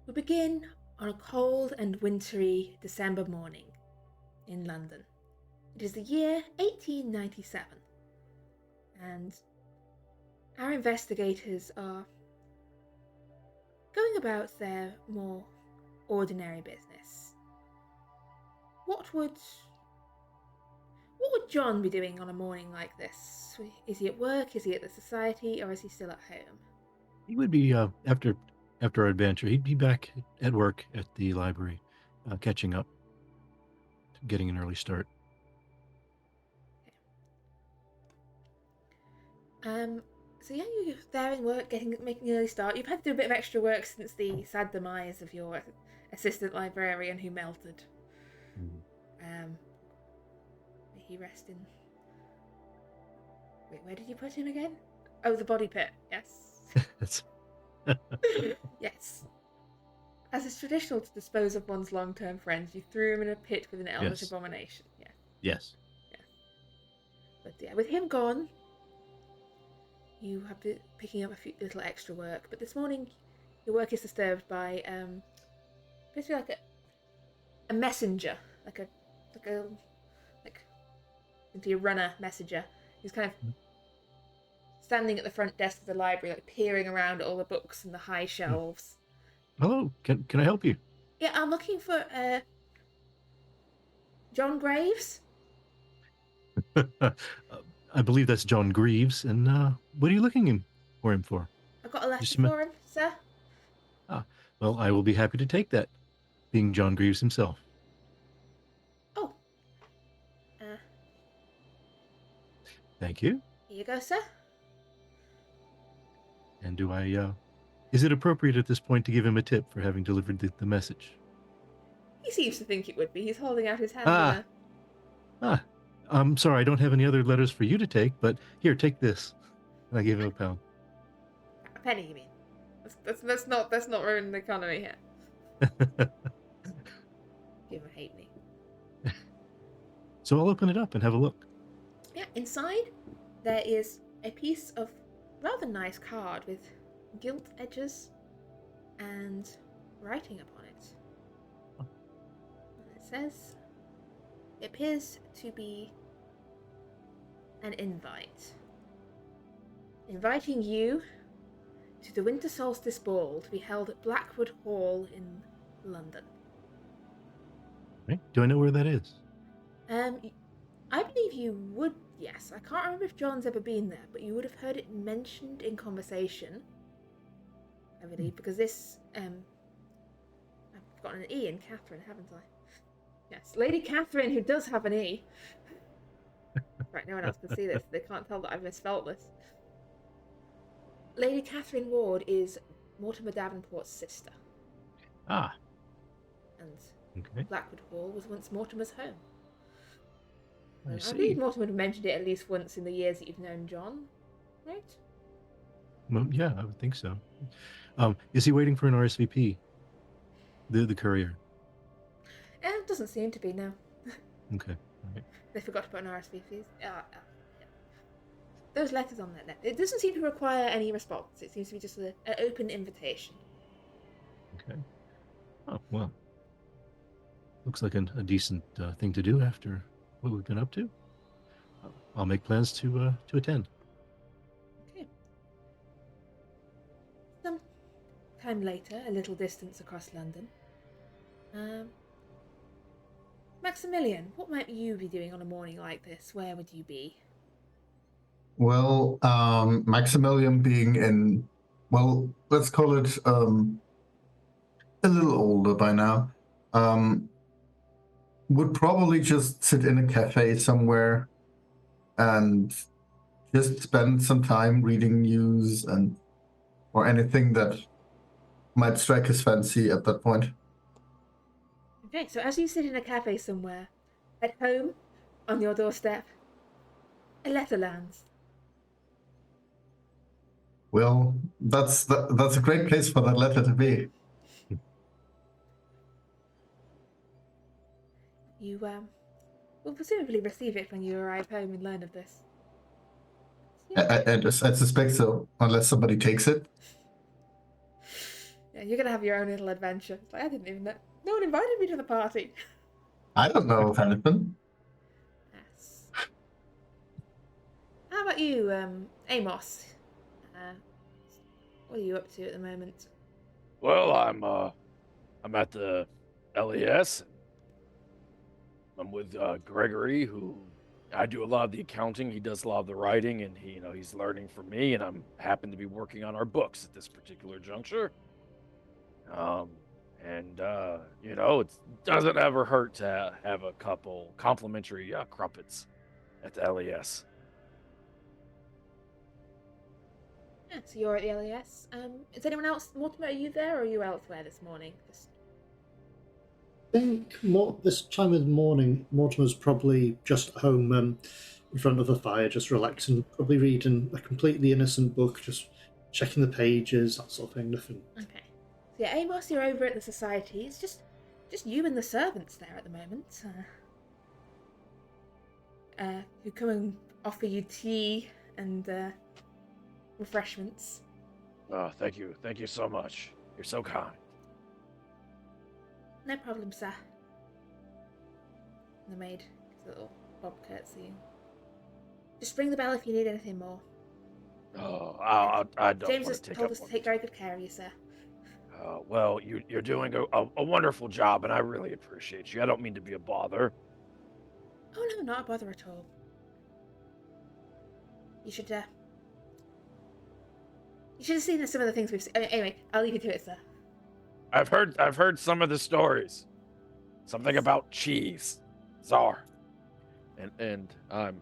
We begin on a cold and wintry December morning in London. It is the year 1897, and our investigators are going about their more ordinary business. What would John be doing on a morning like this? Is he at work? Is he at the society? Or is he still at home? He would be after our adventure. He'd be back at work at the library, catching up, getting an early start. So yeah, you're there in work, making an early start. You've had to do a bit of extra work since the sad demise of your assistant librarian who melted. May he rest in... Wait, where did you put him again? Oh, the body pit. Yes. Yes. As is traditional to dispose of one's long-term friends, you threw him in a pit with an eldritch abomination. Yeah. Yes. But yeah, with him gone, you have been picking up a few little extra work. But this morning, your work is disturbed by basically like a messenger, like a runner messenger who's kind of standing at the front desk of the library, like peering around at all the books and the high shelves. Hello, can I help you? Yeah, I'm looking for John Graves. I believe that's John Greaves. And what are you looking for him for? I've got a letter for him, sir. Well, I will be happy to take that, being John Greaves himself. Oh. Thank you. Here you go, sir. And is it appropriate at this point to give him a tip for having delivered the message? He seems to think it would be. He's holding out his hand. I'm sorry, I don't have any other letters for you to take, but here, take this. And I give him a pound. A penny, you mean? Let's not ruin the economy here. Give him a halfpenny. So I'll open it up and have a look. Yeah, inside there is a piece of rather nice card with gilt edges and writing upon it. And it says, it appears to be an invite. Inviting you to the Winter Solstice Ball to be held at Blackwood Hall in London. Right? Do I know where that is? I believe you would, yes. I can't remember if John's ever been there, but you would have heard it mentioned in conversation, I believe, because this, I've got an E in Catherine, haven't I? Yes, Lady Catherine, who does have an E. Right, no one else can see this. They can't tell that I've misspelled this. Lady Catherine Ward is Mortimer Davenport's sister. And Blackwood Hall was once Mortimer's home. I believe Mortimer mentioned it at least once in the years that you've known John, right? Well, yeah, I would think so. Is he waiting for an RSVP? The courier? It doesn't seem to be, no. Okay. Right. They forgot to put an RSVP. Yeah. Those letters on that letter. It doesn't seem to require any response. It seems to be just an open invitation. Okay. Oh, well. Looks like a decent thing to do after what we've been up to. I'll make plans to attend. Okay. Some time later, a little distance across London. Maximilian, what might you be doing on a morning like this? Where would you be? Well, Maximilian being let's call it a little older by now, would probably just sit in a cafe somewhere and just spend some time reading news or anything that might strike his fancy at that point. Okay, so as you sit in a cafe somewhere, at home, on your doorstep, a letter lands. Well, that's a great place for that letter to be. You will presumably receive it when you arrive home and learn of this. I suspect so, unless somebody takes it. Yeah, you're gonna have your own little adventure. It's like, I didn't even know. No one invited me to the party. I don't know of anything. Yes. How about you, Amos? What are you up to at the moment? Well, I'm at the LES. I'm with Gregory, who I do a lot of the accounting. He does a lot of the writing, and he's learning from me. And I'm happen to be working on our books at this particular juncture. It doesn't ever hurt to have a couple complimentary crumpets at the LES. Yeah, so you're at the LES. Is anyone else, Mortimer, are you there or are you elsewhere this morning? I think this time of the morning, Mortimer's probably just at home in front of the fire, just relaxing, probably reading a completely innocent book, just checking the pages, that sort of thing, nothing. Okay. So yeah, Amos, you're over at the society. It's just you and the servants there at the moment. Who come and offer you tea and refreshments. Oh, thank you so much. You're so kind. No problem, sir. The maid gives a little bob curtsy. Just ring the bell if you need anything more. Oh, I don't James want has to take told up us to more take very good care of you, sir. Well, you're doing a wonderful job, and I really appreciate you. I don't mean to be a bother. Oh no, not a bother at all. You should have seen some of the things we've seen. Anyway, I'll leave you to it, sir. I've heard some of the stories. Something about cheese, czar, and I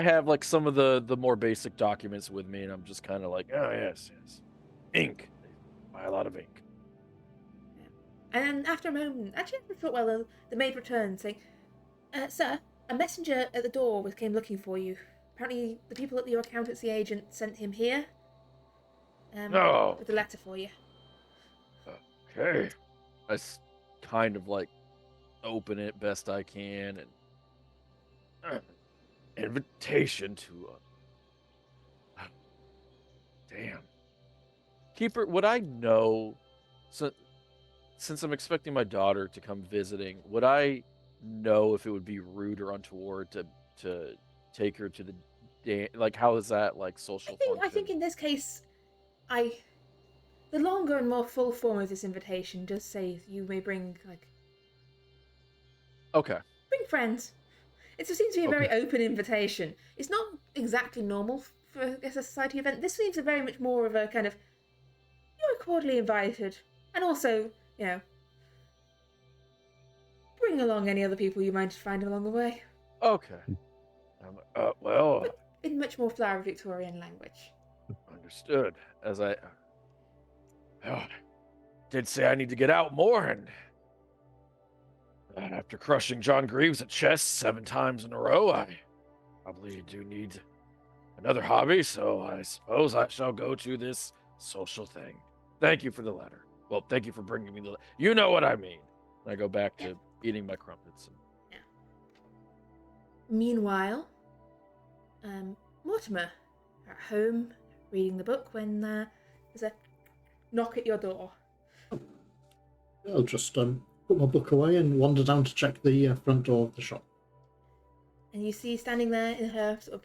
have like some of the more basic documents with me, and I'm just kind of like, oh yes, ink. Buy a lot of ink. Yeah. And then after a moment, actually after a short while, the maid returned, saying, "Sir, a messenger at the door came looking for you. Apparently, the people at your accountancy agent sent him here. With a letter for you." Okay. I kind of like open it best I can, and invitation to damn. Keeper, would I know, since I'm expecting my daughter to come visiting, would I know if it would be rude or untoward to take her to the like, how is that like social function? I think in this case, the longer and more full form of this invitation does say you may bring Okay. Bring friends. It seems to be a very Okay. open invitation. It's not exactly normal for a society event. This seems very much more of a kind of, you're cordially invited, and also, bring along any other people you might find along the way. Okay. Well, But in much more flowery Victorian language. understood. As I did say, I need to get out more, and after crushing John Greaves at chess 7 times in a row, I probably do need another hobby, so I suppose I shall go to this social thing. Thank you for the letter. Well, thank you for bringing me the letter. You know what I mean. And I go back to eating my crumpets. Yeah. Meanwhile, Mortimer, at home, reading the book, when there's a knock at your door. I'll just put my book away and wander down to check the front door of the shop. And you see standing there in her sort of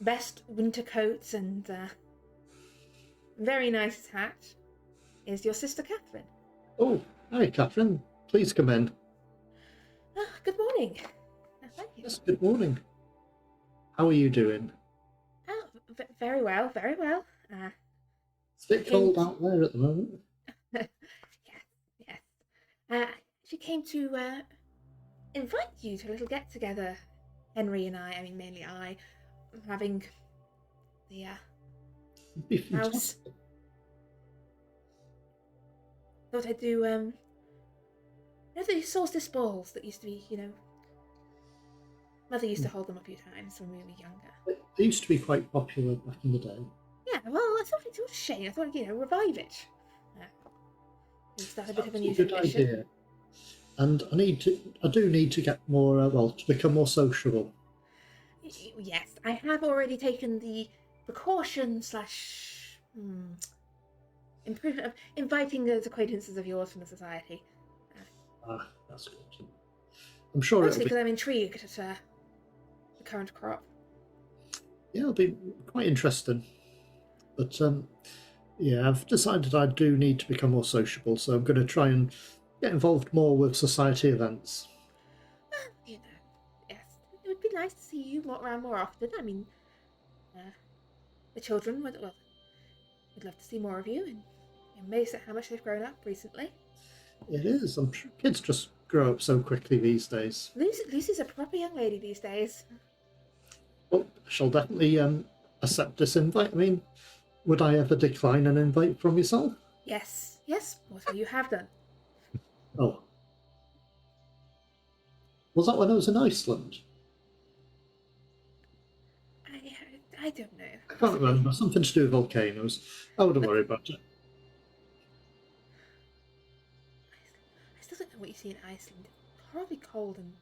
best winter coat and very nice hat is your sister Catherine. Oh, hi Catherine. Please come in. Good morning. Thank you. Yes, good morning. How are you doing? Oh, very well, very well. It's a bit cold out there at the moment. Yes. She came to invite you to a little get-together. Henry and I mean mainly I, having the It'd be house. fantastic. Thought I'd do the Solstice balls that used to be, Mother used to hold them a few times when we were younger. They used to be quite popular back in the day. Yeah, well, I thought it was a shame. I thought, revive it. Start a bit of a new Good tradition. idea. And I do need to get more, to become more sociable. Yes, I have already taken the precaution / improvement of inviting those acquaintances of yours from the society. Ah, that's good. I'm sure it'll Mostly be. because I'm intrigued at the current crop. Yeah, it'll be quite interesting. But yeah, I've decided I do need to become more sociable, so I'm going to try and get involved more with society events. You know, yes, it would be nice to see you around more often. I mean, the children would love to see more of you, and I'm amazed at how much they've grown up recently. It is. I'm sure kids just grow up so quickly these days. Lucy's a proper young lady these days. Well, I shall definitely accept this invite. I mean, would I ever decline an invite from yourself? Yes, what you have done. Oh. Was that when I was in Iceland? I don't know. I can't remember. Something to do with volcanoes. I wouldn't worry about it. I still don't know what you see in Iceland. It's horribly cold and...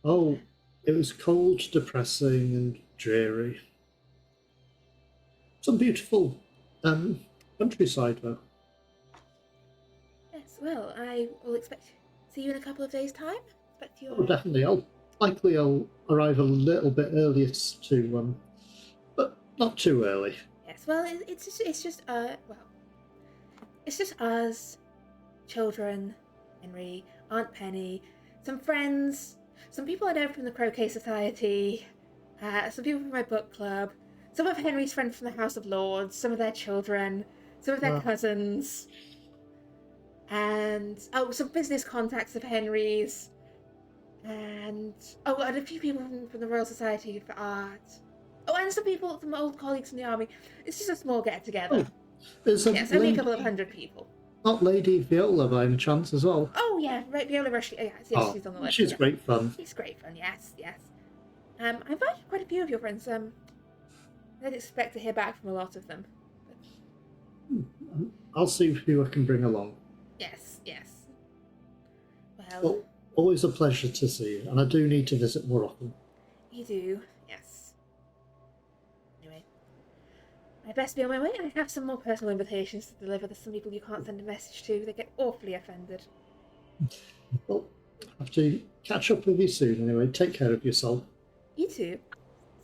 Oh, it was cold, depressing, and dreary. Some beautiful countryside, though. Yes, well, I will expect to see you in a couple of days' time. Expect you. Oh, definitely. I'll arrive a little bit earlier to but not too early. Yes, well, it's just us, children, Henry, Aunt Penny, some friends, some people I know from the Croquet Society, some people from my book club, some of Henry's friends from the House of Lords, some of their children, some of their Wow. cousins, and some business contacts of Henry's, and a few people from the Royal Society for Art. Oh, and some people, some old colleagues from the army. It's just a small get-together. Oh, there's a Yes, only a lady, couple of hundred people. not Lady Viola by any chance as well. Oh yeah, right, Viola Rush. Yes, Oh, she's on the list. she's yeah. great fun. She's great fun. Yes. I invited quite a few of your friends. I don't expect to hear back from a lot of them. But I'll see who I can bring along. yes. Well, Well, always a pleasure to see you, and I do need to visit more often. you do. Yes. Anyway, I best be on my way. I have some more personal invitations to deliver. There's some people you can't send a message to. They get awfully offended. Well, I'll have to catch up with you soon anyway. Take care of yourself. You too.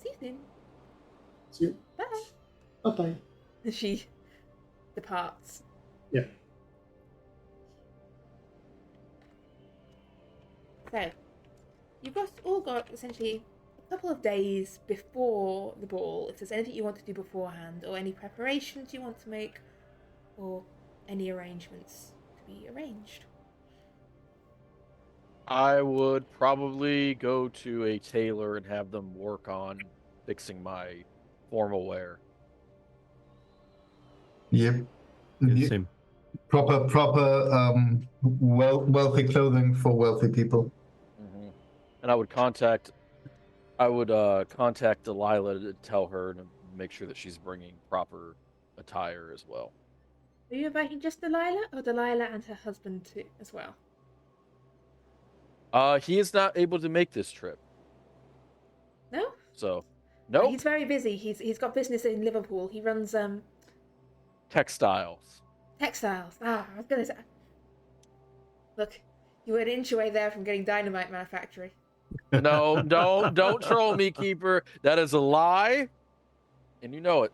See you soon. See you. Bye. Bye-bye. And she departs. Yeah. So, you've all got essentially a couple of days before the ball. If there's anything you want to do beforehand, or any preparations you want to make, or any arrangements to be arranged. I would probably go to a tailor and have them work on fixing my formal wear. Yep. Yeah, Yep. same. Proper wealthy clothing for wealthy people. Mm-hmm. And I would contact Delilah to tell her to make sure that she's bringing proper attire as well. Are you inviting just Delilah, or Delilah and her husband too, as well? He is not able to make this trip, No? so no. He's very busy. He's got business in Liverpool. He runs Textiles. textiles. I was gonna say. Look, you were an inch away there from getting dynamite manufactory. No, don't troll me, Keeper. That is a lie, and you know it.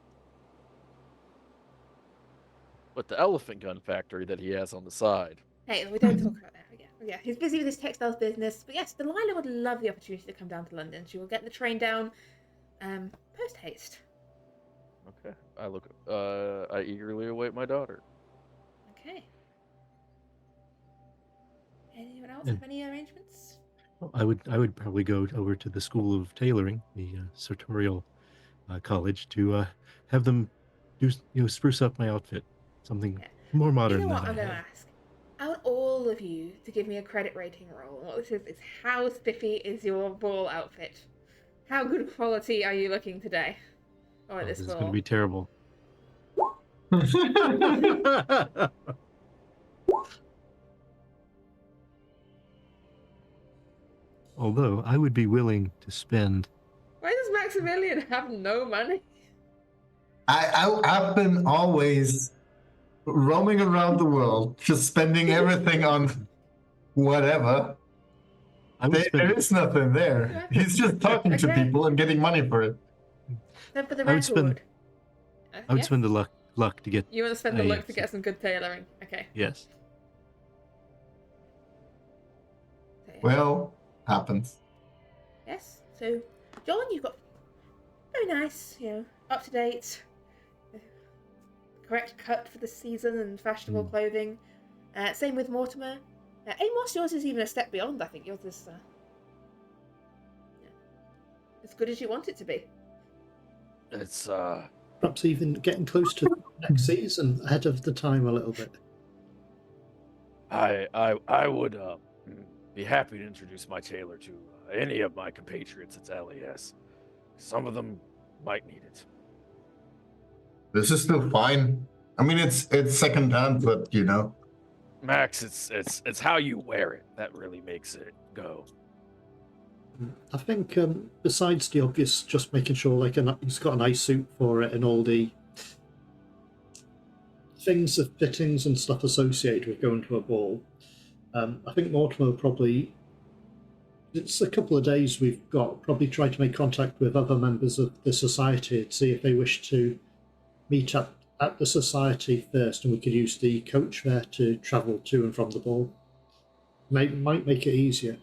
But the elephant gun factory that he has on the side. Hey, we don't talk about that. Yeah, he's busy with his textiles business. But yes, Delilah would love the opportunity to come down to London. She will get the train down, post haste. Okay, I eagerly await my daughter. Okay. Anyone else Yeah. have any arrangements? Well, I would probably go over to the School of Tailoring, the sartorial college, to have them do spruce up my outfit, something Yeah. more modern You know what than I'm I going to have. ask? I want all of you to give me a credit rating roll. And what this is how spiffy is your ball outfit? How good quality are you looking today? Or Oh, this this is ball? going to be terrible. Although I would be willing to spend. Why does Maximilian have no money? I've been always roaming around the world, just spending everything on whatever. I would There spend. is nothing there. He's just talking to Okay. people and getting money for it. So for the I would spend- record, I would yes? spend the luck to get. You want to spend the I- luck to get some good tailoring? Okay. Yes. So, Well, happens. yes. So, John, you've got very nice, up to date, correct cut for the season and fashionable clothing. Same with Mortimer. Amos, yours is even a step beyond. I think yours is as good as you want it to be. It's Perhaps even getting close to next season, ahead of the time a little bit. I would be happy to introduce my tailor to any of my compatriots at LES. Some of them might need it. This is still fine. I mean, it's secondhand, but Max, it's how you wear it that really makes it go. I think besides the obvious, just making sure he's got a nice suit for it and all the things of fittings and stuff associated with going to a ball. I think Mortimer probably, it's a couple of days we've got, probably try to make contact with other members of the society to see if they wish to meet up at the society first, and we could use the coach there to travel to and from the ball. Might make it easier.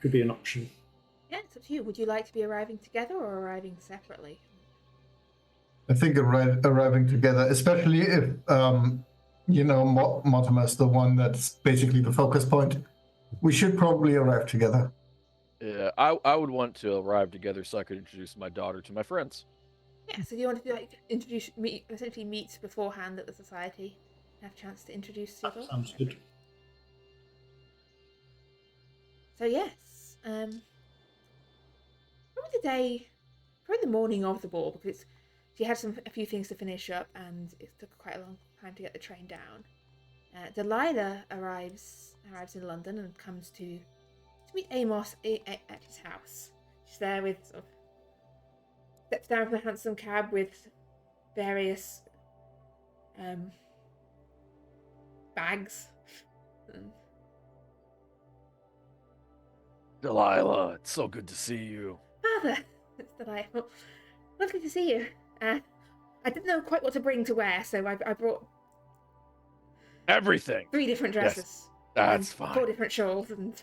Could be an option. Yeah, it's up to you. Would you like to be arriving together or arriving separately? I think arriving together, especially if Mortimer's the one that's basically the focus point, we should probably arrive together. Yeah, I would want to arrive together so I could introduce my daughter to my friends. Yeah, so do you want to essentially meet beforehand at the society, have a chance to introduce your daughter? Sounds good. So yes, probably the morning of the ball, because she had a few things to finish up, and it took quite a long time to get the train down. Delilah arrives in London and comes to meet Amos at his house. She's there with steps down from the hansom cab with various bags. Delilah, it's so good to see you. Father, it's delightful. Lovely to see you. I didn't know quite what to bring to wear, so I brought Everything. 3 different dresses. That's and fine. 4 different shawls, and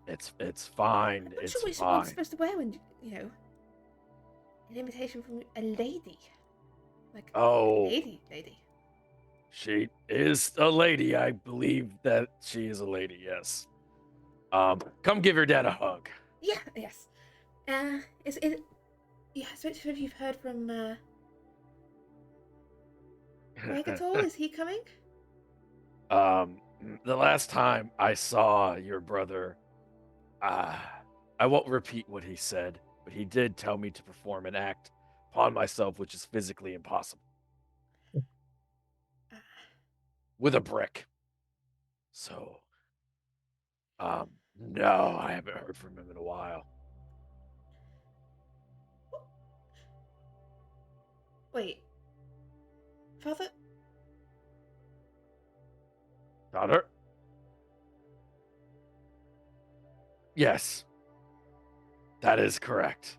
It's fine. I'm not It's sure what fine. someone's supposed to wear when an invitation from a lady, like Oh. a lady. She is a lady. I believe that she is a lady. Yes. Come give your dad a hug. Yeah, yes. Is it? Yeah, I suppose if you've heard from Greg at all, is he coming? The last time I saw your brother, I won't repeat what he said, but he did tell me to perform an act upon myself, which is physically impossible. With a brick. So, no, I haven't heard from him in a while. Wait, Father? Daughter? Yes. That is correct.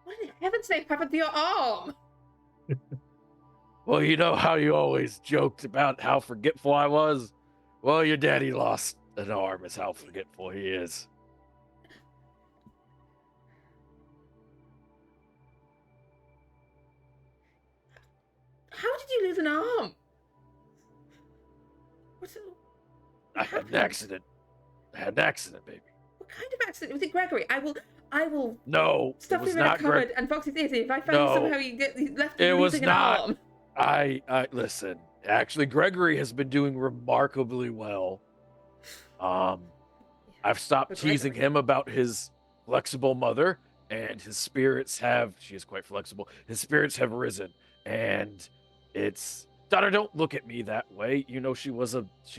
What in heaven's name happened to your arm? Well, you know how you always joked about how forgetful I was? Well, your daddy lost an arm is how forgetful he is. How did you lose an arm? I had an accident. Baby. What kind of accident? Was it Gregory? I will No, it stuff was him in a not cupboard Greg. and box his ears. If I find No. somehow he left It was losing not. an arm. I listen. Actually, Gregory has been doing remarkably well. I've stopped But teasing Gregory- him about his flexible mother, and his spirits have. She is quite flexible. His spirits have risen, and it's. Daughter, don't look at me that way. You know she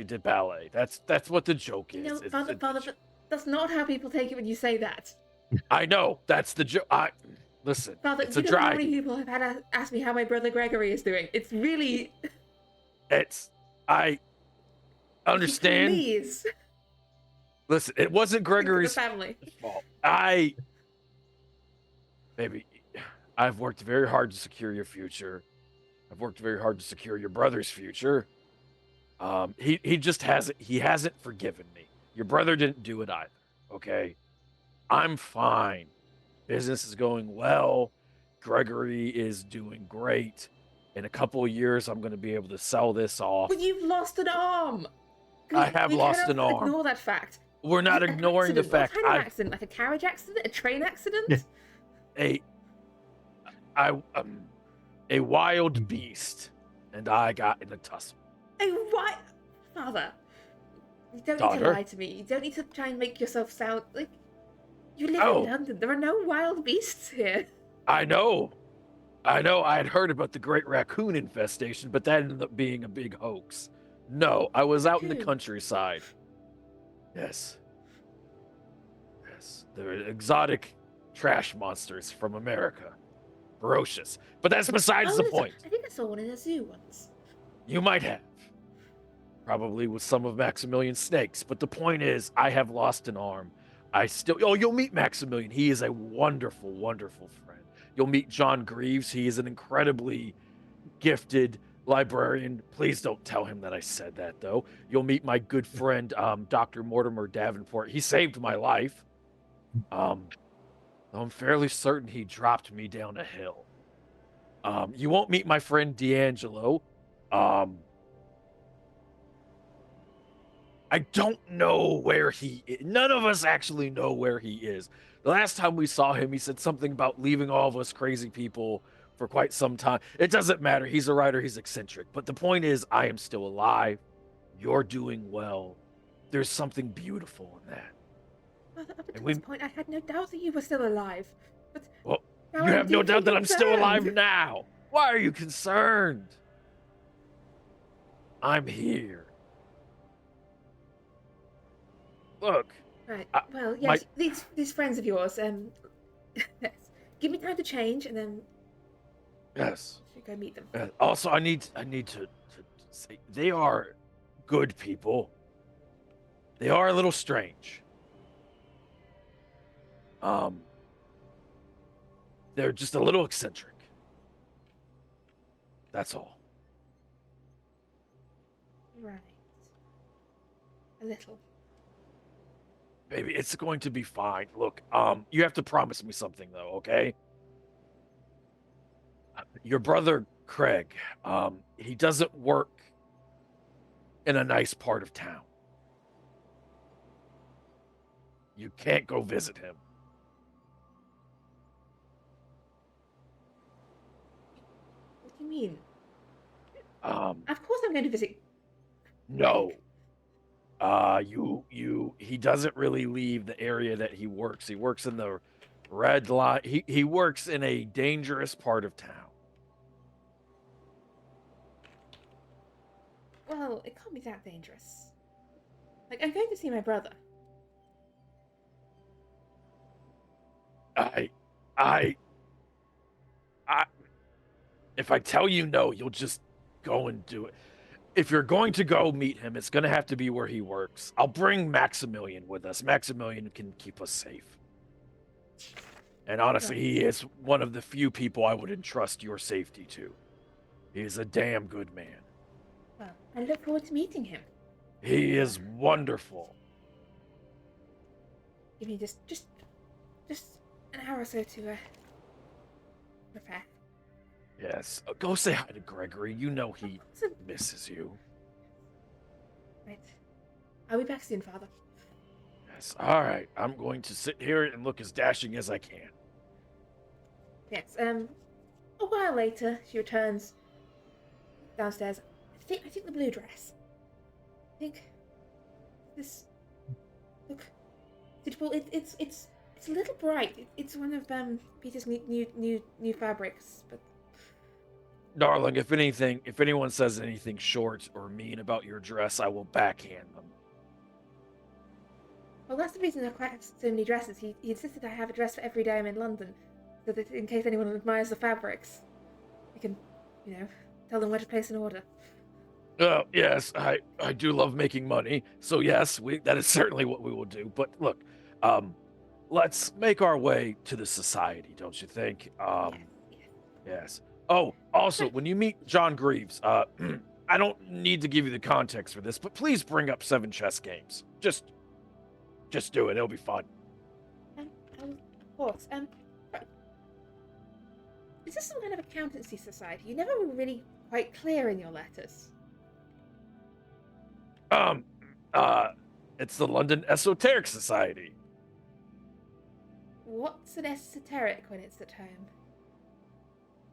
did ballet. That's what the joke is. No, It's Father, the- that's not how people take it when you say that. I know that's the joke. Listen, Father, it's you a know how dry many heat. people have had asked me how my brother Gregory is doing? It's really... I If you understand. please, Listen, it wasn't think of the Gregory's family. fault. Baby, I've worked very hard to secure your future. I've worked very hard to secure your brother's future. He just hasn't forgiven me. Your brother didn't do it either. Okay, I'm fine. Business is going well. Gregory is doing great. In a couple of years, I'm going to be able to sell this off. But you've lost an arm! I have lost an arm. Ignore that fact. We're not An ignoring the accident. fact What kind of accident? Like a carriage accident? A train accident? a wild beast, and I got in a tussle. What? Father, you don't need to Daughter? lie to me. You don't need to try and make yourself sound like... You live Oh. in London. There are no wild beasts here. I know. I had heard about the great raccoon infestation, but that ended up being a big hoax. No, I was out in the Raccoon? countryside. Yes. They're exotic trash monsters from America. Ferocious. But that's besides the point. I think I saw one in a zoo once. You might have. Probably with some of Maximilian's snakes. But the point is, I have lost an arm. You'll meet Maximilian. He is a wonderful, wonderful friend. You'll meet John Greaves. He is an incredibly gifted librarian. Please don't tell him that I said that, though. You'll meet my good friend, Dr. Mortimer Davenport. He saved my life. I'm fairly certain he dropped me down a hill. You won't meet my friend D'Angelo. I don't know where he is. None of us actually know where he is. The last time we saw him, he said something about leaving all of us crazy people for quite some time. It doesn't matter. He's a writer. He's eccentric. But the point is, I am still alive. You're doing well. There's something beautiful in that. Father, up until this point, I had no doubt that you were still alive. But Well, now you I'm have no deeply doubt that I'm still alive concerned. now. Why are you concerned? I'm here. Look. Right. Well, yes. These friends of yours. Yes. Give me time to change, and then Yes. you go meet them. Also, I need to say they are good people. They are a little strange. They're just a little eccentric. That's all. Right. A little. Baby, it's going to be fine. Look, you have to promise me something though, okay? Your brother Craig, he doesn't work in a nice part of town. You can't go visit him. What do you mean? Of course I'm going to visit. No. He doesn't really leave the area that he works. He works in the red light. He works in a dangerous part of town. Well, it can't be that dangerous. Like, I'm going to see my brother. If I tell you no, you'll just go and do it. If you're going to go meet him, it's going to have to be where he works. I'll bring Maximilian with us. Maximilian can keep us safe. And honestly, he is one of the few people I would entrust your safety to. He is a damn good man. Well, I look forward to meeting him. He is wonderful. Give me just an hour or so to prepare. Yes. Go say hi to Gregory. You know he misses you. Right. I'll be back soon, Father. Yes. All right. I'm going to sit here and look as dashing as I can. Yes. A while later, she returns downstairs. I think the blue dress. I think this. Look. Well, it's a little bright. It's one of Peter's new fabrics, but. Darling, if anyone says anything short or mean about your dress, I will backhand them. Well, that's the reason I quite have so many dresses. He insisted I have a dress for every day I'm in London. so that in case anyone admires the fabrics, we can, tell them where to place an order. Yes, I do love making money, so yes, that is certainly what we will do. But look, let's make our way to the society, don't you think? Yes. Yes. Oh, also, Right. when you meet John Greaves, I don't need to give you the context for this, but please bring up 7 chess games. Just do it. It'll be fun. Of course. Right. Is this some kind of accountancy society? You never were really quite clear in your letters. It's the London Esoteric Society. What's an esoteric when it's at home?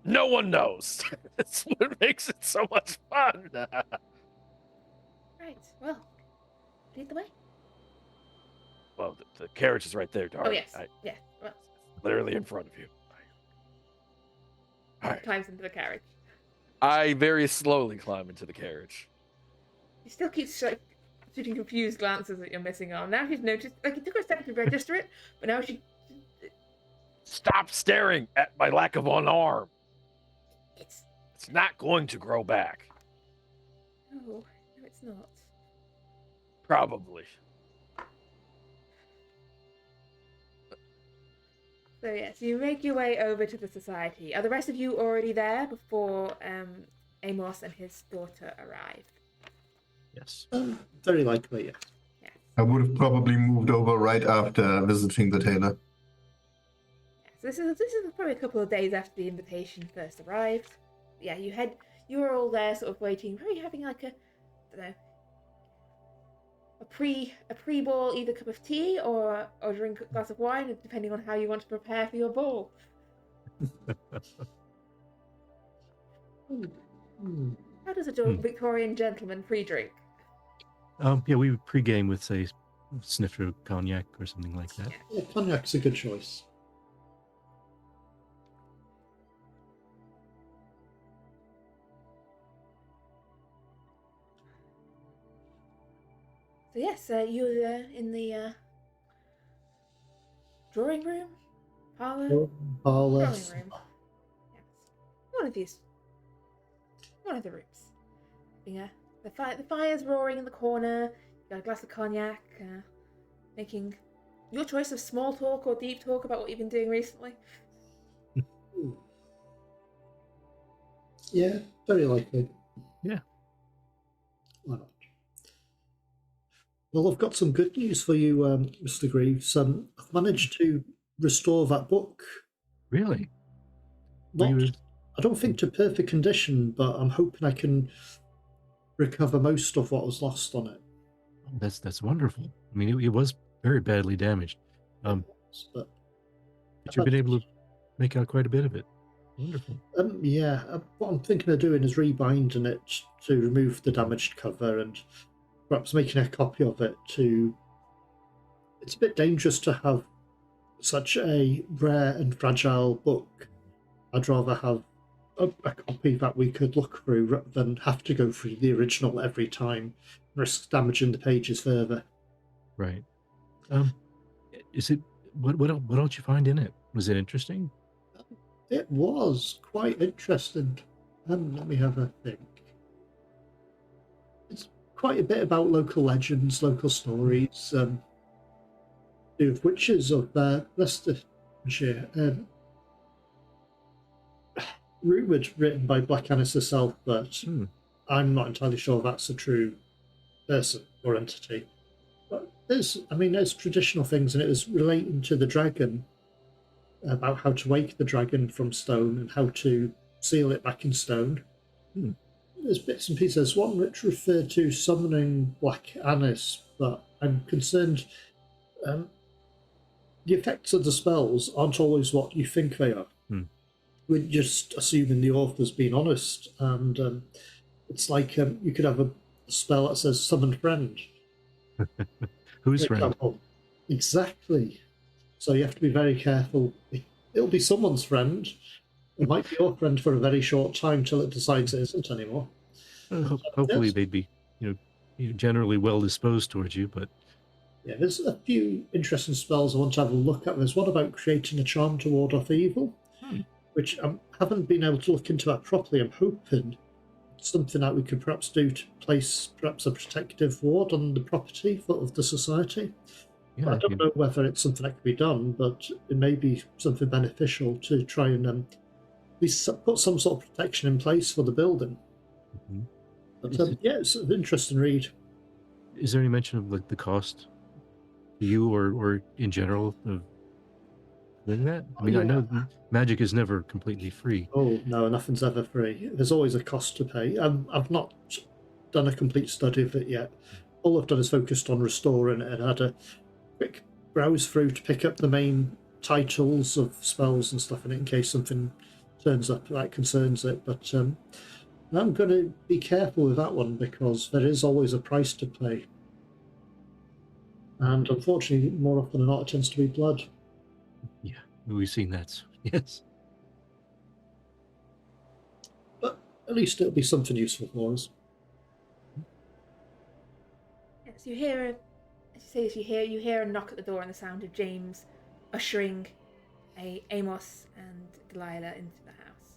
No one knows. That's what makes it so much fun. Right. Well, lead the way. Well, the carriage is right there, darling. Oh yes. Yeah. Well, Literally in front of you. All right. climbs into the carriage. I very slowly climb into the carriage. She still keeps shooting confused glances at your missing arm. Now she's noticed. Like it took her a second to register it, but now she. Stop staring at my lack of one arm. It's It's not going to grow back. no, it's not. Probably. So yes, you make your way over to the society. Are the rest of you already there before Amos and his daughter arrive? Yes. Very likely, yes. Yes. I would have probably moved over right after visiting the tailor. Yes. This is probably a couple of days after the invitation first arrived. Yeah, you were all there, sort of waiting, probably having like a pre-ball either cup of tea or drink a glass of wine, depending on how you want to prepare for your ball. How does a Victorian gentleman pre-drink? Yeah, we would pregame with, say, snifter of cognac or something like that. Yeah, cognac's a good choice. So yes, you're in the drawing room, parlor, Parlour. drawing room. Yes, one of the rooms. The fire's roaring in the corner. You got a glass of cognac. Making your choice of small talk or deep talk about what you've been doing recently. Yeah, very likely. Yeah. Why not? Well, I've got some good news for you, Mr. Greaves. I've managed to restore that book. Really? I don't think to perfect condition, but I'm hoping I can recover most of what was lost on it. That's wonderful. I mean, it was very badly damaged. But But you've been able to make out quite a bit of it. Wonderful. yeah, what I'm thinking of doing is rebinding it to remove the damaged cover and perhaps making a copy of it to... It's a bit dangerous to have such a rare and fragile book. I'd rather have a copy that we could look through rather than have to go through the original every time, risk damaging the pages further. Right. Is it what else you find in it? Was it interesting? It was quite interesting. Let me have a think. It's quite a bit about local legends, local stories, of witches of Leicestershire. Rumoured, written by Black Annis herself, but I'm not entirely sure that's a true person or entity. But there's traditional things, and it was relating to the dragon, about how to wake the dragon from stone and how to seal it back in stone. There's bits and pieces. There's one which referred to summoning Black Annis, but I'm concerned the effects of the spells aren't always what you think they are. We're just assuming the author's being honest, and it's like you could have a spell that says summon friend. Who's friend? Example. Exactly. So you have to be very careful. It'll be someone's friend. It might be your friend for a very short time till it decides it isn't anymore. Hopefully they'd be, generally well disposed towards you, but yeah, there's a few interesting spells I want to have a look at. There's one about creating a charm to ward off evil. which I haven't been able to look into that properly. I'm hoping something that we could perhaps do to place perhaps a protective ward on the property of the society. Yeah, I don't know whether it's something that can be done, but it may be something beneficial to try and at least put some sort of protection in place for the building. Mhm. But Is it- yeah, it's an interesting read. Is there any mention of like the cost to you or in general of doing that? I mean, I know magic is never completely free. Oh no, nothing's ever free. There's always a cost to pay. I've not done a complete study of it yet. All I've done is focused on restoring it and had a quick browse through to pick up the main titles of spells and stuff in it in case something turns up that concerns it. But I'm going to be careful with that one because there is always a price to pay. And unfortunately, more often than not, it tends to be blood. Yeah, we've seen that. So, yes. But at least it'll be something useful for us. Yes, you hear a, as you say this, you hear a knock at the door and the sound of James ushering Amos and Delilah into the house.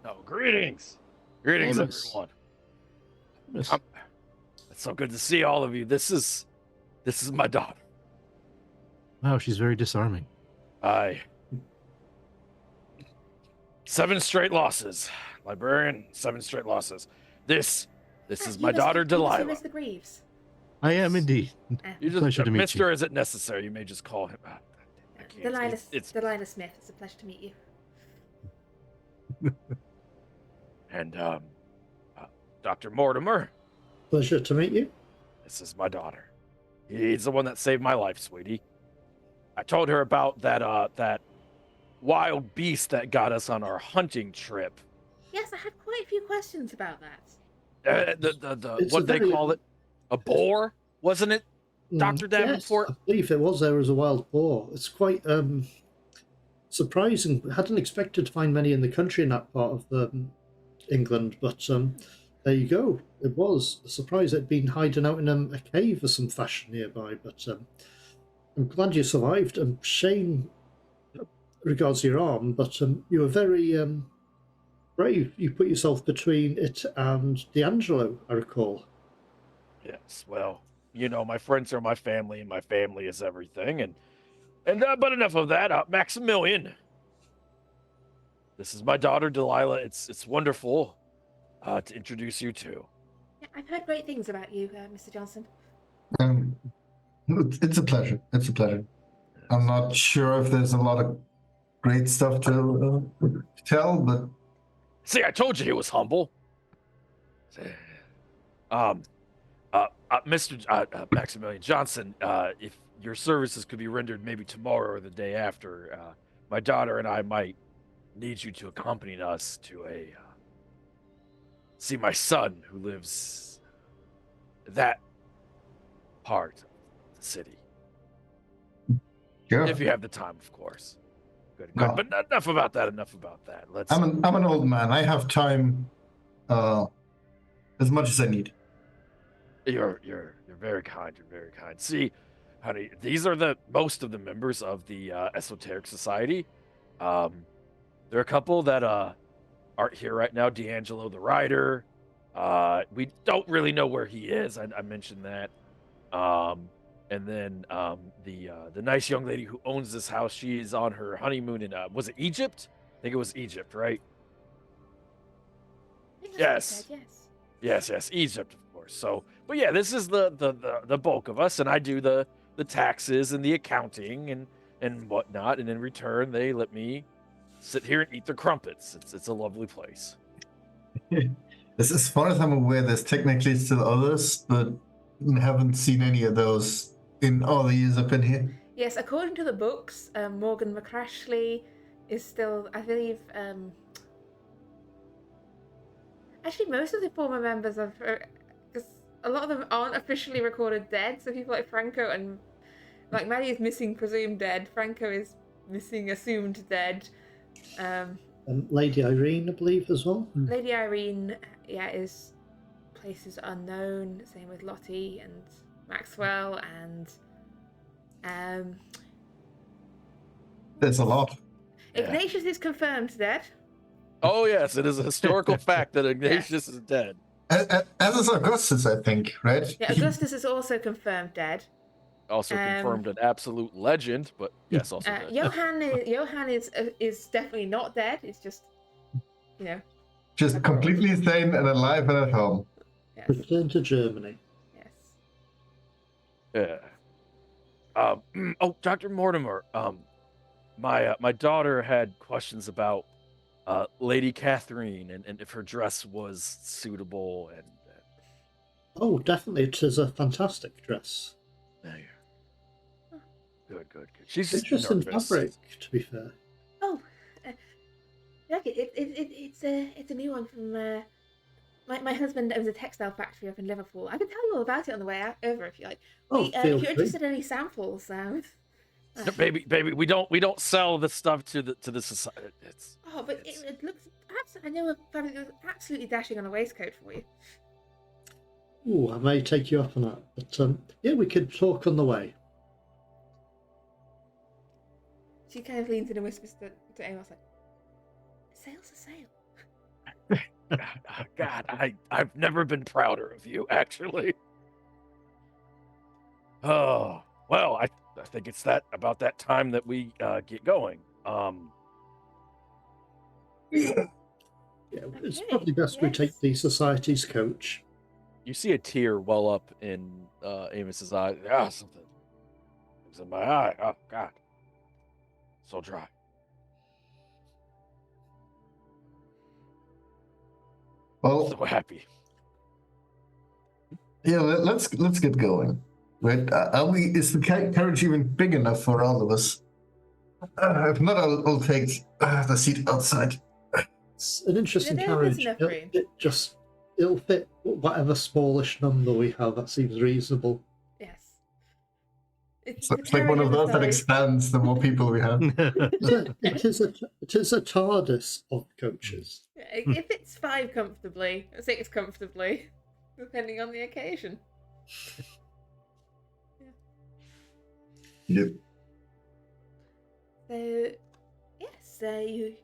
No, greetings. Greetings, Amos. everyone. Yes. It's so good to see all of you. This is my daughter. Wow, she's very disarming. 7 straight losses. Librarian, 7 straight losses. This is my You daughter, must- you Delilah. must be Mr. Greaves. I am indeed. You just, Pleasure to meet Mister, you. isn't necessary. You may just call him. I can't. Delilah, It's Delilah Smith. It's a pleasure to meet you. and Dr. Mortimer. Pleasure to meet you. This is my daughter. He's the one that saved my life, sweetie. I told her about that wild beast that got us on our hunting trip. Yes, I had quite a few questions about that. It's What a they very- call it? A boar, wasn't it? Dr. Yes, Davenport? I believe it was there as a wild boar. It's quite surprising. I hadn't expected to find many in the country in that part of England, but there you go. It was a surprise. It'd been hiding out in a cave of some fashion nearby, but I'm glad you survived. Shame regards your arm, but you were very brave. You put yourself between it and D'Angelo, I recall. Yes, well, my friends are my family, and my family is everything. And but enough of that. Maximilian, this is my daughter, Delilah. It's wonderful to introduce you to. Yeah, I've heard great things about you, Mr. Johnson. It's a pleasure. It's a pleasure. I'm not sure if there's a lot of great stuff to tell, but See, I told you he was humble. Mr. Maximilian Johnson, if your services could be rendered maybe tomorrow or the day after, my daughter and I might need you to accompany us to see my son who lives that part of the city. sure. If you have the time, of course. Good. No. But enough about that. Let's. I'm an old man. I have time as much as I need. You're very kind. You're very kind. See, honey, these are most of the members of the Esoteric Society. There are a couple that aren't here right now. D'Angelo, the writer. We don't really know where he is. I mentioned that. And then the nice young lady who owns this house. She is on her honeymoon in was it Egypt? I think it was Egypt, right? I think that's what you Yes. said, yes. Yes, Egypt, of course. So, but yeah, this is the bulk of us, and I do the taxes and the accounting and whatnot, and in return, they let me sit here and eat their crumpets. It's a lovely place. As far as I'm aware, there's technically still others, but I haven't seen any of those in all the years I've been here. Yes, according to the books, Morgan McCrashley is still, I believe, actually most of the former members of her, because a lot of them aren't officially recorded dead, so people like Franco and, like, Maddie is missing presumed dead, Franco is missing assumed dead, Lady Irene, I believe, as well. Lady Irene, yeah, is places unknown, same with Lottie and Maxwell, and There's a lot. Yeah. Ignatius is confirmed dead. Oh yes, it is a historical fact that Ignatius is dead. As is Augustus, I think, right? Yeah, Augustus is also confirmed dead. Also confirmed an absolute legend, but yes, also dead. Johann is definitely not dead. It's just, you know, Just abroad. completely sane and alive and at home. Yes. Return to Germany. Yes. Yeah. Oh, Dr. Mortimer. My daughter had questions about Lady Catherine and if her dress was suitable and. Oh, definitely, it is a fantastic dress. There. Good. She's Interesting nervous. fabric, to be fair. Oh, like it's a new one from my husband owns a textile factory up in Liverpool. I can tell you all about it on the way over if you like. Oh, If feel you're free. interested in any samples, No, baby, we don't sell the stuff to the society. but it looks absolutely. I know a fabric that looks absolutely dashing on a waistcoat for you. Ooh, I may take you up on that. But yeah, we could talk on the way. She kind of leans in and whispers to Amos like, "Sale's a sale." God, I've never been prouder of you, actually. Oh well, I think it's about that time that we get going. Yeah, it's probably best we take the society's coach. You see a tear well up in Amos's eye. Something's in my eye. Oh God, so dry. Well, So happy. yeah, let's get going. Right? Is the carriage even big enough for all of us? If not, I'll take the seat outside. It's an interesting There's carriage. enough room. It'll fit whatever smallish number we have. That seems reasonable. Yes. It's like one of those that expands the more people we have. It is a TARDIS of coaches. It fits 5 comfortably, 6 comfortably, depending on the occasion. Yep. So, yes, you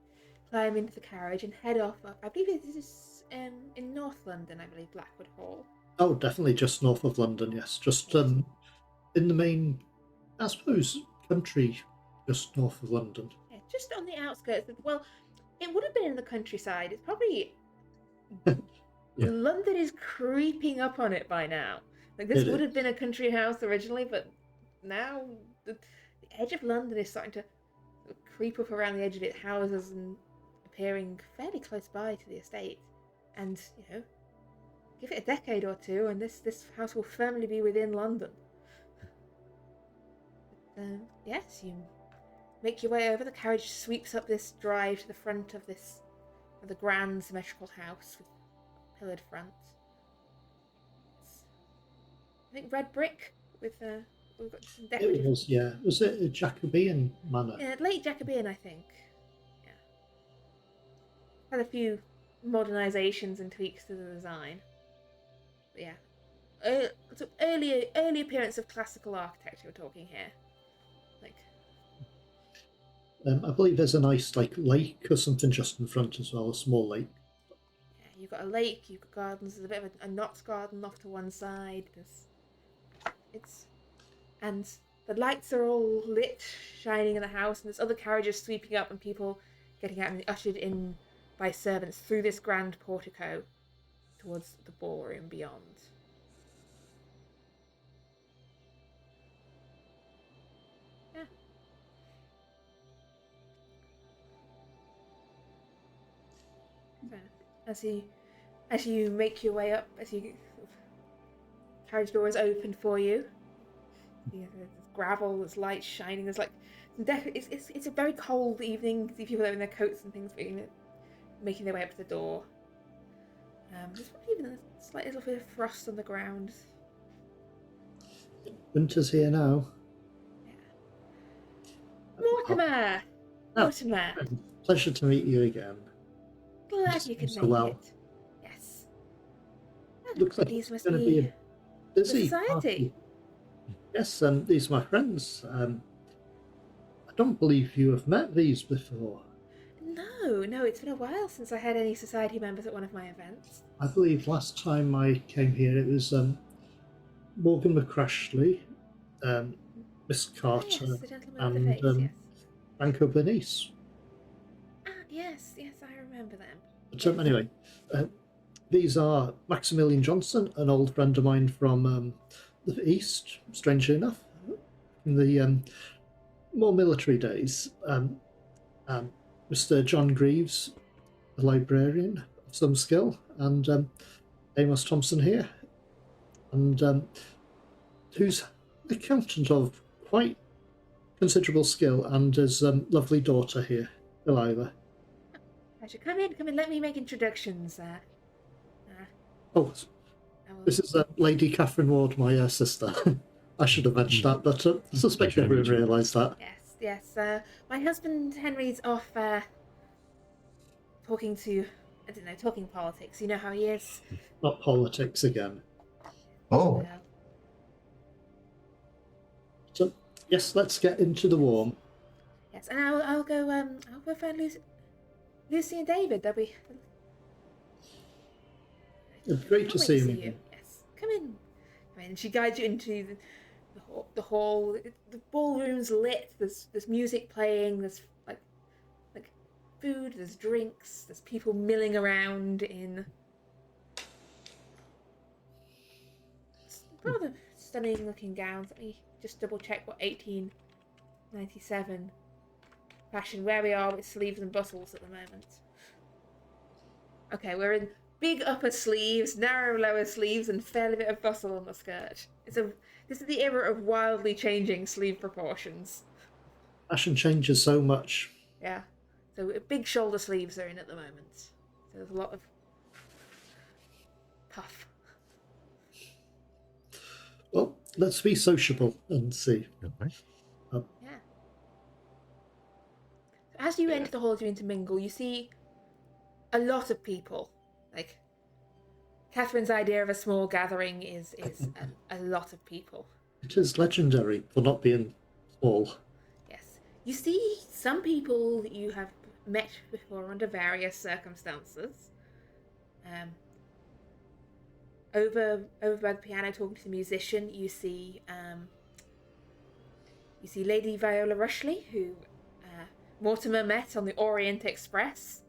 climb into the carriage and head off. I believe this is in North London, I believe, Blackwood Hall. Oh, definitely just north of London, yes. Just in the main, I suppose, country just north of London. Yeah, just on the outskirts. Well, it would have been in the countryside. It's probably... Yeah. London is creeping up on it by now. Like, this would have been a country house originally, but now the edge of London is starting to creep up around the edge of its houses and appearing fairly close by to the estate. And, give it a decade or two and this house will firmly be within London. Yes, you make your way over. The carriage sweeps up this drive to the front of the grand symmetrical house with pillared front. I think red brick with we've got some decorative. It was, yeah. Was it a Jacobean manor? Yeah, late Jacobean, I think. Yeah. Had a few modernizations and tweaks to the design. But yeah. So early appearance of classical architecture we're talking here. I believe there's a nice lake or something just in front as well, a small lake. Yeah, you've got a lake, you've got gardens. There's a bit of a knots garden off to one side. And the lights are all lit, shining in the house, and there's other carriages sweeping up and people getting out and ushered in by servants through this grand portico towards the ballroom beyond. Yeah. As you make your way up, carriage door is open for you. There's gravel, there's light shining. There's it's a very cold evening. See people there in their coats and things, making their way up to the door. There's probably even a slight little bit of frost on the ground. Winter's here now. Mortimer! Mortimer! Pleasure to meet you again. Glad you could So make well. it. Yes. Looks like These it's must going to be be a busy society. party. Yes, these are my friends. I don't believe you have met these before. No, it's been a while since I had any society members at one of my events. I believe last time I came here it was Morgan McCrashley, Miss Carter, Yes, the gentleman and with the face, yes. Franco Bernice. Ah, yes, I remember them. But anyway, these are Maximilian Johnson, an old friend of mine from the East, strangely enough, in the more military days. Mr. John Greaves, a librarian of some skill, and Amos Thompson here, and who's an accountant of quite considerable skill, and his lovely daughter here, Delilah. Pleasure. Come in, let me make introductions. Oh, this is Lady Catherine Ward, my sister. I should have mentioned that, but I suspect everyone realised that. Yes. My husband Henry's off talking politics. You know how he is. Not politics again. Oh, Well, So, yes, let's get into the warm. yes, and I'll go find Lucy and David. They'll be It's great to Can't see wait you. Yes, come in. And she guides you into the hall. The ballroom's lit. There's music playing. There's like food. There's drinks. There's people milling around in rather stunning looking gowns. Let me just double check what 1897 fashion where we are with sleeves and bustles at the moment. Okay, we're in big upper sleeves, narrow lower sleeves, and fairly bit of bustle on the skirt. This is the era of wildly changing sleeve proportions. Fashion changes so much. Yeah. So big shoulder sleeves are in at the moment. So there's a lot of puff. Well, let's be sociable and see. Okay. Yeah. So as you enter the hall to intermingle, you see a lot of people. Like, Catherine's idea of a small gathering is a lot of people. It is legendary for not being small. Yes. You see some people that you have met before under various circumstances. Over by the piano talking to the musician, you see Lady Viola Rushley, who Mortimer met on the Orient Express.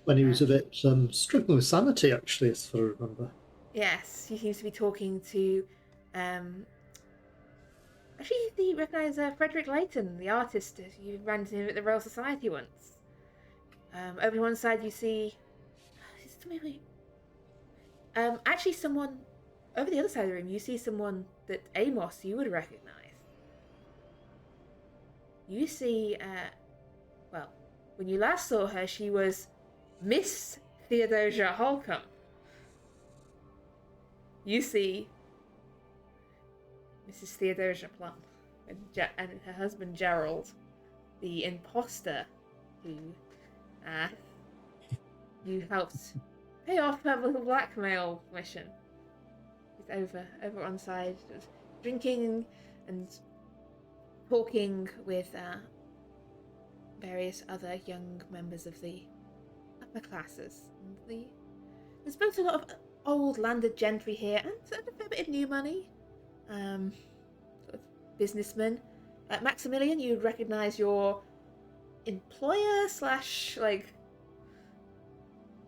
When he was a bit struggling with sanity, actually, as I remember. Yes, he seems to be talking to. Actually, you recognise Frederick Leighton, the artist. You ran into him at the Royal Society once. Over one side, you see. Actually, someone over the other side of the room. You see someone that Amos you would recognise. You see. Well, when you last saw her, she was Miss Theodosia Holcomb. You see Mrs. Theodosia Plum and her husband Gerald, the imposter who you helped pay off her little blackmail mission. He's over on side, drinking and talking with various other young members of the upper classes. There's both a lot of old landed gentry here and a fair bit of new money. Sort of businessmen. Maximilian, you'd recognise your employer /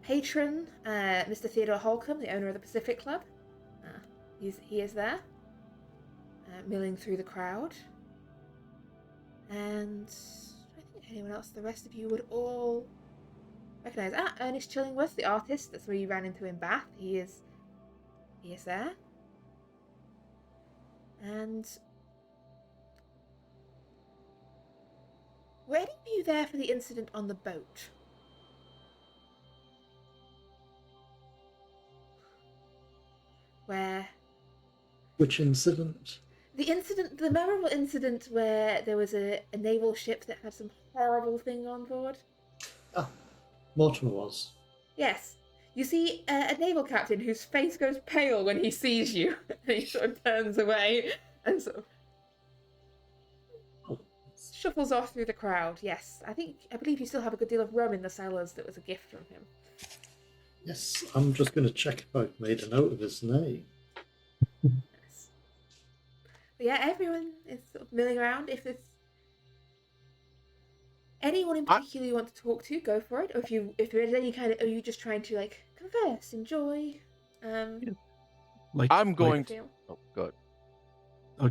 patron, Mr. Theodore Holcomb, the owner of the Pacific Club. He is there, milling through the crowd. And I think anyone else, the rest of you would all recognise. Ernest Chillingworth, the artist. That's where you ran into in Bath. He is there. And were any of you there for the incident on the boat? Which incident? The memorable incident where there was a naval ship that had some horrible thing on board. Mortimer was. Yes. You see a naval captain whose face goes pale when he sees you. And he sort of turns away and sort of shuffles off through the crowd. Yes, I believe you still have a good deal of rum in the cellars that was a gift from him. Yes, I'm just going to check if I've made a note of his name. Yes. But yeah, everyone is sort of milling around. If there's anyone in particular you want to talk to, go for it. Or if there's any kind of, are you just trying to like converse, enjoy? I'm going to. Feel? Oh, good.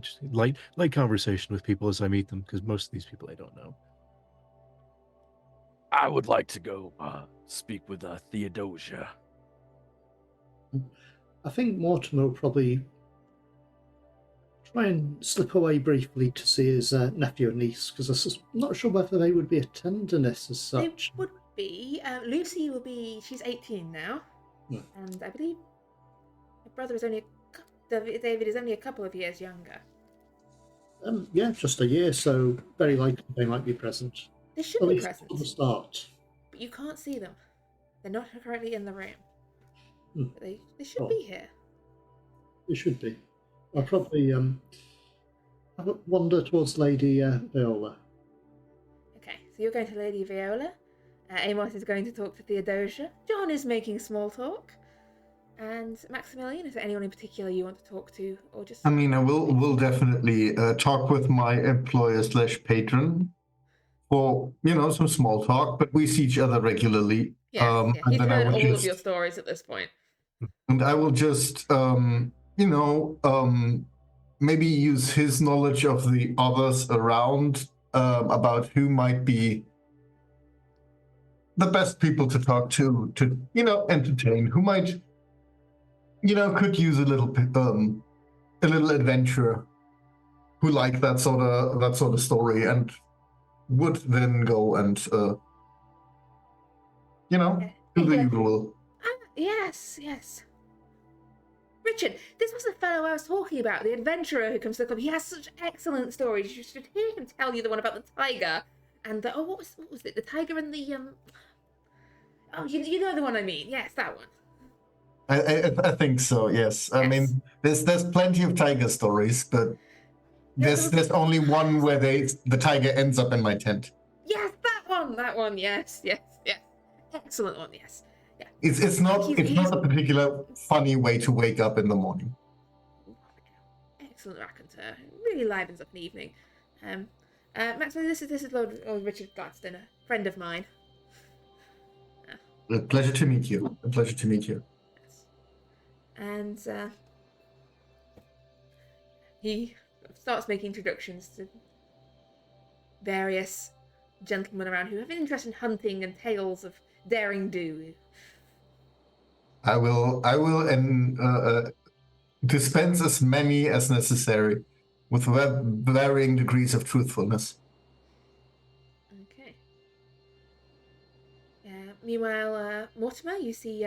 Just light conversation with people as I meet them, because most of these people I don't know. I would like to go speak with Theodosia. I think Mortimer will probably try and slip away briefly to see his nephew and niece, because I'm not sure whether they would be a tenderness as such. They would be. Lucy will be. She's 18 now, and I believe her brother is only. David is only a couple of years younger. Yeah, just a year, so very likely they might be present. They should At be least present, at the start. but you can't see them. They're not currently in the room. Hmm. But they should be here. It should be. I'll probably wander towards Lady Viola. Okay, so you're going to Lady Viola. Amos is going to talk to Theodosia. John is making small talk. And Maximilian, is there anyone in particular you want to talk to, or just? I mean, I will definitely talk with my employer / patron for some small talk, but we see each other regularly. Yeah. And He's then heard all of your stories at this point. And I will just maybe use his knowledge of the others around about who might be the best people to talk to entertain, who might could use a little adventure, who like that sort of story and would then go and do the usual. Yes. Richard, this was the fellow I was talking about, the adventurer who comes to the club. He has such excellent stories. You should hear him tell you the one about the tiger and the what was it? The tiger and the Oh, you know the one I mean. Yes, that one. I think so. Yes. I mean, there's plenty of tiger stories, but there's only one where the tiger ends up in my tent. Yes, that one. Yes. Excellent one. Yes. Yeah. It's not a particular funny way to wake up in the morning. Excellent raconteur. Really livens up an evening. Maxwell, this is Lord Richard Gladstone, a friend of mine. A pleasure to meet you. Yes. And he starts making introductions to various gentlemen around who have an interest in hunting and tales of daring do. I will dispense as many as necessary with varying degrees of truthfulness. Okay. Meanwhile, Mortimer, you see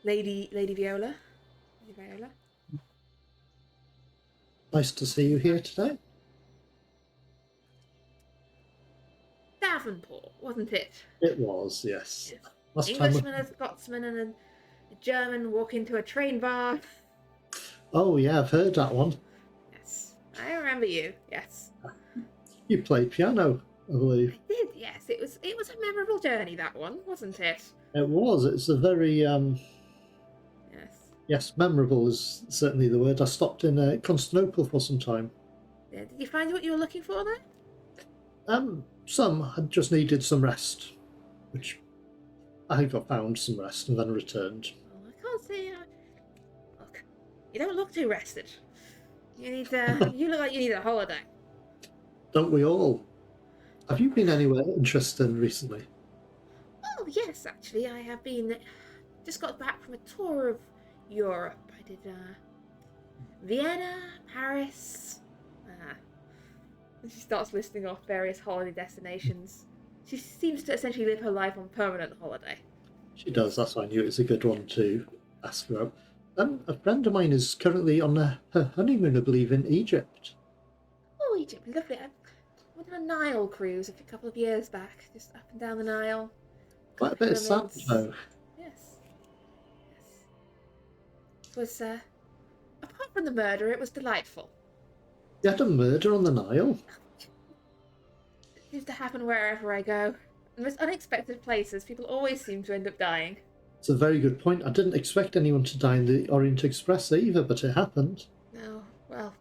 Lady Viola. Lady Viola. Nice to see you here today. Davenport, wasn't it? It was, yes. Yes. Last Englishman, a Scotsman, and a German walk into a train bar. Oh yeah, I've heard that one. Yes, I remember you. Yes, You played piano, I believe. I did. Yes, it was a memorable journey, that one, wasn't it? It was. It's a very Yes. yes, memorable is certainly the word. I stopped in Constantinople for some time. Yeah, did you find what you were looking for there? Some had just needed some rest, which I think I found some rest and then returned. Well, I can't say. Look, you don't look too rested. You need. You look like you need a holiday. Don't we all? Have you been anywhere interesting recently? Oh yes, actually, I have been. Just got back from a tour of Europe. I did Vienna, Paris. And she starts listing off various holiday destinations. She seems to essentially live her life on permanent holiday. She does. That's why I knew it was a good one to ask about. A friend of mine is currently on her honeymoon, I believe, in Egypt. Oh, Egypt, lovely. I went on a Nile cruise a couple of years back, just up and down the Nile. Quite a bit of sand, Pyramids. though. Yes. It was, apart from the murder, it was delightful. You had a murder on the Nile? Seems to happen wherever I go. The most unexpected places, people always seem to end up dying. It's a very good point. I didn't expect anyone to die in the Orient Express either, but it happened. No, well.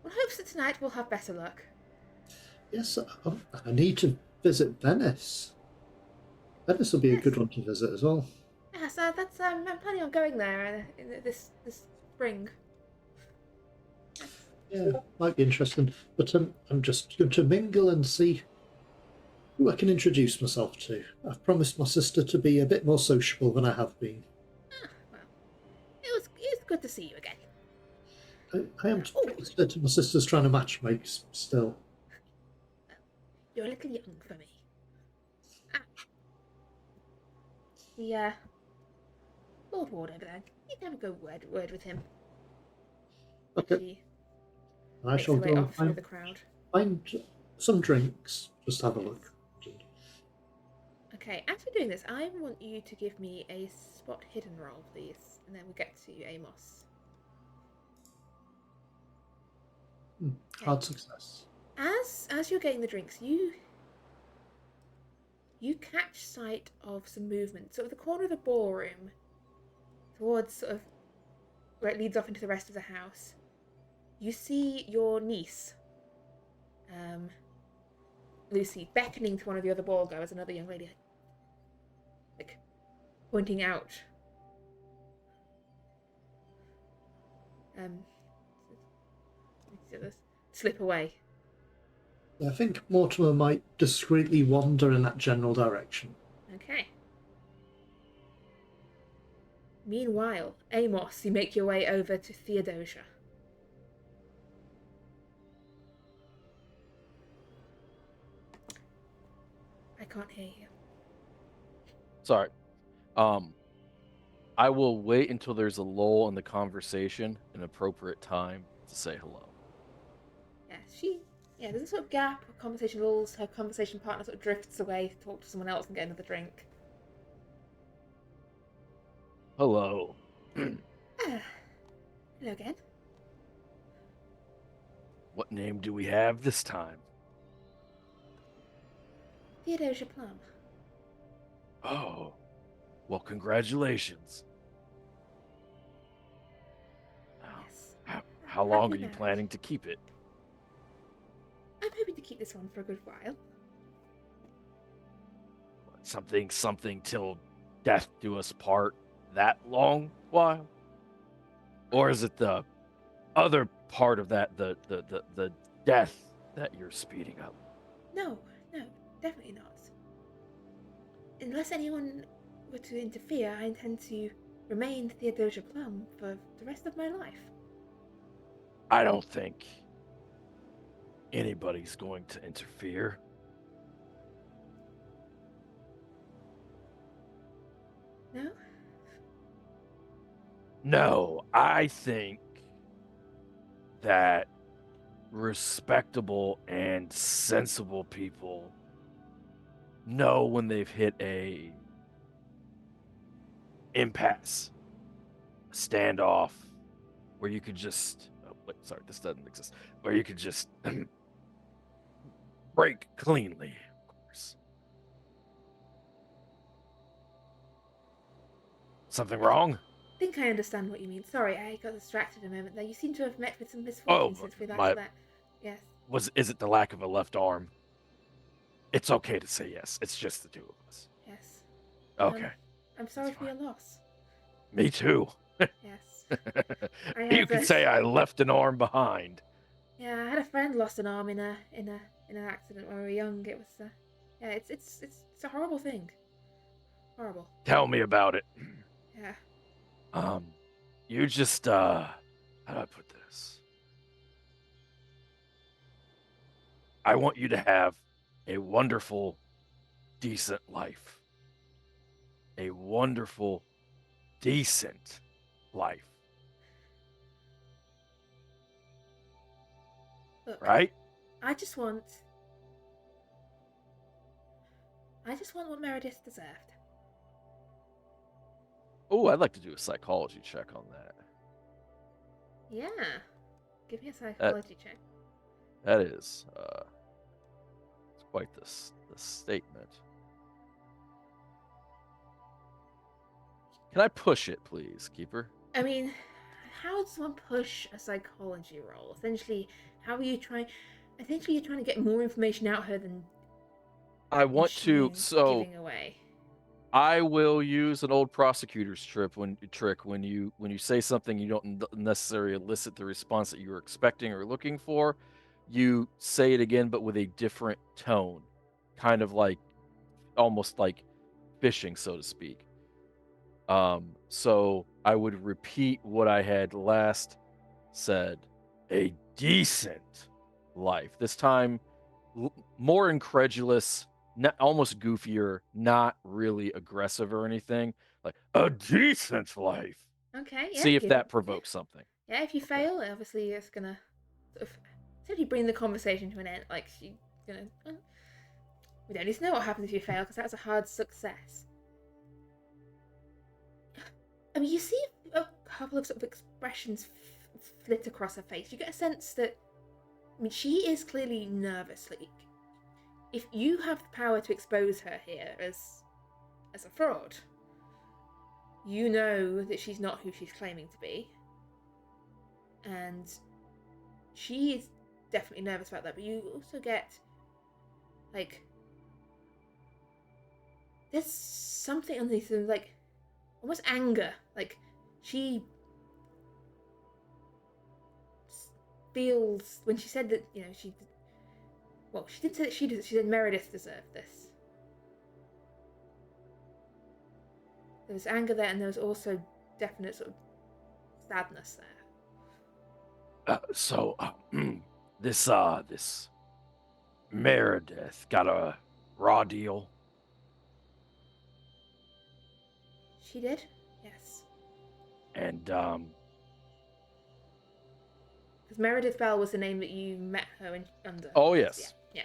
One hopes that tonight we'll have better luck. Yes, I need to visit Venice. Venice will be a Yes. good one to visit as well. Yes, that's I'm planning on going there this spring. Yeah, might be interesting. But I'm just going to mingle and see who I can introduce myself to. I've promised my sister to be a bit more sociable than I have been. Well, it's good to see you again. I am to my sister's trying to matchmake still. You're a little young for me. The Lord Ward over there. You can have a good word with him. Okay, She and I makes shall her way go off through the crowd. find some drinks. Just have a look. Okay, as we're doing this, I want you to give me a spot hidden roll, please, and then we'll get to Amos. Hard success. As you're getting the drinks, you catch sight of some movement, sort of the corner of the ballroom, towards sort of where it leads off into the rest of the house. You see your niece, Lucy, beckoning to one of the other ball goers, another young lady, like pointing out. Slip away. I think Mortimer might discreetly wander in that general direction. Okay. Meanwhile, Amos, you make your way over to Theodosia. I can't hear you. Sorry. I will wait until there's a lull in the conversation, an appropriate time to say hello. Yeah, there's a sort of gap, conversation lulls, her conversation partner sort of drifts away to talk to someone else and get another drink. Hello. Hello again. What name do we have this time? Theodosia Plum. Oh, well, congratulations. Yes. How long are Happy you marriage. planning to keep it? I'm hoping to keep this one for a good while. Something till death do us part, that long while? Or is it the other part of that, the death that you're speeding up? No, definitely not. Unless anyone were to interfere, I intend to remain Theodosia Plum for the rest of my life. I don't think anybody's going to interfere. No? No, I think that respectable and sensible people know when they've hit a impasse, a standoff, where you could just this doesn't exist, where you could just break cleanly, of course. Something wrong? I think I understand what you mean. Sorry, I got distracted a moment there. You seem to have met with some misfortune since we last met. Yes. Is it the lack of a left arm? It's okay to say yes. It's just the two of us. Yes. Okay. I'm sorry for your loss. Me too. Yes. You could say I left an arm behind. Yeah, I had a friend lost an arm in an accident when we were young. It was yeah, it's a horrible thing. Horrible. Tell me about it. Yeah. You just how do I put this? I want you to have a wonderful, decent life. A wonderful, decent life. Look, right? I just want what Meredith deserved. Oh, I'd like to do a psychology check on that. Yeah. Give me a psychology check. That is quite the statement. Can I push it, please, Keeper? I mean, how does one push a psychology roll? Essentially, how are you trying? Essentially, you're trying to get more information out of her than I want to. she's So giving away. I will use an old prosecutor's trick when you say something you don't necessarily elicit the response that you were expecting or looking for. You say it again, but with a different tone, kind of like almost like fishing, so to speak. So I would repeat what I had last said: a decent life. This time, more incredulous, almost goofier, not really aggressive or anything. Like a decent life. Okay, yeah. See if that provokes something. Yeah, if you fail, obviously it's gonna sort of essentially bring the conversation to an end. Like she's gonna. We don't need to know what happens if you fail because that's a hard success. I mean, you see a couple of sort of expressions flit across her face. You get a sense that, I mean, she is clearly nervous. Like, if you have the power to expose her here as a fraud, you know that she's not who she's claiming to be, and she is definitely nervous about that. But you also get, like, there's something underneath them, like almost anger. Like she feels when she said that, you know, she didn't say that she said Meredith deserved this. There was anger there, and there was also definite sort of sadness there. This Meredith got a raw deal. She did, yes. And Because Meredith Bell was the name that you met her under. Oh yes. Yeah.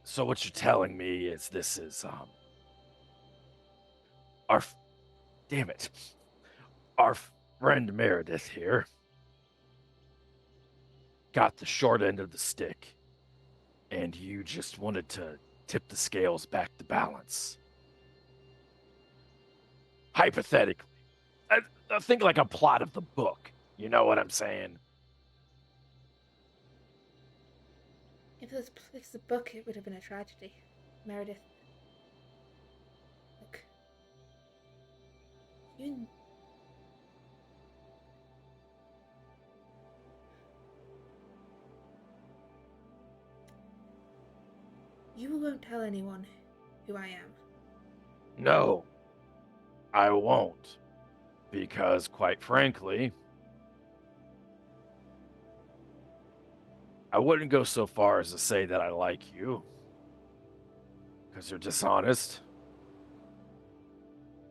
So what you're telling me is this is our damn it, our friend Meredith here got the short end of the stick, and you just wanted to tip the scales back to balance. Hypothetically, I think like a plot of the book. You know what I'm saying? If it was the book, it would have been a tragedy. Meredith. Look. You won't tell anyone who I am. No, I won't. Because, quite frankly, I wouldn't go so far as to say that I like you. Because you're dishonest.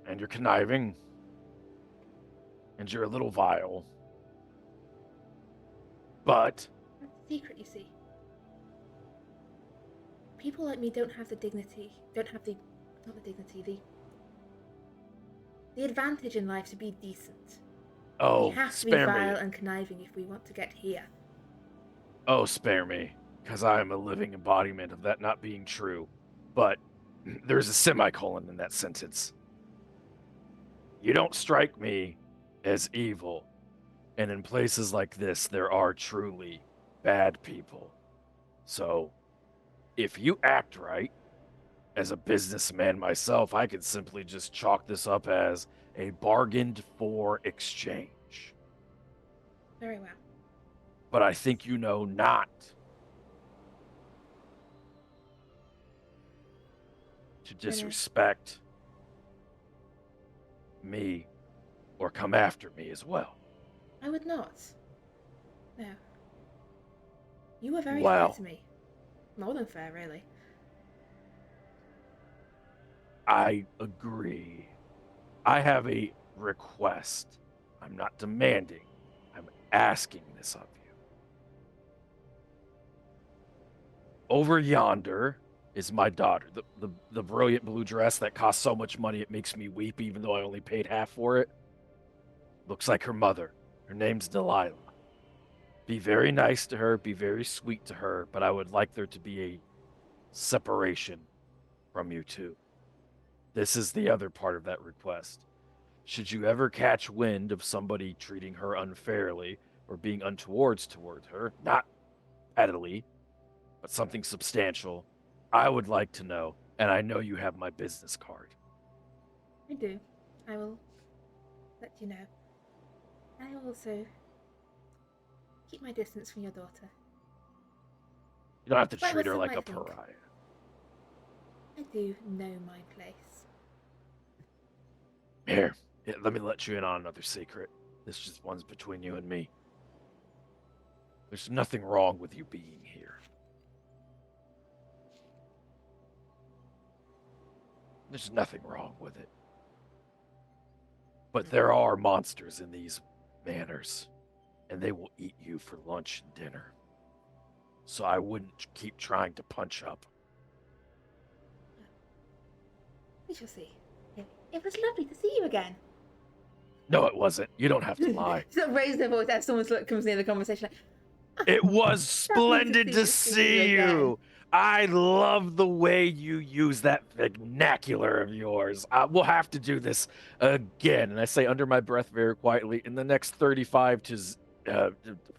And you're conniving. And you're a little vile. But That's the secret, you see. People like me don't have the dignity, the advantage in life to be decent. oh, We have to be spare vile me. and conniving if we want to get here. Oh, spare me. Because I am a living embodiment of that not being true. But there's a semicolon in that sentence. You don't strike me as evil. And in places like this, there are truly bad people. So, if you act right, as a businessman myself, I could simply just chalk this up as a bargained for exchange. Very well. But I think you know not to disrespect me or come after me as well. I would not. No. You were very Well. fair to me. More than fair, really. I agree. I have a request. I'm not demanding. I'm asking this of you. Over yonder is my daughter, the brilliant blue dress that costs so much money it makes me weep even though I only paid half for it. Looks like her mother. Her name's Delilah. Be very nice to her, be very sweet to her, but I would like there to be a separation from you two. This is the other part of that request. Should you ever catch wind of somebody treating her unfairly or being untowards toward her, not pettily, but something substantial, I would like to know, and I know you have my business card. I do. I will let you know. I will also keep my distance from your daughter. You don't have to Despite treat what her some like a might think. pariah. I do know my place. Here, let me let you in on another secret. This just one's between you and me. There's nothing wrong with you being here. There's nothing wrong with it. But there are monsters in these manors, and they will eat you for lunch and dinner. So I wouldn't keep trying to punch up. We shall see. It was lovely to see you again. No, it wasn't. You don't have to lie. Sort of raise their voice as someone comes near the conversation. Like, It was splendid to see you. I love the way you use that vernacular of yours. We'll have to do this again. And I say under my breath very quietly, in the next 35 to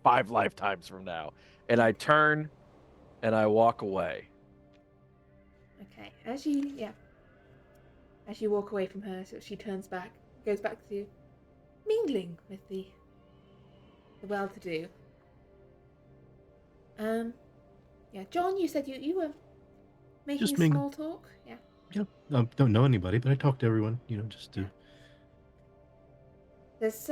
5 lifetimes from now. And I turn and I walk away. Okay, as you walk away from her, so she turns back, goes back to mingling with the well-to-do. Yeah, John, you said you were making Just small talk? Yeah. Yep. Don't know anybody, but I talk to everyone, just to... Yeah. There's,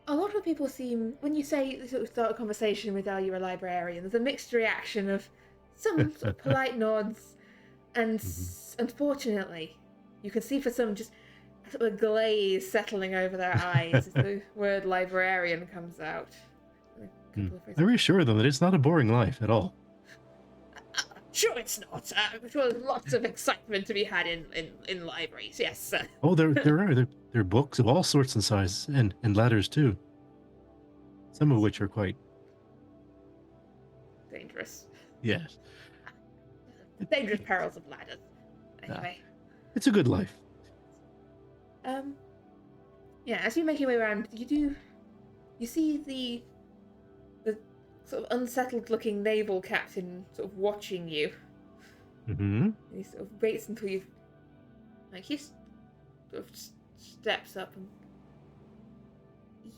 a lot of people seem, when you say, sort of start a conversation with, you're a librarian, there's a mixed reaction of some sort of polite nods, and unfortunately, you can see for some just a sort of glaze settling over their eyes as the word librarian comes out. I reassure them that it's not a boring life at all. Sure it's not. I'm sure there's lots of excitement to be had in libraries, yes. Oh, there are books of all sorts and sizes, and ladders too. Some of which are quite... Dangerous. Yes. Dangerous perils of ladders. Anyway. It's a good life. Yeah, as you make your way around, you see the sort of unsettled looking naval captain sort of watching you. Mm-hmm. And he sort of waits until you he sort of steps up and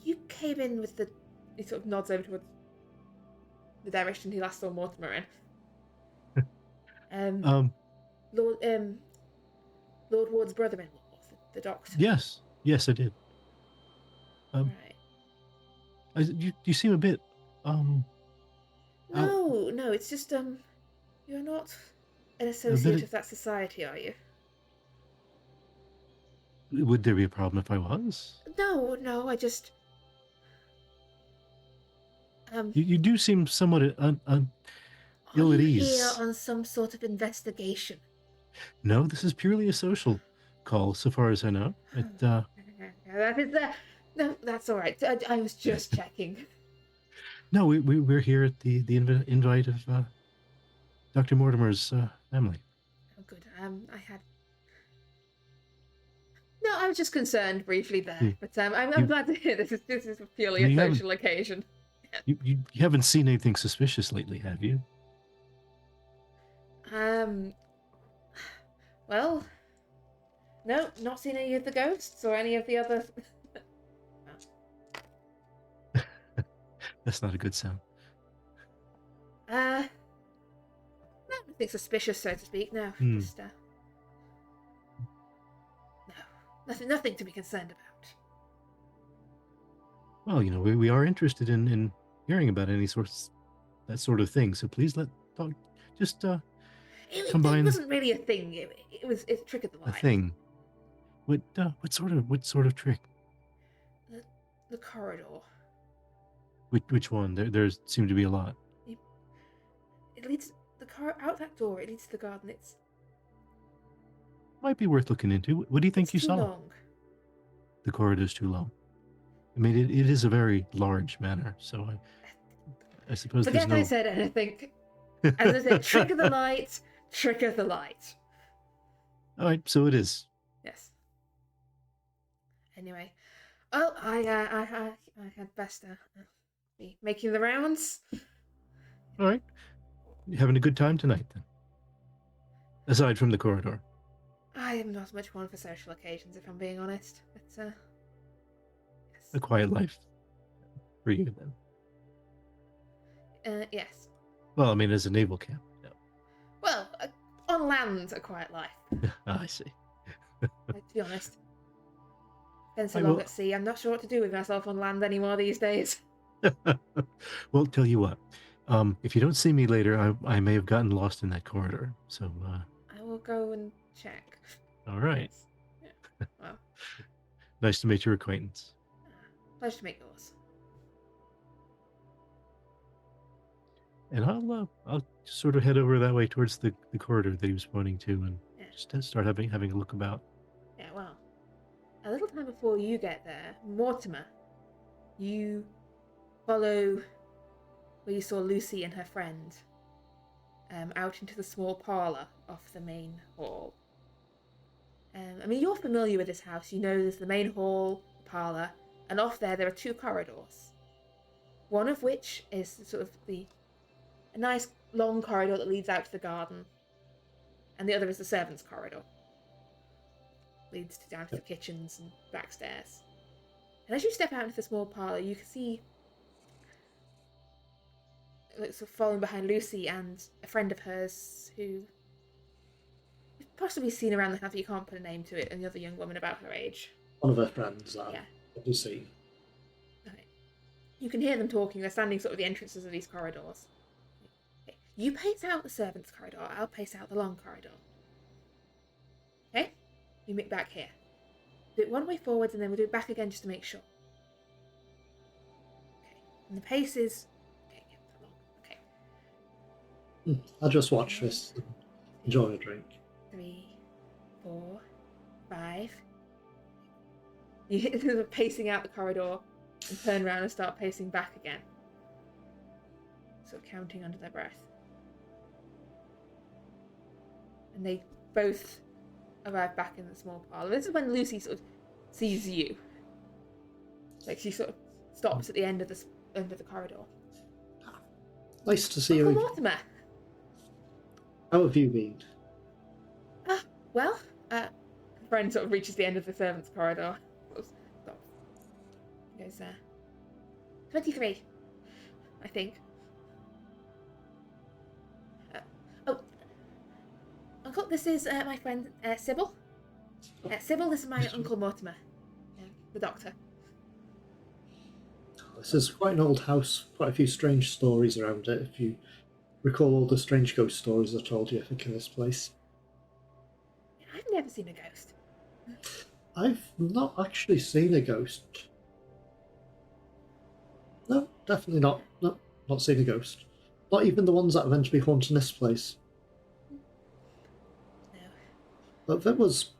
you came in with he sort of nods over towards the direction he last saw Mortimer in. Lord Ward's brother-in-law, the doctor. Yes, I did. Right. You seem a bit No, it's just you're not an associate of that society, are you? Would there be a problem if I was? No, I just You do seem somewhat ill at ease. Here on some sort of investigation? No, this is purely a social call, so far as I know. No, that's all right. I was just checking. No, we're here at the invite of Dr. Mortimer's family. Oh, good. I was just concerned briefly there, but I'm glad to hear this is purely a social occasion. You haven't seen anything suspicious lately, have you? Well, no, not seen any of the ghosts or any of the other. That's not a good sound. Nothing suspicious, so to speak. No, just no, nothing to be concerned about. Well, we are interested in hearing about that sort of thing. So please talk. Just combine. It wasn't really a thing. It's a trick of the mind. A thing. What sort of trick? The corridor. Which one? There seem to be a lot. It leads out that door. It leads to the garden. It's might be worth looking into. What do you think you too saw? long. The corridor's too long. I mean, it is a very large manor, so I suppose Forget I there's said anything. As I said, trick of the light, trick of the light. All right, so it is. Yes. Anyway, well, I had best be making the rounds. All right. You having a good time tonight, then? Aside from the corridor. I am not much one for social occasions, if I'm being honest. But A yes, quiet life for you, then. yes. Well, I mean, as a naval camp. No. Well, on land, a quiet life. I see. To be honest, been so I long will- at sea. I'm not sure what to do with myself on land anymore these days. Well, tell you what. If you don't see me later, I may have gotten lost in that corridor. So, I will go and check. all right. Yes. Yeah. Well, Nice to make your acquaintance. pleasure to meet yours. And I'll sort of head over that way towards the corridor that he was pointing to, and Yeah. just start having a look about. Yeah, well, a little time before you get there, Mortimer, you follow where you saw Lucy and her friend out into the small parlour off the main hall. I mean, you're familiar with this house. You know there's the main hall, the parlour, and off there are two corridors. One of which is sort of a nice long corridor that leads out to the garden, and the other is the servants' corridor. Leads down to the kitchens and back stairs. And as you step out into the small parlour, you can see, sort of following behind Lucy and a friend of hers who you've possibly seen around the house, but you can't put a name to it, and the other young woman about her age. One of her friends that Yeah. I've probably seen. Okay. You can hear them talking. They're standing sort of the entrances of these corridors. Okay. You pace out the servants' corridor. I'll pace out the long corridor. Okay? You meet back here. Do it one way forwards, and then we'll do it back again just to make sure. Okay. And the pace is... Okay, yeah, that long. Okay. I'll just watch this and enjoy a drink. 3, 4, 5. You hit the pacing out the corridor and turn around and start pacing back again. Sort of counting under their breath. And they both arrive back in the small parlour. This is when Lucy sort of sees you. Like she sort of stops at the end of the corridor. Nice to see Uncle you. Mortimer! How have you been? Well, friend sort of reaches the end of the servants' corridor. Sort of stops. He goes, 23, I think. Oh, Uncle, this is my friend Sybil. Sybil, this is my Uncle Mortimer, the doctor. This is quite an old house, quite a few strange stories around it, if you recall all the strange ghost stories I told you, I think, in this place. I've never seen a ghost. I've not actually seen a ghost. No, definitely not. No, not seen a ghost. Not even the ones that are meant to be haunting this place. No. But there was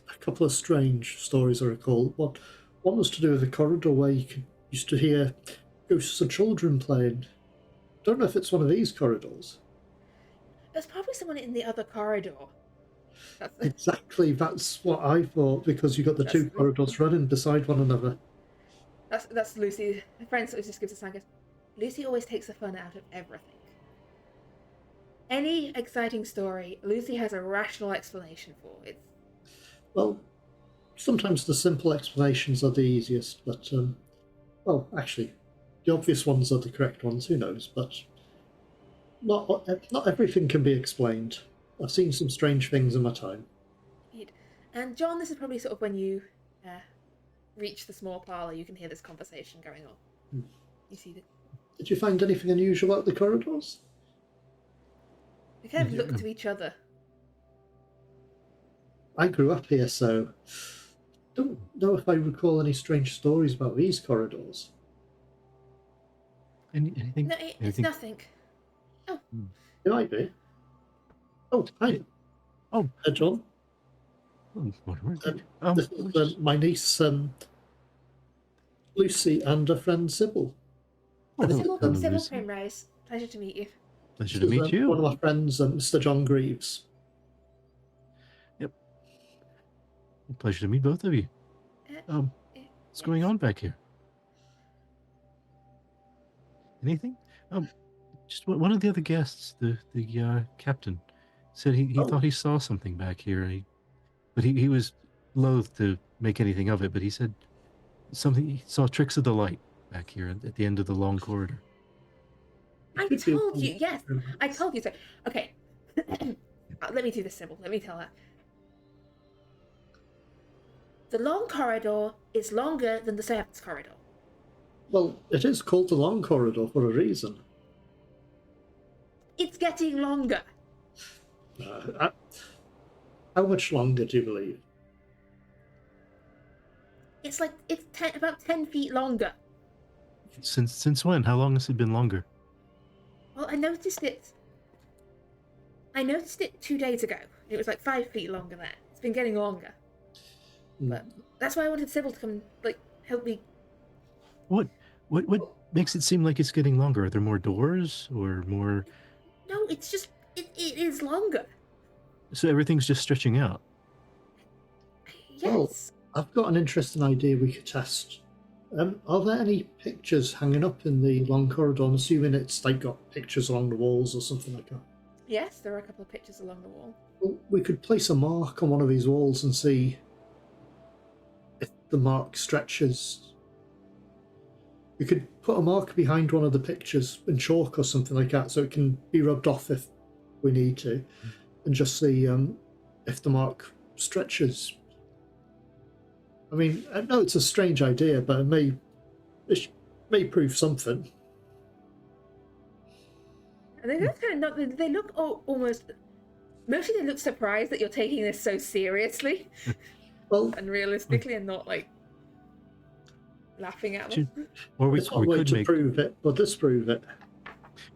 a couple of strange stories I recall. One was to do with a corridor where used to hear ghosts of children playing. Don't know if it's one of these corridors. There's probably someone in the other corridor. Exactly, that's what I thought, because you got the two corridors running beside one another. That's Lucy. Her friend sort of just gives a sign. Goes, Lucy always takes the fun out of everything. Any exciting story, Lucy has a rational explanation for. It's Well, sometimes the simple explanations are the easiest, but well, actually, the obvious ones are the correct ones. Who knows? But not everything can be explained. I've seen some strange things in my time. And John, this is probably sort of when you reach the small parlour. You can hear this conversation going on. You see that Did you find anything unusual about the corridors? they kind of look to each other. I grew up here, so don't know if I recall any strange stories about these corridors. Anything? No, it's anything? nothing. It might be. Oh, hi. Oh. John. Mortimer. This is my niece, Lucy and her friend Sybil. Oh, And this Sybil, is, Sybil Lucy. Primrose. Pleasure to meet you. Pleasure this to is, meet you. one of my friends, Mr. John Greaves. Pleasure to meet both of you. Uh, What's going yes. on back here? Anything? Just one of the other guests, the captain, said he Oh. thought he saw something back here. But he was loath to make anything of it. But he said something. He saw tricks of the light back here at the end of the long corridor. I told you, yes, I told you so. Okay, let me do this, Sybil. Let me tell her. The long corridor is longer than the servants' corridor. Well, it is called the long corridor for a reason. It's getting longer. How much longer do you believe? It's like about 10 feet longer. Since when? How long has it been longer? Well, I noticed it 2 days ago. It was like 5 feet longer there. It's been getting longer. But that's why I wanted Sybil to come, like, help me. What makes it seem like it's getting longer? Are there more doors or more? No, it's just it is longer. So everything's just stretching out. Yes. Well, I've got an interesting idea we could test. Are there any pictures hanging up in the long corridor? I'm assuming it's like got pictures along the walls or something like that. Yes, there are a couple of pictures along the wall. Well, we could place a mark on one of these walls and see if the mark stretches. We could put a mark behind one of the pictures in chalk or something like that, so it can be rubbed off if we need to, and just see if the mark stretches. I mean, I know it's a strange idea, but it may prove something. And they look kind of they look almost. Mostly they look surprised that you're taking this so seriously Well, and realistically, and not like laughing at them. Or we it's not a way could to make. prove it, but disprove it.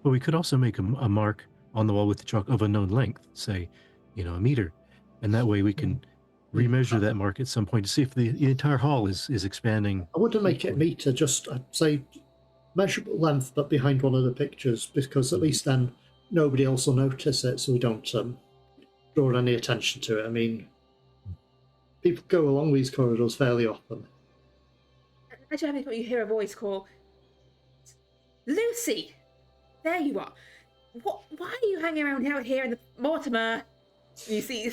But we could also make a mark on the wall with the chalk of a known length, say, a meter, and that way we can remeasure that mark at some point to see if the entire hall is expanding. I wouldn't make it a meter, just I'd say measurable length, but behind one of the pictures, because at least then nobody else will notice it, so we don't draw any attention to it. I mean, people go along these corridors fairly often. As you're having you hear a voice call, Lucy, there you are. Why are you hanging around out here in the Mortimer? You see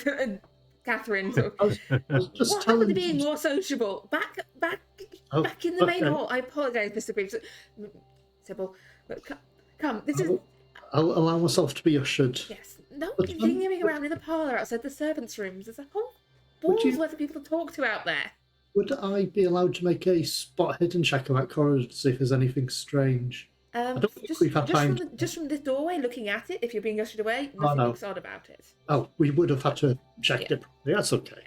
Catherine sort of, I was just what telling happened to being more sociable? Back in the main hall. I apologise, Mr. Greaves. Sybil, but come. This is. I'll allow myself to be ushered. Yes. No, But, lingering around in the parlour outside the servants' rooms. There's a whole balls worth of people to talk to out there. Would I be allowed to make a spot hidden check on that corridor to see if there's anything strange? I don't think we've had time. Just from this doorway, looking at it, if you're being ushered away, Oh, nothing no. looks odd about it. Oh, we would have had to check it properly. That's okay.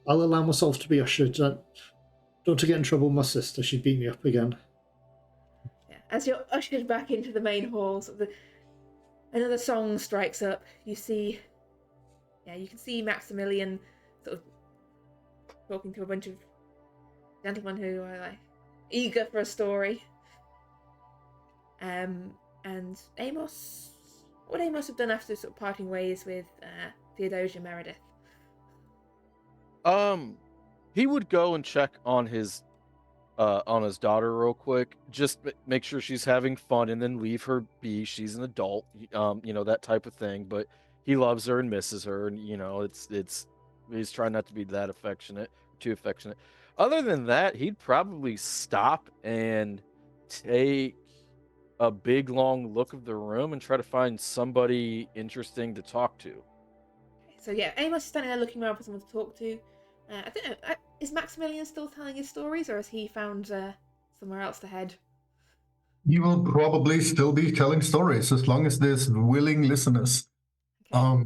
I'll allow myself to be ushered. Don't want to get in trouble with my sister. She'd beat me up again. Yeah. As you're ushered back into the main hall, another song strikes up. You can see Maximilian sort of talking to a bunch of gentlemen who are like eager for a story. And Amos, what would Amos have done after sort of parting ways with Theodosia Meredith? He would go and check on his daughter real quick, just make sure she's having fun, and then leave her be. She's an adult, that type of thing. But he loves her and misses her, and he's trying not to be that too affectionate. Other than that, he'd probably stop and take a big long look of the room and try to find somebody interesting to talk to. So yeah, Amos is standing there looking around for someone to talk to. I don't know, is Maximilian still telling his stories, or has he found somewhere else to head? He will probably still be telling stories as long as there's willing listeners. Okay.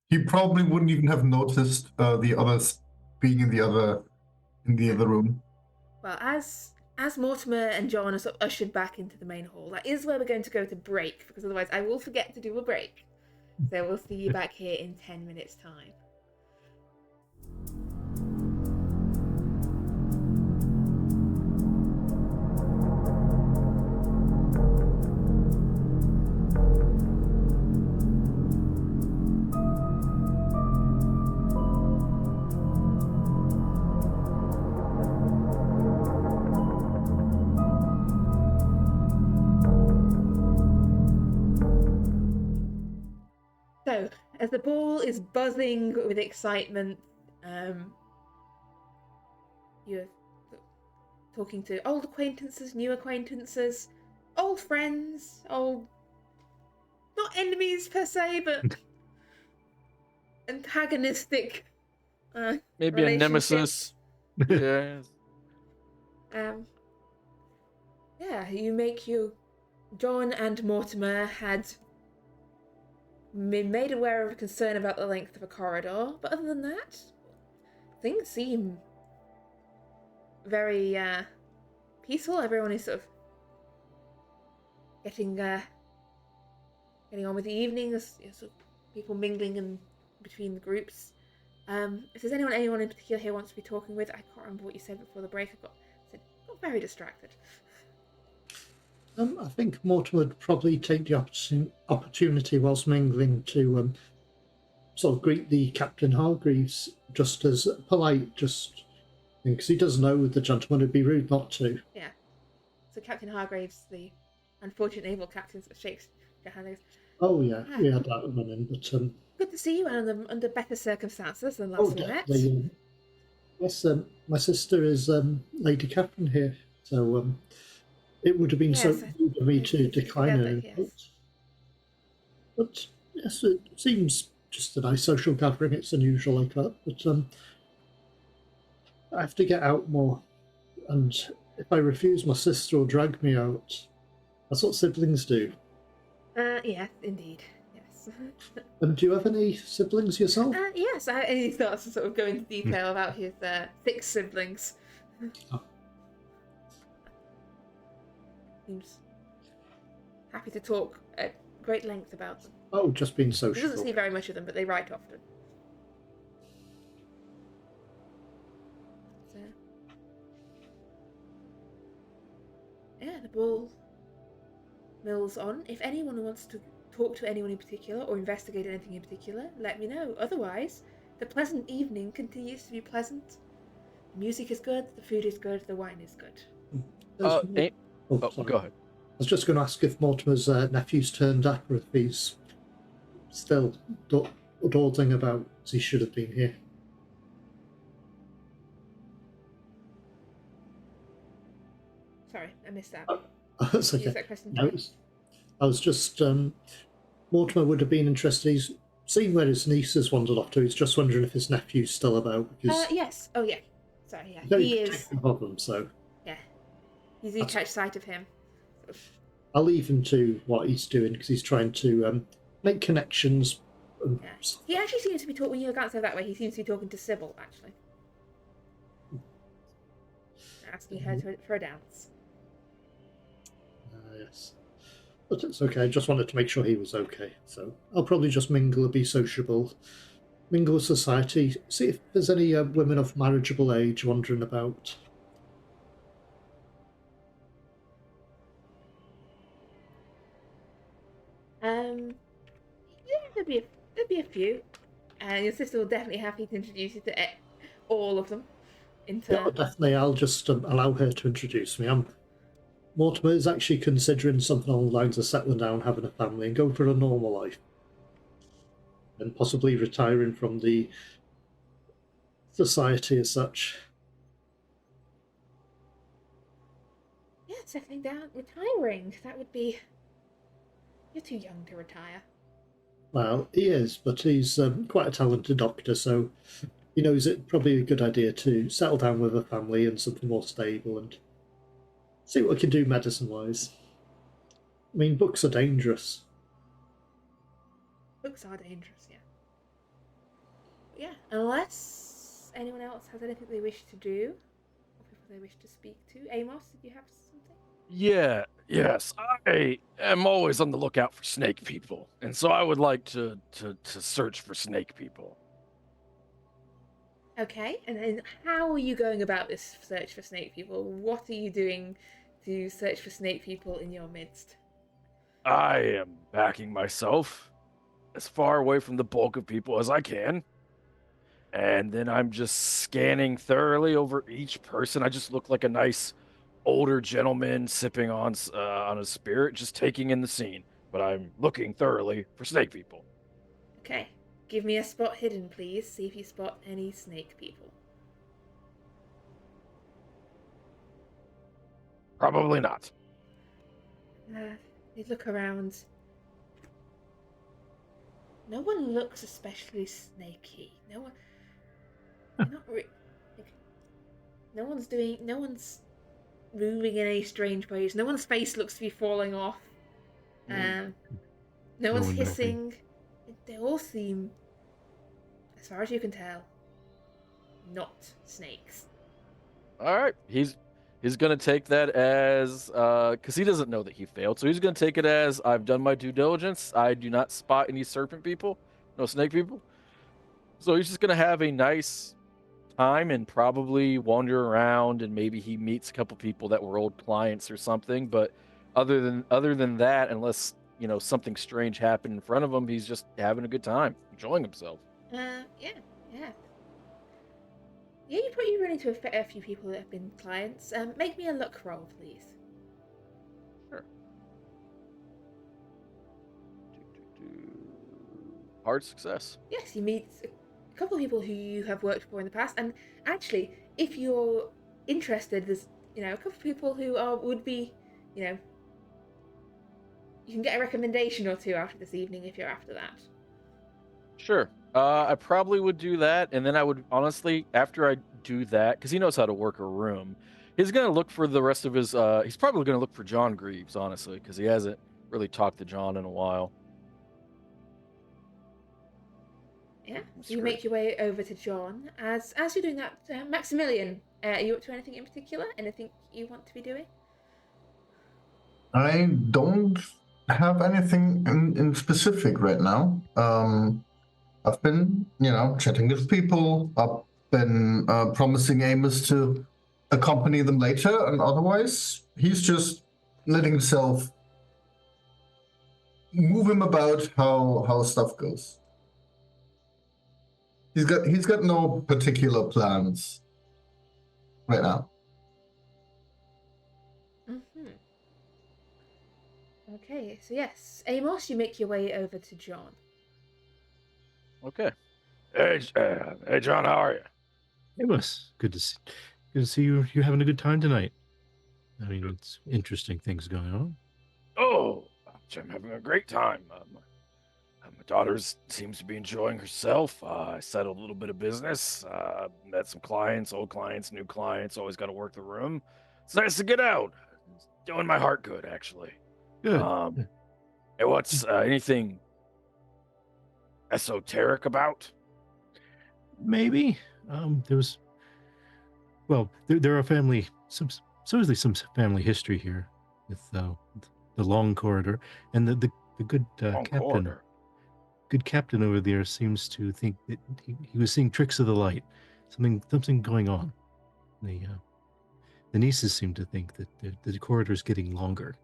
He probably wouldn't even have noticed the others being in the other room. Well, as Mortimer and John are sort of ushered back into the main hall, that is where we're going to go to break, because otherwise I will forget to do a break. So we'll see you back here in 10 minutes' time. So, as the ball is buzzing with excitement, you're talking to old acquaintances, new acquaintances, old friends, old, not enemies per se, but antagonistic Maybe a relationships. nemesis. Yeah. Yeah, you make you. John and Mortimer had been made aware of a concern about the length of a corridor, but other than that, things seem very peaceful. Everyone is sort of getting on with the evening. There's sort of people mingling in between the groups. If there's anyone in particular here wants to be talking with, I can't remember what you said before the break. I got very distracted. I think Mortimer would probably take the opportunity whilst mingling to sort of greet the Captain Hargreaves just as polite, just because he does know the gentleman would be rude not to. Yeah. So Captain Hargreaves, the unfortunate naval captain, sort of shakes your hand and goes, Oh yeah, we had that running, but good to see you under better circumstances than oh last we met. definitely. Yes, my sister is Lady Catherine here, so it would have been so Yes, rude of me to decline her. together, yes. But yes, it seems just a nice social gathering. It's unusual like that, but I have to get out more, and if I refuse, my sister will drag me out. That's what siblings do. Yes, indeed. Yes. And do you have any siblings yourself? Yes, and he starts to sort of go into detail about his 6 siblings. Oh. Seems happy to talk at great length about them. Oh, just being He sociable. doesn't see very much of them, but they write often. So, yeah, the ball mills on. If anyone wants to talk to anyone in particular or investigate anything in particular, let me know. Otherwise, the pleasant evening continues to be pleasant. The music is good, the food is good, the wine is good. Sorry. Go ahead. I was just going to ask if Mortimer's nephew's turned up or if he's still dawdling about as he should have been here. Sorry, I missed that. That's okay. Use that question. No, I was just Mortimer would have been interested. He's seen where his niece has wandered off to. He's just wondering if his nephew's still about because Yes. Oh yeah. Sorry. Yeah. very He is. protective of him. So Yeah. You do catch sight of him. I'll leave him to what he's doing because he's trying to make connections. Yeah. He actually seems to be talking. When you glance over that way, he seems to be talking to Sybil actually, asking her for a dance. Yes. But it's okay. I just wanted to make sure he was okay. So I'll probably just mingle and be sociable. Mingle with society. See if there's any women of marriageable age wandering about. Yeah, there'd be a few. And your sister will definitely happy to introduce you to all of them. Yeah, definitely. I'll just allow her to introduce me. Mortimer is actually considering something along the lines of settling down, having a family, and going for a normal life. And possibly retiring from the society as such. Yeah, settling down, retiring. That would be. You're too young to retire. Well, he is, but he's quite a talented doctor, so he knows it probably a good idea to settle down with a family and something more stable and see what we can do medicine-wise. I mean, books are dangerous. Books are dangerous, yeah. But yeah, unless anyone else has anything they wish to do, or people they wish to speak to. Amos, did you have something? Yes. I am always on the lookout for snake people, and so I would like to search for snake people. Okay, and then how are you going about this search for snake people? What are you doing to search for snake people in your midst? I am backing myself as far away from the bulk of people as I can. And then I'm just scanning thoroughly over each person. I just look like a nice older gentleman sipping on a spirit, just taking in the scene. But I'm looking thoroughly for snake people. Okay. Give me a spot hidden, please. See if you spot any snake people. Probably not. They look around. No one looks especially snaky. No one. They're not. Like, no one's moving in any strange ways. No one's face looks to be falling off. No one's one melting. hissing. They all seem, as far as you can tell, not snakes. All right. He's gonna take that as because he doesn't know that he failed, so he's gonna take it as I've done my due diligence. I do not spot any serpent people, no snake people. So he's just gonna have a nice time and probably wander around, and maybe he meets a couple people that were old clients or something. But other than that, unless something strange happened in front of him, he's just having a good time, enjoying himself. Yeah. Yeah, you probably run into a fair few people that have been clients. Make me a luck roll, please. Sure. Hard success. Yes, you meet a couple of people who you have worked for in the past, and actually, if you're interested, there's a couple of people who would be, you can get a recommendation or two after this evening if you're after that. Sure. I probably would do that, and then I would honestly, after I do that, because he knows how to work a room, he's gonna look for the rest of his. He's probably gonna look for John Greaves, honestly, because he hasn't really talked to John in a while. Yeah. That's So you great. make your way over to John. As you're doing that, Maximilian, are you up to anything in particular? Anything you want to be doing? I don't have anything in specific right now. I've been, chatting with people. I've been promising Amos to accompany them later, and otherwise, he's just letting himself move him about how stuff goes. He's got no particular plans right now. Mm-hmm. Okay, so yes, Amos, you make your way over to John. Okay. Hey, John, how are you? Amos, good to see you. You're having a good time tonight. I mean, it's interesting things going on. Oh, I'm having a great time. My daughter seems to be enjoying herself. I settled a little bit of business. Met some clients, old clients, new clients. Always got to work the room. It's nice to get out. It's doing my heart good, actually. Good. Hey, what's anything esoteric about? Maybe. There was. Well, there are supposedly some family history here with the long corridor, and the good Long captain. corridor. Good captain over there seems to think that he was seeing tricks of the light, something going on. The nieces seem to think that the corridor is getting longer.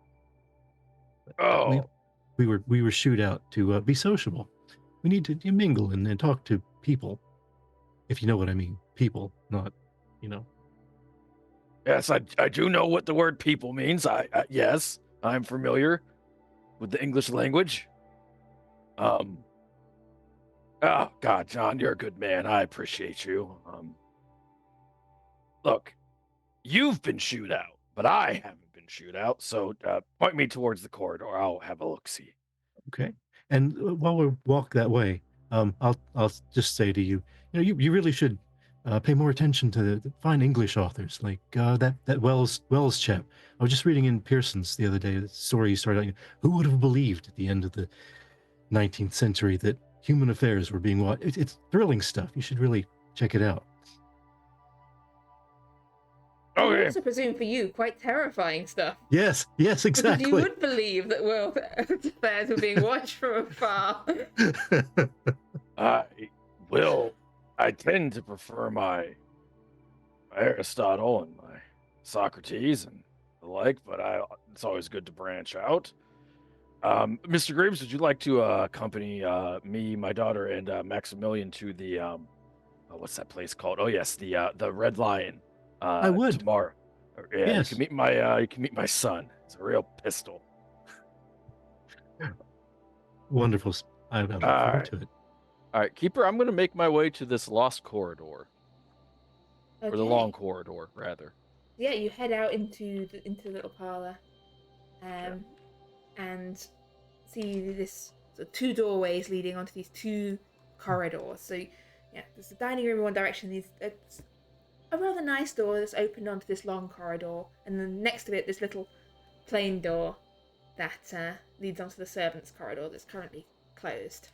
But, Oh, we were shooed out to be sociable. We need to mingle and talk to people, if you know what I mean. People, not, yes, I do know what the word people means. Yes, I'm familiar with the English language. Oh God, John, you're a good man. I appreciate you. Look, you've been shooed out, but I haven't been shooed out. So point me towards the corridor. I'll have a look. See. Okay. And while we walk that way, I'll just say to you, you really should pay more attention to the fine English authors like that Wells chap. I was just reading in Pearson's the other day the story he started out. Who would have believed at the end of the 19th century that human affairs were being watched? It's thrilling stuff. You should really check it out. I Okay. also presume for you, quite terrifying stuff. Yes, Because exactly. you would believe that world affairs were being watched from afar. I tend to prefer my Aristotle and my Socrates and the like, but it's always good to branch out. Mr. Graves, would you like to accompany me, my daughter, and Maximilian to the what's that place called? Oh yes, the Red Lion. I would. Tomorrow. Yeah, Yes. you can meet my son. It's a real pistol. Wonderful. I look forward Alright. to it. All right, Keeper, I'm going to make my way to this lost corridor, or the Okay. long corridor, rather. Yeah, you head out into the little parlor, and see this sort of 2 doorways leading onto these 2 corridors. So yeah, there's a dining room in one direction. It's a rather nice door that's opened onto this long corridor, and then next to it, this little plain door that leads onto the servants' corridor that's currently closed.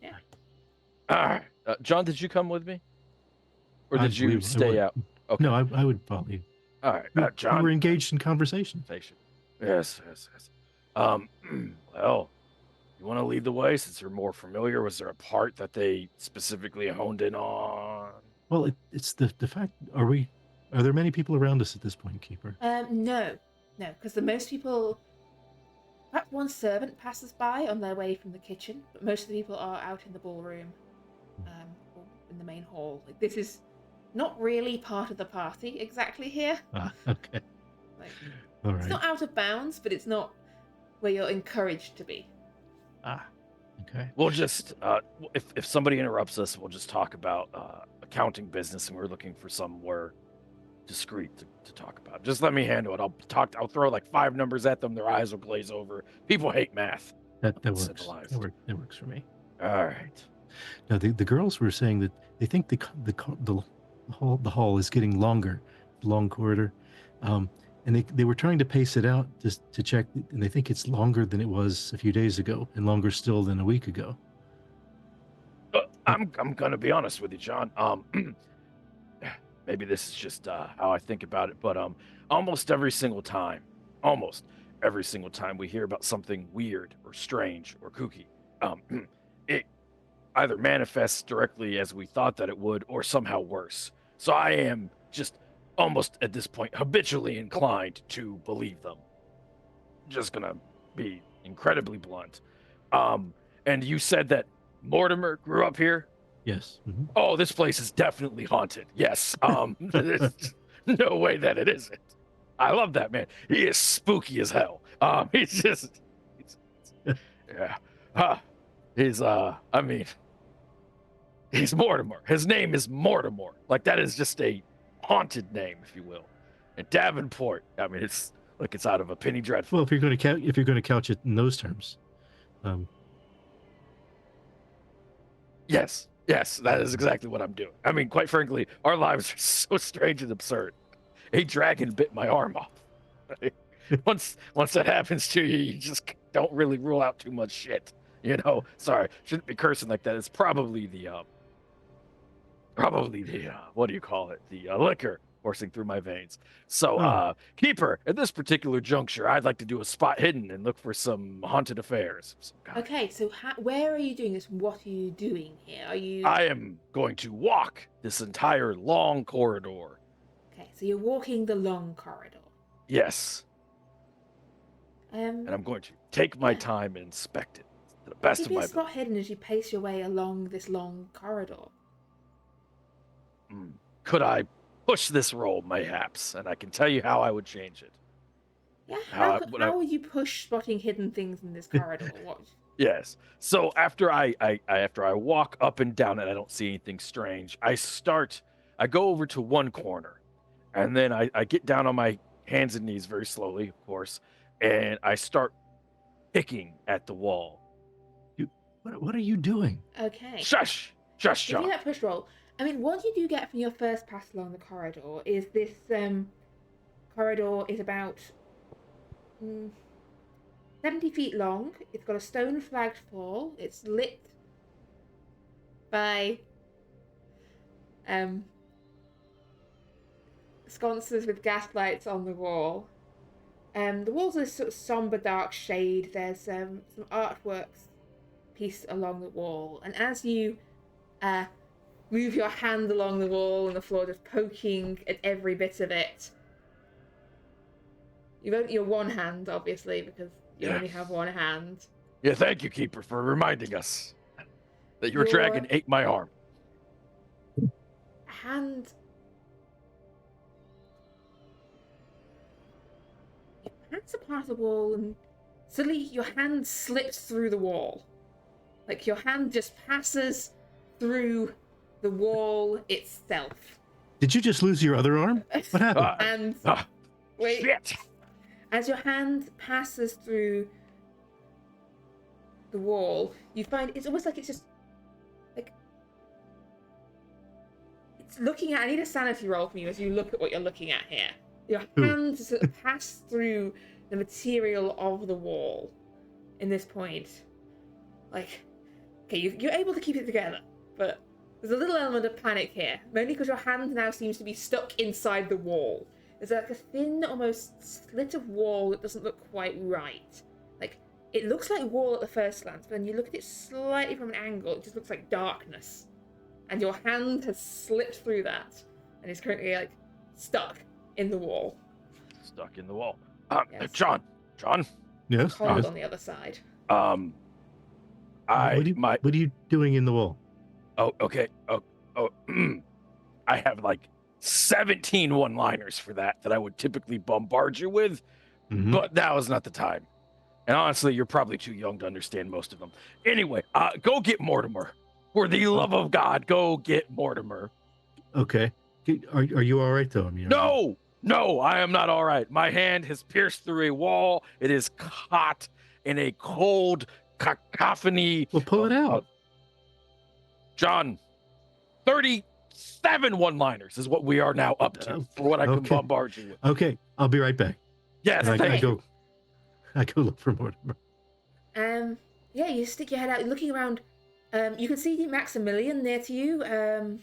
Yeah. All right. John, did you come with me? Or I did you believe I stay would. out? Okay. No, I would follow you. All right. We John. were engaged in conversation. Yes. Well, you want to lead the way since you're more familiar? Was there a part that they specifically honed in on? Well, it's the fact. Are there many people around us at this point, Keeper? No, because the most people, perhaps one servant passes by on their way from the kitchen, but most of the people are out in the ballroom, or in the main hall. Like, this is not really part of the party exactly here. Ah, okay. Like, All it's right. not out of bounds, but it's not where you're encouraged to be. Ah, okay. We'll just, if somebody interrupts us, we'll just talk about accounting business, and we're looking for somewhere discreet to talk about. Just let me handle it. I'll throw like 5 numbers at them. Their eyes will glaze over. People hate math. That works. Civilized. That works for me. All right. Now the girls were saying that they think the hall is getting longer, the long corridor, and they were trying to pace it out just to check, and they think it's longer than it was a few days ago, and longer still than a week ago. I'm gonna be honest with you, John. Maybe this is just how I think about it, but almost every single time we hear about something weird or strange or kooky, it either manifests directly as we thought that it would, or somehow worse. So I am just almost at this point habitually inclined to believe them. Just gonna be incredibly blunt. And you said that Mortimer grew up here? Yes. Mm-hmm. Oh, this place is definitely haunted. Yes. There's no way that it isn't. I love that man. He is spooky as hell. Yeah. He's Mortimer. His name is Mortimer. Like, that is just a haunted name, if you will. And Davenport, I mean, it's like it's out of a Penny Dreadful. Well, if you're going to couch it in those terms, Yes, that is exactly what I'm doing. I mean, quite frankly, our lives are so strange and absurd. A dragon bit my arm off. Once that happens to you, you just don't really rule out too much shit. You know, sorry, shouldn't be cursing like that. It's probably the what do you call it? The liquor coursing through my veins. So, Keeper, at this particular juncture, I'd like to do a spot hidden and look for some haunted affairs. Okay, so where are you doing this? What are you doing here? I am going to walk this entire long corridor. Okay, so you're walking the long corridor. Yes. And I'm going to take my time and inspect it to the best of my ability. Keep your spot hidden as you pace your way along this long corridor. Could I push this roll, mayhaps? And I can tell you how I would change it. Yeah, how would you push spotting hidden things in this corridor? What? Yes. So after I walk up and down and I don't see anything strange, I go over to one corner, and then I get down on my hands and knees very slowly, of course, and I start picking at the wall. What are you doing? Okay. Shush, John. Give me that push roll. I mean, what you do get from your first pass along the corridor is this corridor is about 70 feet long. It's got a stone flagged floor. It's lit by sconces with gas lights on the wall. The walls are sort of somber dark shade. There's some artworks pieced along the wall, and as you move your hand along the wall and the floor, just poking at every bit of it. You've only your one hand, obviously, because you only have one hand. Yeah, thank you, Keeper, for reminding us that your dragon ate my arm. Hand. Your hands are part of the wall, and suddenly your hand slips through the wall. Like your hand just passes through the wall itself. Did you just lose your other arm? What happened? And wait, Shit! as your hand passes through the wall, you find it's almost like it's just like it's looking at. I need a sanity roll from you as you look at what you're looking at here. Your hand sort of pass through the material of the wall in this point. Like, okay, you're able to keep it together, but there's a little element of panic here, mainly because your hand now seems to be stuck inside the wall. There's like a thin, almost slit of wall that doesn't look quite right. Like, it looks like wall at the first glance, but then you look at it slightly from an angle, it just looks like darkness. And your hand has slipped through that, and is currently, like, stuck in the wall. Stuck in the wall. Yes. John. Yes. Cold yes. on the other side. What are you doing in the wall? Oh, okay. I have like 17 one-liners for that I would typically bombard you with, but now is not the time. And honestly, you're probably too young to understand most of them. Anyway, go get Mortimer. For the love of God, go get Mortimer. Okay. Are you all right though? I mean, No, I am not all right. My hand has pierced through a wall. It is caught in a cold cacophony. Well, pull it out. John, 37 one-liners is what we are now up to for what I can bombard you with. Okay, I'll be right back. Yes, And thank you. I go look for Mortimer. Yeah, you stick your head out, looking around. You can see Maximilian near to you.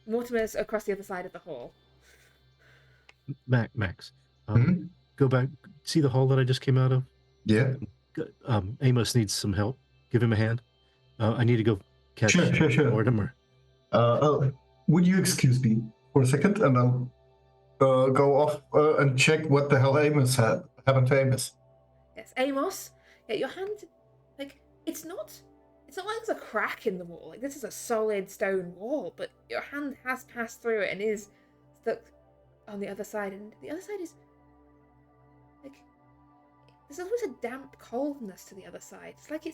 Mortimer's across the other side of the hall. Max, go back. See the hall that I just came out of? Yeah. Amos needs some help. Give him a hand. I need to go catch Sure. Mortimer. Would you excuse me for a second, and I'll go off and check what the hell Amos happened to Amos. Yes, Amos. Yeah, your hand, like, it's not like there's a crack in the wall. Like, this is a solid stone wall, but your hand has passed through it and is stuck on the other side. And the other side is, like, there's always a damp coldness to the other side. It's like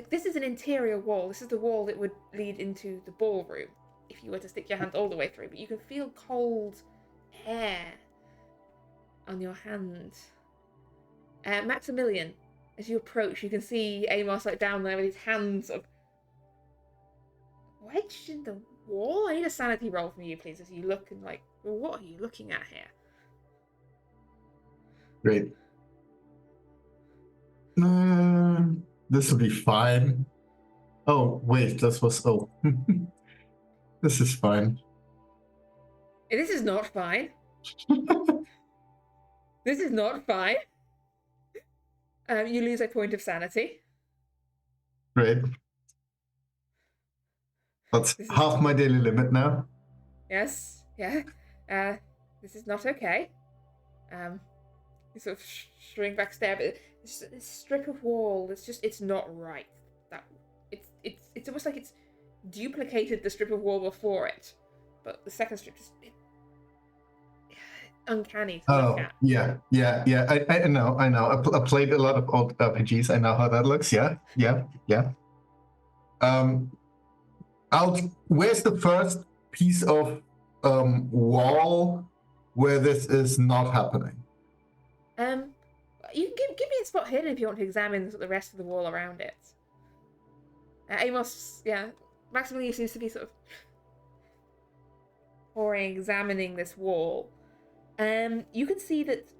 this is an interior wall. This is the wall that would lead into the ballroom if you were to stick your hand all the way through. But you can feel cold air on your hand. Maximilian, as you approach, you can see Amos like down there with his hands sort of wedged in the wall. I need a sanity roll from you, please, as you look and like, what are you looking at here? Great. This will be fine. Oh, wait, this was... Oh. This is fine. This is not fine. This is not fine. You lose a point of sanity. Great. That's half my daily limit now. Yes, yeah. This is not okay. You sort of shrink back, stare, but this strip of wall, it's not right. It's almost like it's duplicated the strip of wall before it, but the second strip is uncanny to look at. Yeah. I know. I played a lot of old RPGs. I know how that looks. Yeah. Where's the first piece of wall where this is not happening? You can give me a spot hidden if you want to examine the rest of the wall around it. Amos, Maximilian seems to be sort of examining this wall. You can see that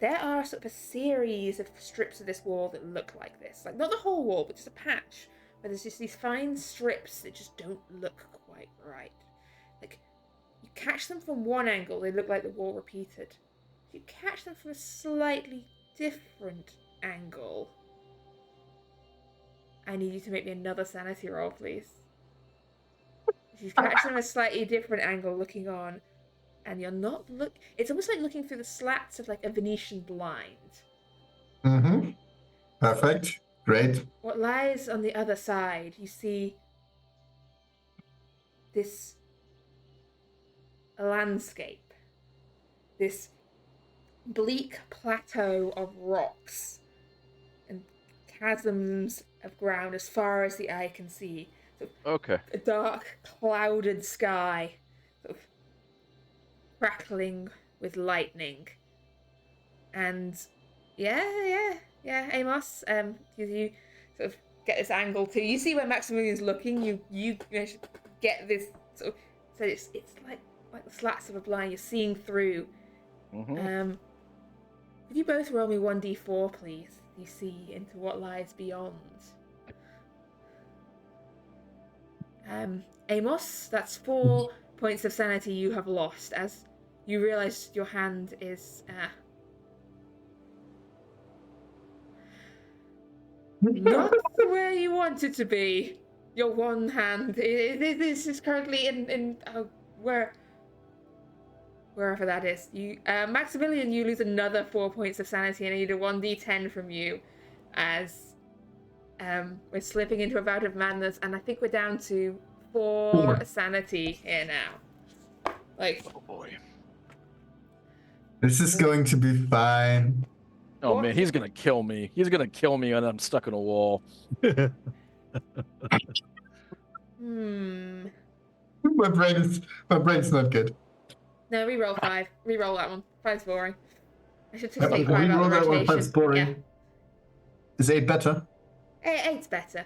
there are sort of a series of strips of this wall that look like this. Like, not the whole wall, but just a patch. Where there's just these fine strips that just don't look quite right. Like, you catch them from one angle, they look like the wall repeated. If you catch them from a slightly different angle, I need you to make me another sanity roll, please. If you catch them from a slightly different angle looking on, and you're not it's almost like looking through the slats of like a Venetian blind. Perfect. Great. What lies on the other side, you see this landscape, this bleak plateau of rocks and chasms of ground as far as the eye can see. Okay. A dark, clouded sky, sort of crackling with lightning. And yeah, Amos, you sort of get this angle too. You see where Maximilian's looking. You get this sort of, so it's like the slats of a blind. You're seeing through. Mm-hmm. Could you both roll me 1d4, please? You see into what lies beyond. Amos, that's 4 points of sanity you have lost as you realise your hand is not where you want it to be. Your one hand. This is currently in wherever that is. You, Maximilian, you lose another 4 points of sanity, and I need a 1d10 from you, as we're slipping into a bout of madness, and I think we're down to 4 sanity here now. Like, Oh boy. This is going to be fine. Oh What? man, he's gonna kill me. He's gonna kill me, and I'm stuck in a wall. My brain's not good. No, reroll 5. Reroll that one. 5's boring. I should just Yeah, take 5 out reroll of that one, rotation. 5's boring. Yeah. Is 8 better? 8's better.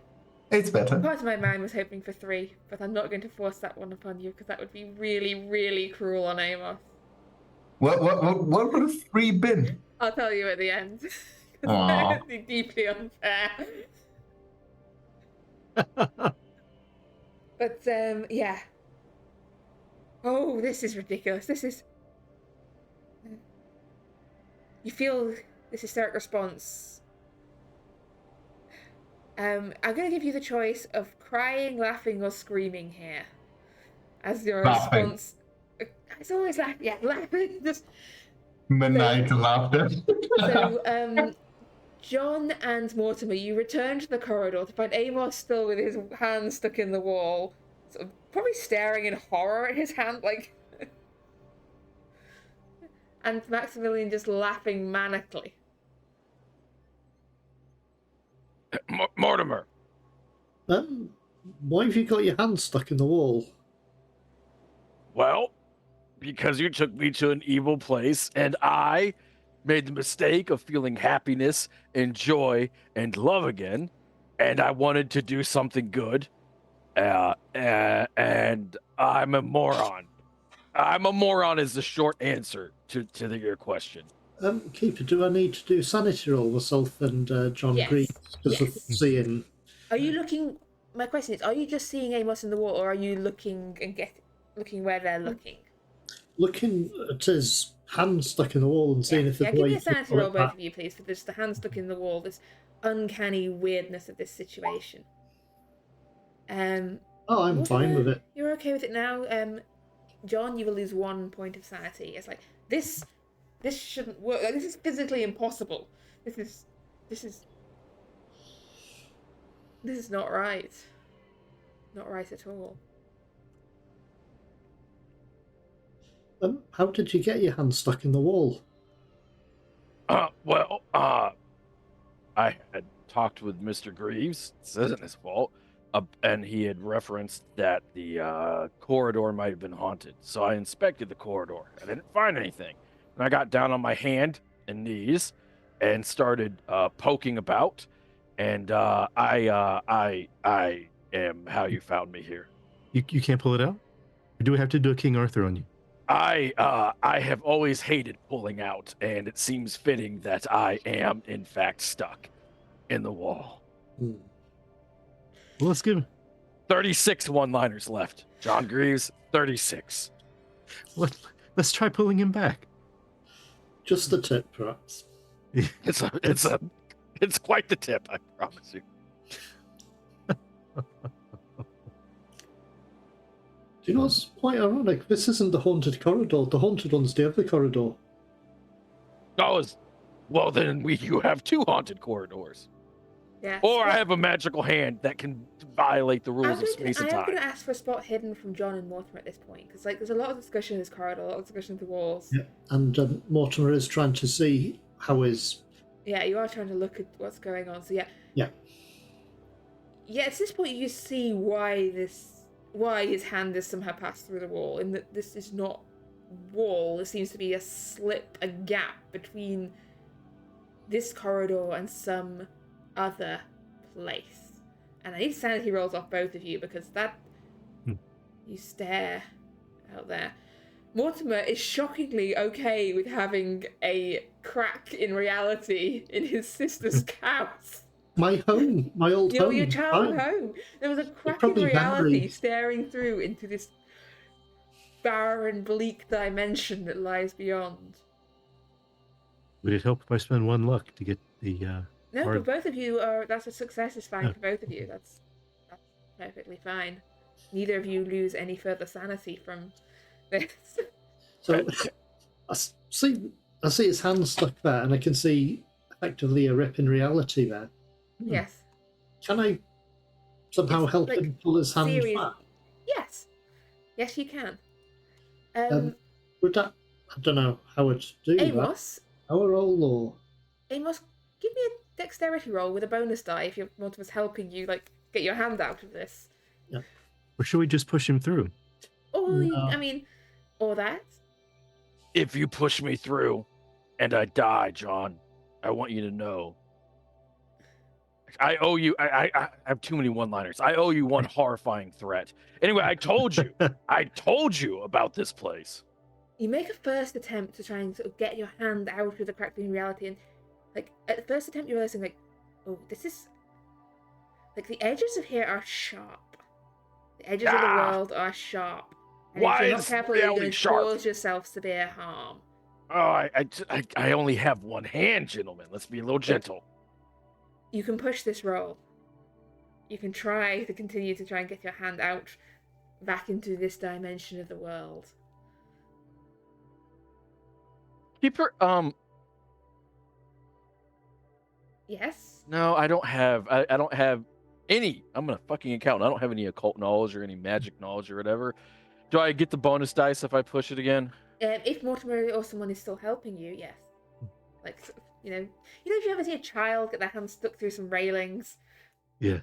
8's better. Part of my mind was hoping for 3, but I'm not going to force that one upon you because that would be really, really cruel on Amos. What would a 3 been? I'll tell you at the end. Aw. That would be deeply unfair. But yeah. Oh, this is ridiculous. This is. You feel this hysteric response. I'm going to give you the choice of crying, laughing, or screaming here, as your Laughing. response. It's always laughing. Yeah, laughing. Just Maniacal laughter. so. John and Mortimer, you return to the corridor to find Amos still with his hand stuck in the wall, sort of probably staring in horror at his hand, like. And Maximilian just laughing manically. Mortimer. Why have you got your hand stuck in the wall? Well, because you took me to an evil place, and I made the mistake of feeling happiness and joy and love again, and I wanted to do something good, and I'm a moron. I'm a moron is the short answer to your question. Keeper, do I need to do sanity roll myself and John Yes, Green because of yes. seeing? Are you looking? My question is: are you just seeing Amos in the wall, or are you looking and looking where they're looking? Looking at his hand stuck in the wall and seeing if Yeah, there's give way me you a can sanity pull roll, it both back. of you, please, for this the hand stuck in the wall, this uncanny weirdness of this situation. Oh, I'm fine with it. You're okay with it now. John, you will lose 1 point of sanity. It's like this shouldn't work. Like, this is physically impossible. This is not right. Not right at all. How did you get your hand stuck in the wall? Well, I had talked with Mr. Greaves. This isn't his fault. And he had referenced that the corridor might have been haunted. So I inspected the corridor. I didn't find anything. And I got down on my hand and knees and started poking about. And I am how you found me here. You can't pull it out? Or do we have to do a King Arthur on you? I have always hated pulling out, and it seems fitting that I am, in fact, stuck in the wall. Well, let's give 36 one-liners left. John Greaves, 36. let's try pulling him back. Just the tip, perhaps. It's quite the tip, I promise you. Do you know what's quite ironic? This isn't the haunted corridor. The haunted one's the other corridor. Oh, well, then you have 2 haunted corridors. Yeah. Or I have a magical hand that can violate the rules of space and I am time. going to ask for a spot hidden from John and Mortimer at this point, because there's a lot of discussion in this corridor, a lot of discussion of the walls. Yeah. And Mortimer is trying to see how his Yeah, you are trying to look at what's going on. So yeah. Yeah. Yeah, at this point you see why his hand has somehow passed through the wall, and that this is not wall. There seems to be a slip, a gap between this corridor and some other place. And I need sanity rolls off both of you because that you stare out there. Mortimer is shockingly okay with having a crack in reality in his sister's house. My home, my old home. Your childhood fine. home. There was a crack in probably reality memories. staring through into this barren, bleak dimension that lies beyond. Would it help if I spend 1 luck to get the No, Or- for both of you, that's a success is fine Oh. for both of you. That's perfectly fine. Neither of you lose any further sanity from this. So I see his hand stuck there, and I can see effectively a rip in reality there. Yes. Can I somehow It's help like him pull his hand serious- back? Yes. Yes, you can. Would that? I don't know how I'd do that. Amos, Power roll or? Amos, give me a dexterity roll with a bonus die if your Mortimer's helping you, like, get your hand out of this. or should we just push him through? Or, No. or that. If you push me through and I die, John, I want you to know. I owe you. I have too many one-liners. I owe you one horrifying threat. Anyway, I told you. I told you about this place. You make a first attempt to try and sort of get your hand out of the crack in reality, and, like, at the first attempt you're realizing, like, oh, this is... Like, the edges of here are sharp. The edges of the world are sharp. And Why if you're not is careful, you're reality going to sharp? cause yourself severe harm. Oh, I only have one hand, gentlemen. Let's be a little gentle. You can push this roll. You can try to continue to try and get your hand out back into this dimension of the world. Keep her. Yes? No, I don't have. I don't have any. I'm a fucking accountant. I don't have any occult knowledge or any magic knowledge or whatever. Do I get the bonus dice if I push it again? If Mortimer or someone is still helping you, yes. Like, if you ever see a child get their hand stuck through some railings. Yeah.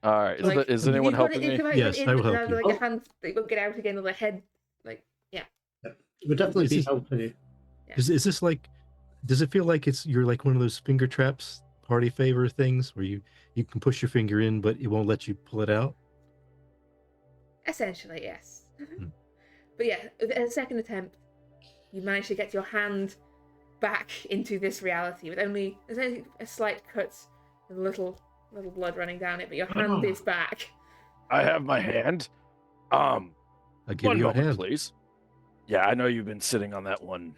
All right. Like, Is anyone you've got helping it- me? it's like Yes, I will but help you. Like your hand, they won't get out again, or the head, like, yeah. It would definitely This be is- helping you. Is this like? Does it feel like you're like one of those finger traps party favor things where you can push your finger in, but it won't let you pull it out? Essentially, yes. Hmm. But yeah, at a second attempt, you manage to get your hand back into this reality with there's only a slight cut and a little blood running down it, but your hand is back. I have my hand. I give One you a moment, hand. please. Yeah, I know you've been sitting on that one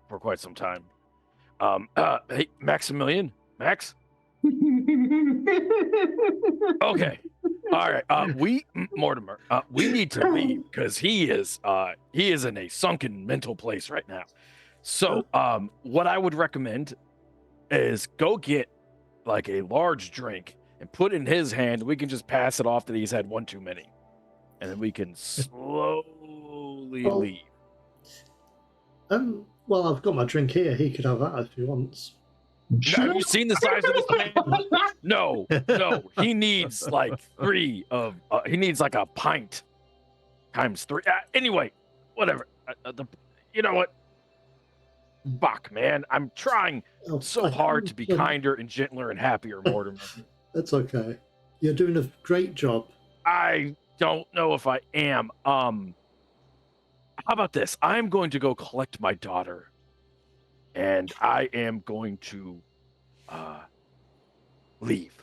for quite some time. Hey, Maximilian, Max. Okay. All right. Mortimer, we need to leave because he is in a sunken mental place right now. So, what I would recommend is go get like a large drink and put it in his hand. We can just pass it off that he's had one too many, and then we can slowly Well, leave. Well, I've got my drink here. He could have that if he wants. Have you seen the size of this man? No. He needs like he needs like a pint times 3. Anyway, whatever. You know what? Fuck, man. I'm trying Oh, so I hard to be can't- kinder and gentler and happier, Mortimer. That's okay. You're doing a great job. I don't know if I am. How about this? I'm going to go collect my daughter, and I am going to leave.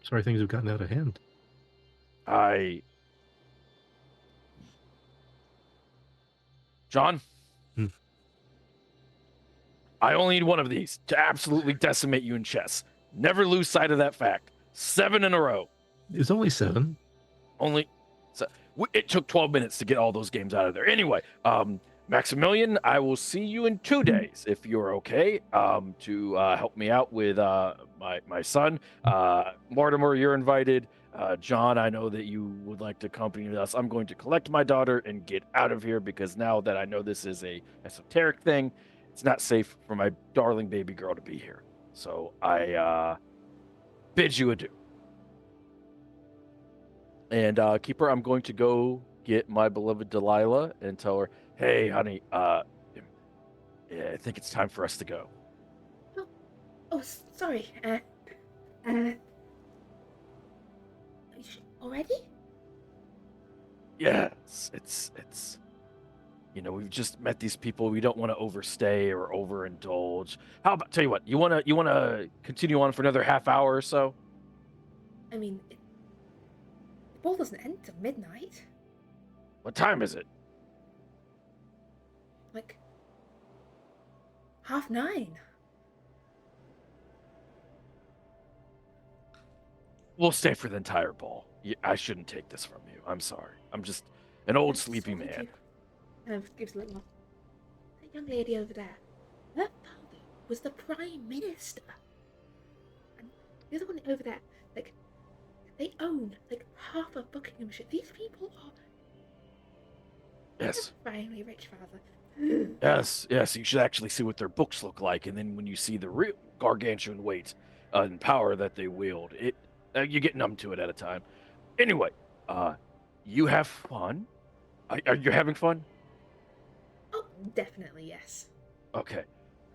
Sorry, things have gotten out of hand. John? Hmm. I only need one of these to absolutely decimate you in chess. Never lose sight of that fact. 7 in a row. It was only 7. It took 12 minutes to get all those games out of there. Anyway, Maximilian, I will see you in 2 days if you're okay. To help me out with my son. Mortimer, you're invited. John, I know that you would like to accompany us. I'm going to collect my daughter and get out of here because now that I know this is a esoteric thing, it's not safe for my darling baby girl to be here. So I bid you adieu. And Keeper, I'm going to go get my beloved Delilah and tell her, hey, honey, yeah, I think it's time for us to go. Oh, sorry. Already? Yes, it's we've just met these people. We don't want to overstay or overindulge. How about, tell you what, you wanna continue on for another half hour or so? I mean, the ball doesn't end till midnight. What time is it? Like 9:30. We'll stay for the entire ball. I shouldn't take this from you. I'm sorry. I'm just an old I'm sleepy sorry man. too. And it gives a little laugh. That young lady over there, her father was the Prime Minister. And the other one over there, like, they own, like, half of Buckinghamshire. These people are... Yes. Finally rich, father. Yes. You should actually see what their books look like, and then when you see the real gargantuan weight and power that they wield, you get numb to it at a time. Anyway, you have fun. Are you having fun? Oh, definitely, yes. Okay.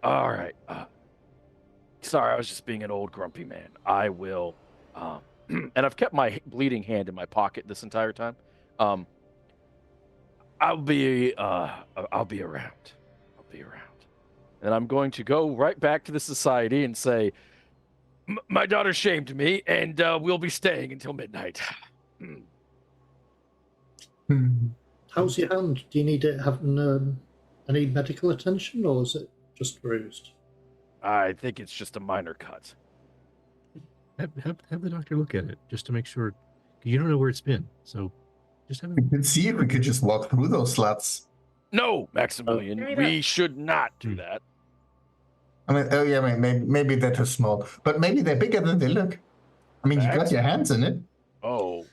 All right. Sorry, I was just being an old grumpy man. I will. And I've kept my bleeding hand in my pocket this entire time. I'll be around. I'll be around. And I'm going to go right back to the society and say, my daughter shamed me, and we'll be staying until midnight. How's your hand? Do you need it having any medical attention, or is it just bruised? I think it's just a minor cut. Have the doctor look at it just to make sure. You don't know where it's been, so just have We it. could see if we could just walk through those slats. No, Maximilian, Very we well. should not do that. I mean, oh yeah, maybe they're too small, but maybe they're bigger than they look. I mean, you got Max? your hands in it. Oh,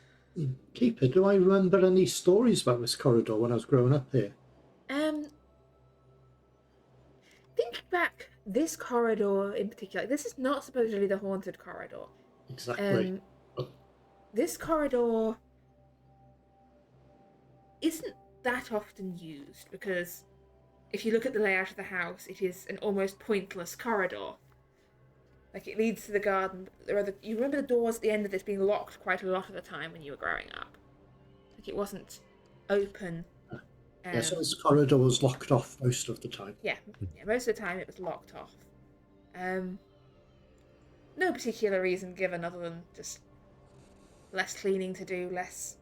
Keeper, do I remember any stories about this corridor when I was growing up here? Think back, this corridor in particular, this is not supposedly the haunted corridor. Exactly. This corridor isn't that often used because if you look at the layout of the house, it is an almost pointless corridor. Like, it leads to the garden. You remember the doors at the end of this being locked quite a lot of the time when you were growing up. Like, it wasn't open. So this corridor was locked off most of the time. Yeah, most of the time it was locked off. No particular reason given other than just less cleaning to do, less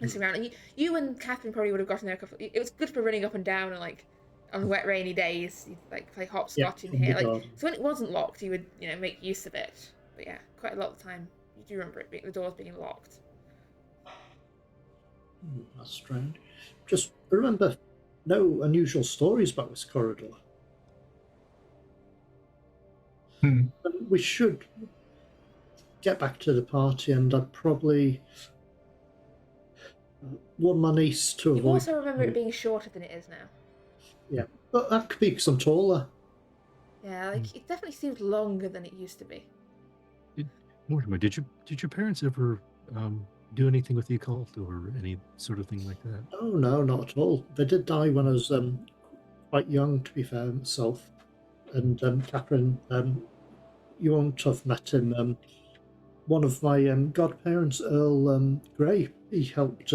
messing around. And you and Catherine probably would have gotten there it was good for running up and down and like on wet rainy days, you'd like play hopscotch in here. Like, so when it wasn't locked, you would make use of it. But yeah, quite a lot of the time you do remember the doors being locked. That's strange. Just remember, no unusual stories about this corridor. We should get back to the party, and I'd probably warn my niece to avoid. You also remember it being shorter than it is now. Yeah, but that could be because I'm taller. Yeah, like it definitely seemed longer than it used to be. Mortimer, did your parents ever do anything with the occult or any sort of thing like that? Oh no, not at all. They did die when I was quite young, to be fair myself. And Catherine, you won't have met him. One of my godparents, Earl Grey, he helped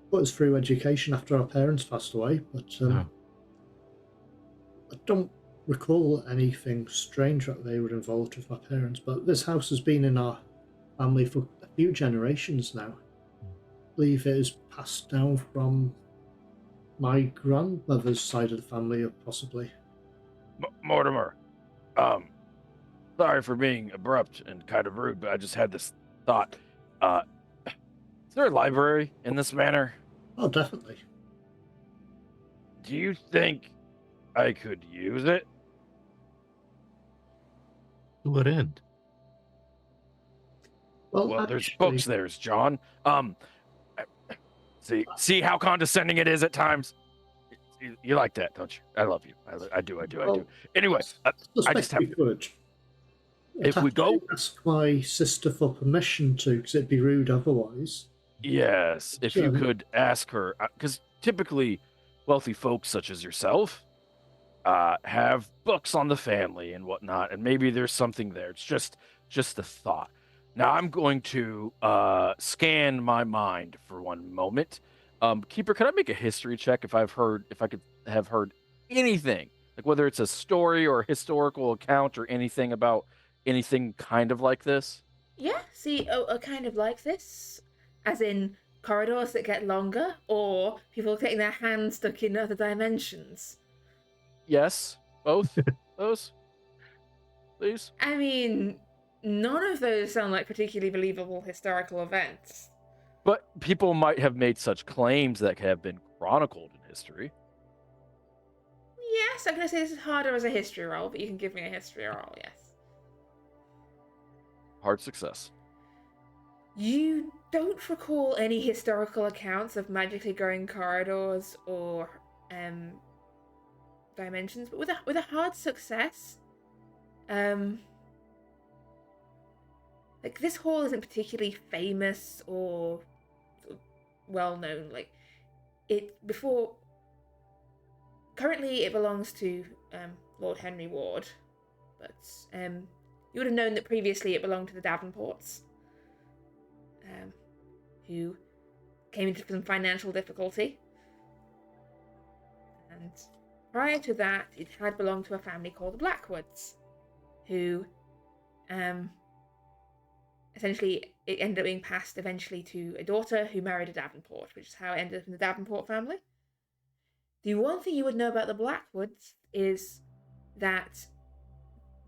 put us through education after our parents passed away. But I don't recall anything strange that they were involved with my parents. But this house has been in our family for a few generations now. I believe it is passed down from my grandmother's side of the family, or possibly. Mortimer, sorry for being abrupt and kind of rude, but I just had this thought. Is there a library in this manor? Oh, definitely. Do you think I could use it? To what end? Well, there's books there, John. See how condescending it is at times? You like that, don't you? I love you. I do. Well, Anyway, I suspect just have we could. If we go- ask my sister for permission to, because it'd be rude otherwise. Yes, if you Sure. could ask her, because typically wealthy folks such as yourself have books on the family and whatnot, and maybe there's something there. It's just a thought. Now I'm going to scan my mind for one moment. Keeper, can I make a history check if I could have heard anything, like whether it's a story or a historical account or anything about anything kind of like this? Yeah, see, a kind of like this, as in corridors that get longer, or people getting their hands stuck in other dimensions. Yes, both those, please. I mean, none of those sound like particularly believable historical events. But people might have made such claims that have been chronicled in history. Yes, I'm going to say this is harder as a history roll, but you can give me a history roll, yes. Hard success. You don't recall any historical accounts of magically growing corridors or dimensions, but with a hard success, like this hall isn't particularly famous or well known. Like currently it belongs to Lord Henry Ward, but you would have known that previously it belonged to the Davenports, who came into some financial difficulty. And prior to that, it had belonged to a family called the Blackwoods, who essentially it ended up being passed eventually to a daughter who married a Davenport, which is how it ended up in the Davenport family. The one thing you would know about the Blackwoods is that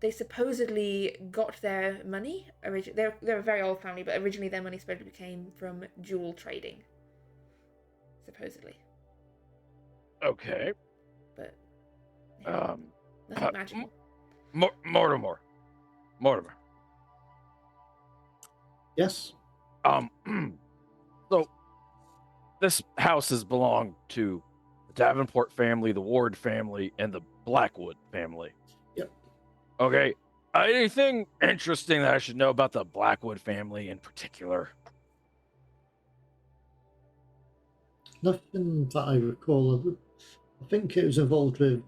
they supposedly got their money. They're a very old family, but originally their money supposedly came from jewel trading. Supposedly. Okay. But yeah, nothing magical. Mortimer. Yes. So this house has belonged to the Davenport family, the Ward family, and the Blackwood family. Yep. Okay. Anything interesting that I should know about the Blackwood family in particular? Nothing that I recall. I think it was involved with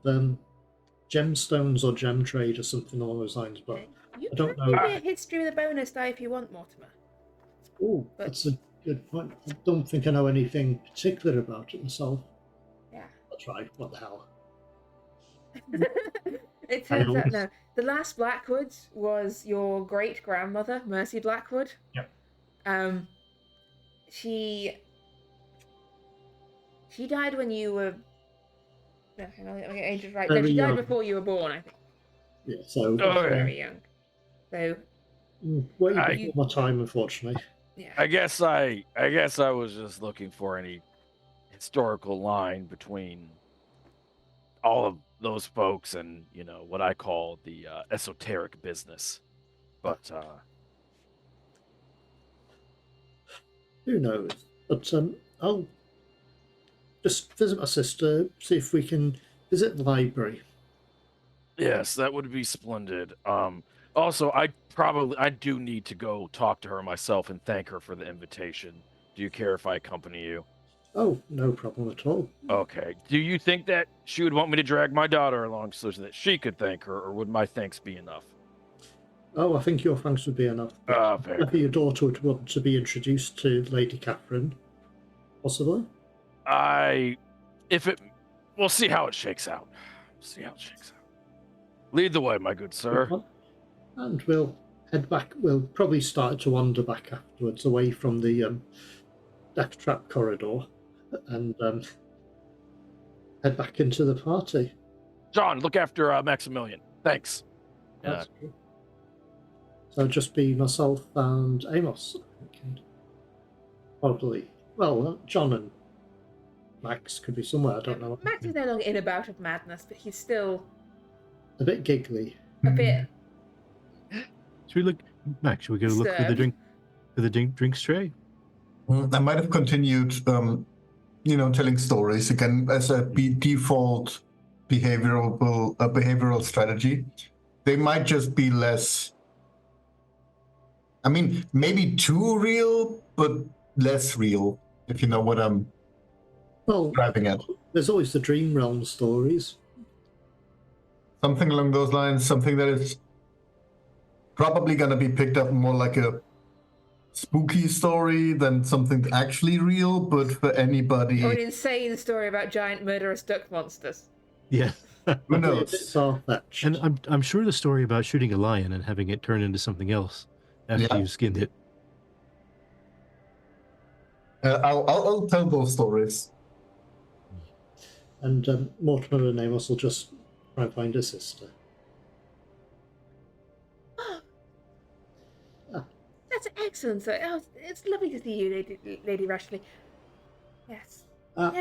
gemstones or gem trade or something along those lines, but You I don't can know. give me a history with a bonus die if you want, Mortimer. Oh, that's a good point. I don't think I know anything particular about it myself. Yeah. I'll try. What the hell? It turns out, no. The last Blackwood was your great-grandmother, Mercy Blackwood. Yep. She died when you were... No, hang on, let me get ages right. No, Very she died young. before you were born, I think. Yeah, so Very young. So... way before my time, unfortunately. Yeah. I guess I was just looking for any historical line between all of those folks and, you know, what I call the esoteric business. But who knows? But I'll just visit my sister, see if we can visit the library. yes, that would be splendid. Also, I do need to go talk to her myself and thank her for the invitation. Do you care if I accompany you? Oh, no problem at all. Okay. Do you think that she would want me to drag my daughter along so that she could thank her, or would my thanks be enough? Oh, I think your thanks would be enough. Fair. Maybe your daughter would want to be introduced to Lady Catherine, possibly. We'll see how it shakes out. Lead the way, my good sir. And we'll head back. We'll probably start to wander back afterwards, away from the death trap corridor, and head back into the party. John, look after Maximilian. Thanks. That's true. So just be myself and Amos, I think. And probably, well, John and Max could be somewhere. I don't know. Max is no longer in a bout of madness, but he's still A bit giggly. a bit... Should we look, Max? Should we go look for the Disturbed. drinks tray? I might have continued telling stories again as a default behavioral strategy. They might just be less. I mean, maybe too real, but less real. If you know what I'm Well, driving at. there's always the Dream Realm stories. Something along those lines. Something that is probably going to be picked up more like a spooky story than something actually real, but for anybody, Or an insane story about giant murderous duck monsters. Yeah. who Probably a bit knows? far-fetched. And I'm sure the story about shooting a lion and having it turn into something else after Yeah. you skinned it. I'll tell those stories. And Mortimer and Amos will just try and find a sister. Oh, Ah. that's excellent. So, it's lovely to see you, Lady Rashley. Yes. Ah.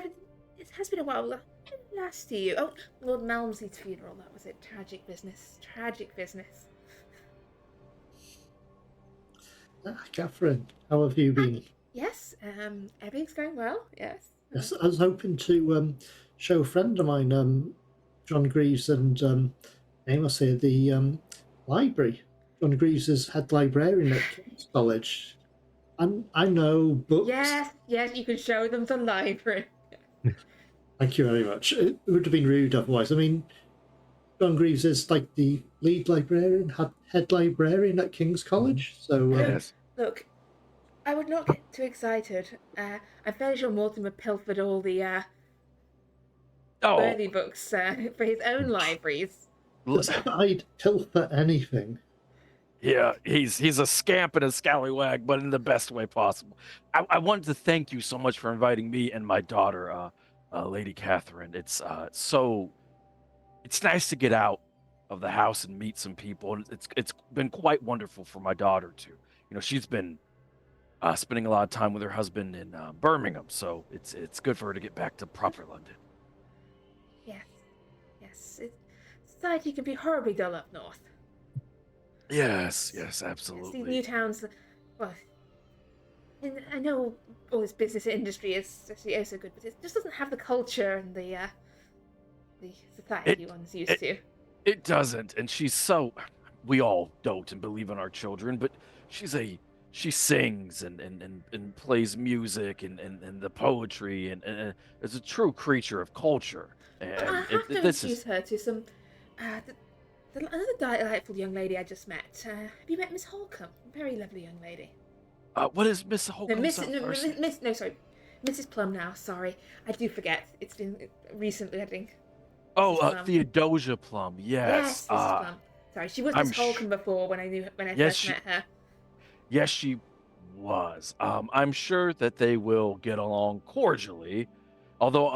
It has been a while. When last to you? Oh, Lord Malmsley's funeral. That was it. Tragic business. Tragic business. Catherine, how have you been? Yes. Everything's going well. Yes. Yes, I was hoping to show a friend of mine, John Greaves and Amos here, the library. John Greaves is head librarian at King's College. And I know books. Yes. Yes. You can show them the library. Thank you very much. It would have been rude otherwise. I mean, John Greaves is like the lead librarian, head librarian at King's College. So Yes. Look, I would not get too excited. I'm fairly sure Mortimer pilfered all the Oh, worthy books for his own libraries. I'd pilfer anything. yeah, he's a scamp and a scallywag, but in the best way possible. I wanted to thank you so much for inviting me and my daughter, Lady Catherine. It's nice to get out of the house and meet some people, and it's been quite wonderful for my daughter too. She's been spending a lot of time with her husband in Birmingham, so it's good for her to get back to proper London. Yes. Society can be horribly dull up north. Yes, Yes, absolutely. these new towns, well, and I know all this business industry is actually also good, but it just doesn't have the culture and the society one's used to. It doesn't, and we all dote and believe in our children, but she sings and plays music and the poetry and is a true creature of culture. And I have to introduce her to some another delightful young lady I just met. Have you met Miss Holcomb? Very lovely young lady. What is Miss Holcomb's Mrs. Plum now. Sorry, I do forget. It's been recently, I think. Oh, Theodosia Plum. Yes. Yes, Mrs. Plum. Sorry, she was Miss Holcomb before when I first met her. Yes, she was. I'm sure that they will get along cordially. Although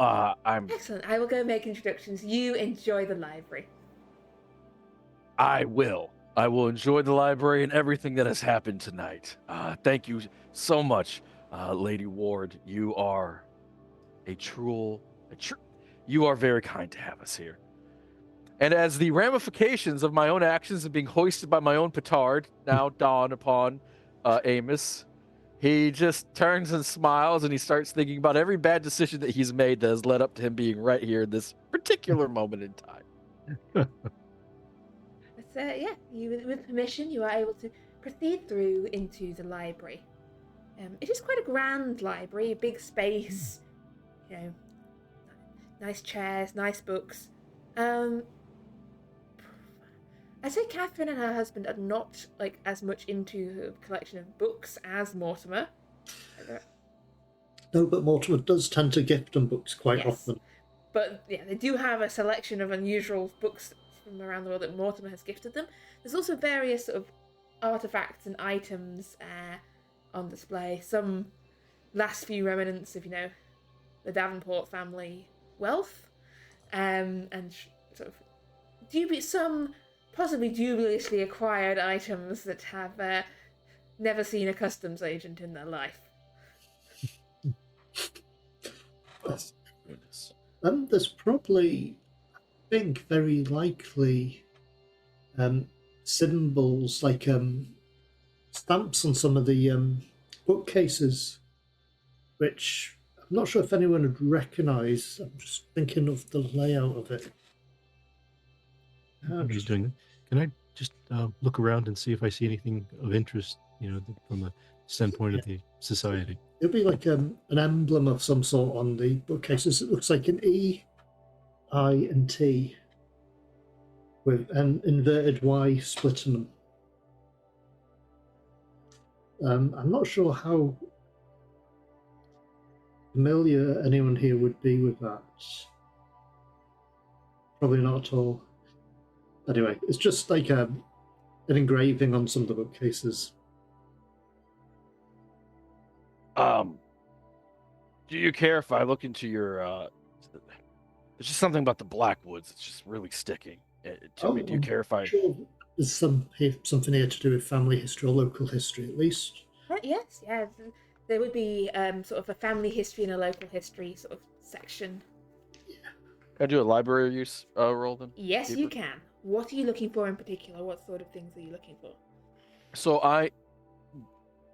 I'm Excellent. I will go make introductions. You enjoy the library. I will enjoy the library and everything that has happened tonight. Thank you so much, Lady Ward. You are you are very kind to have us here. And as the ramifications of my own actions and being hoisted by my own petard now dawn upon Amos, he just turns and smiles and he starts thinking about every bad decision that he's made that has led up to him being right here in this particular moment in time. But with permission, you are able to proceed through into the library. It is quite a grand library, a big space, nice chairs, nice books. I'd say Catherine and her husband are not as much into a collection of books as Mortimer. No, but Mortimer does tend to gift them books quite often. But yeah, they do have a selection of unusual books from around the world that Mortimer has gifted them. There's also various sort of artifacts and items on display. Some last few remnants of the Davenport family wealth, and sort of some possibly dubiously acquired items that have never seen a customs agent in their life. Oh, goodness. There's probably, I think, very likely symbols like stamps on some of the bookcases, which I'm not sure if anyone would recognise. I'm just thinking of the layout of it. While he's doing that, can I just look around and see if I see anything of interest, from the standpoint of the society? It'll be like an emblem of some sort on the bookcases. It looks like an E, I, and T with an inverted Y splitting them. I'm not sure how familiar anyone here would be with that. Probably not at all. Anyway, it's just like an engraving on some of the bookcases. Do you care if I look into your? There's just something about the Blackwoods. It's just really sticking to me. Do you care if I? Sure, there's something here to do with family history or local history, at least. Yes, yeah. There would be sort of a family history and a local history sort of section. Can I do a library use roll then? Yes, you can. What are you looking for in particular? What sort of things are you looking for? So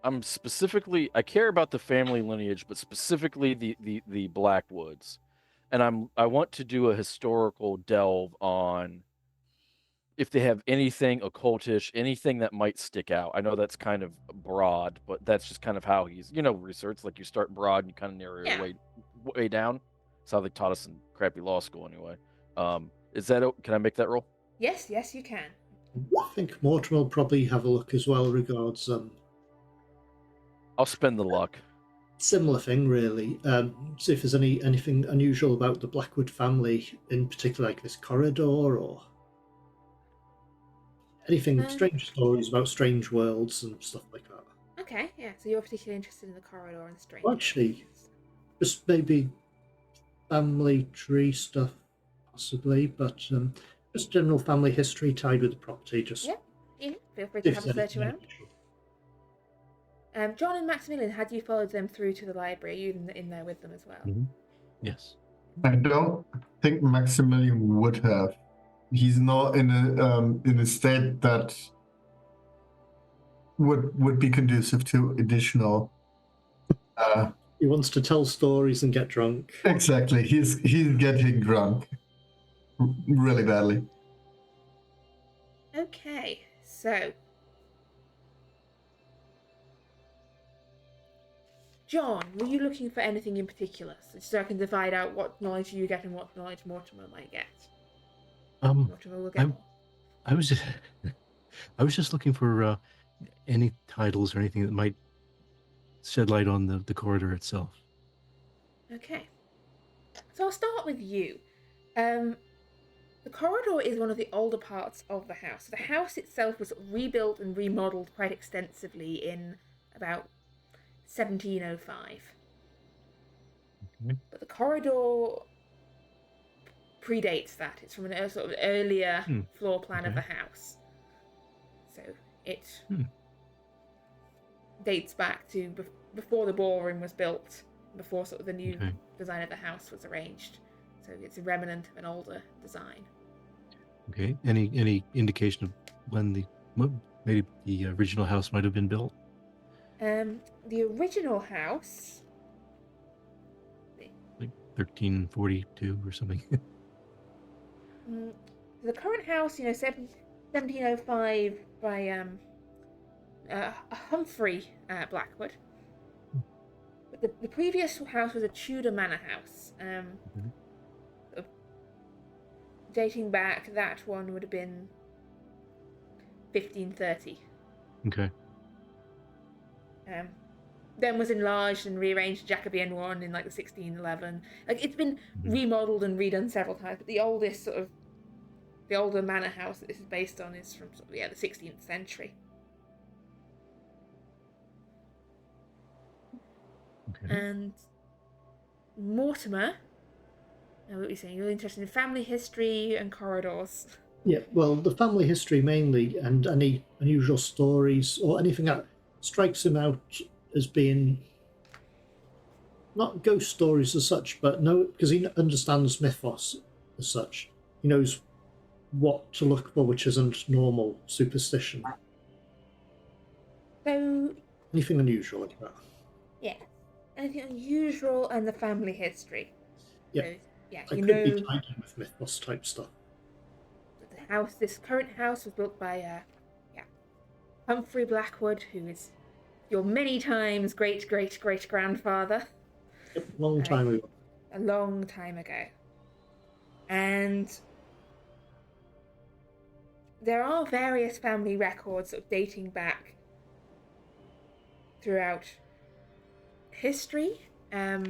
I'm specifically, I care about the family lineage, but specifically the Blackwoods, and I want to do a historical delve on if they have anything occultish, anything that might stick out. I know that's kind of broad, but that's just kind of how he's, research. Like you start broad and you kind of narrow your way down. That's how they taught us in crappy law school, anyway. Can I make that roll? Yes, you can. I think Mortimer will probably have a look as well regards I'll spend the luck. similar thing really. See if there's anything unusual about the Blackwood family, in particular, like this corridor or anything strange stories about strange worlds and stuff like that. Okay, yeah. So you're particularly interested in the corridor and strange. Well, actually, just maybe family tree stuff, possibly, but just general family history tied with the property. Just feel free to have a search around. John and Maximilian, had you followed them through to the library? Are you in there with them as well? Mm-hmm. Yes. I don't think Maximilian would have. He's not in a state that would be conducive to additional. He wants to tell stories and get drunk. Exactly, he's getting drunk really badly. Okay, so John, were you looking for anything in particular, so I can divide out what knowledge you get and what knowledge Mortimer might get? Mortimer will get more. I was just looking for any titles or anything that might shed light on the corridor itself. Okay, so I'll start with you. The corridor is one of the older parts of the house. The house itself was rebuilt and remodeled quite extensively in about 1705. Okay. But the corridor predates that. It's from an sort of earlier floor plan of the house. So it dates back to before the ballroom was built, before sort of the new design of the house was arranged. So it's a remnant of an older design. Okay. Any indication of when maybe the original house might have been built? The original house, like 1342 or something. The current house, 1705 by Humphrey Blackwood. But the previous house was a Tudor manor house. Dating back, that one would have been 1530. Okay. Then was enlarged and rearranged Jacobean one in like the 1611. Like it's been remodeled and redone several times, but the older manor house that this is based on is from the 16th century. Okay. And Mortimer, what were you saying? You're interested in family history and corridors. Yeah, well, the family history mainly, and any unusual stories or anything that strikes him out as being not ghost stories as such, but no, because he understands mythos as such. He knows what to look for, which isn't normal superstition. So Anything unusual like that. yeah. anything unusual and the family history. Yeah. So, yeah, I you could be know tied in with Mythos type stuff. that the house, this current house, was built by Humphrey Blackwood, who is your many times great great great grandfather. Yep, long time ago. A long time ago. And there are various family records sort of dating back throughout history. Sort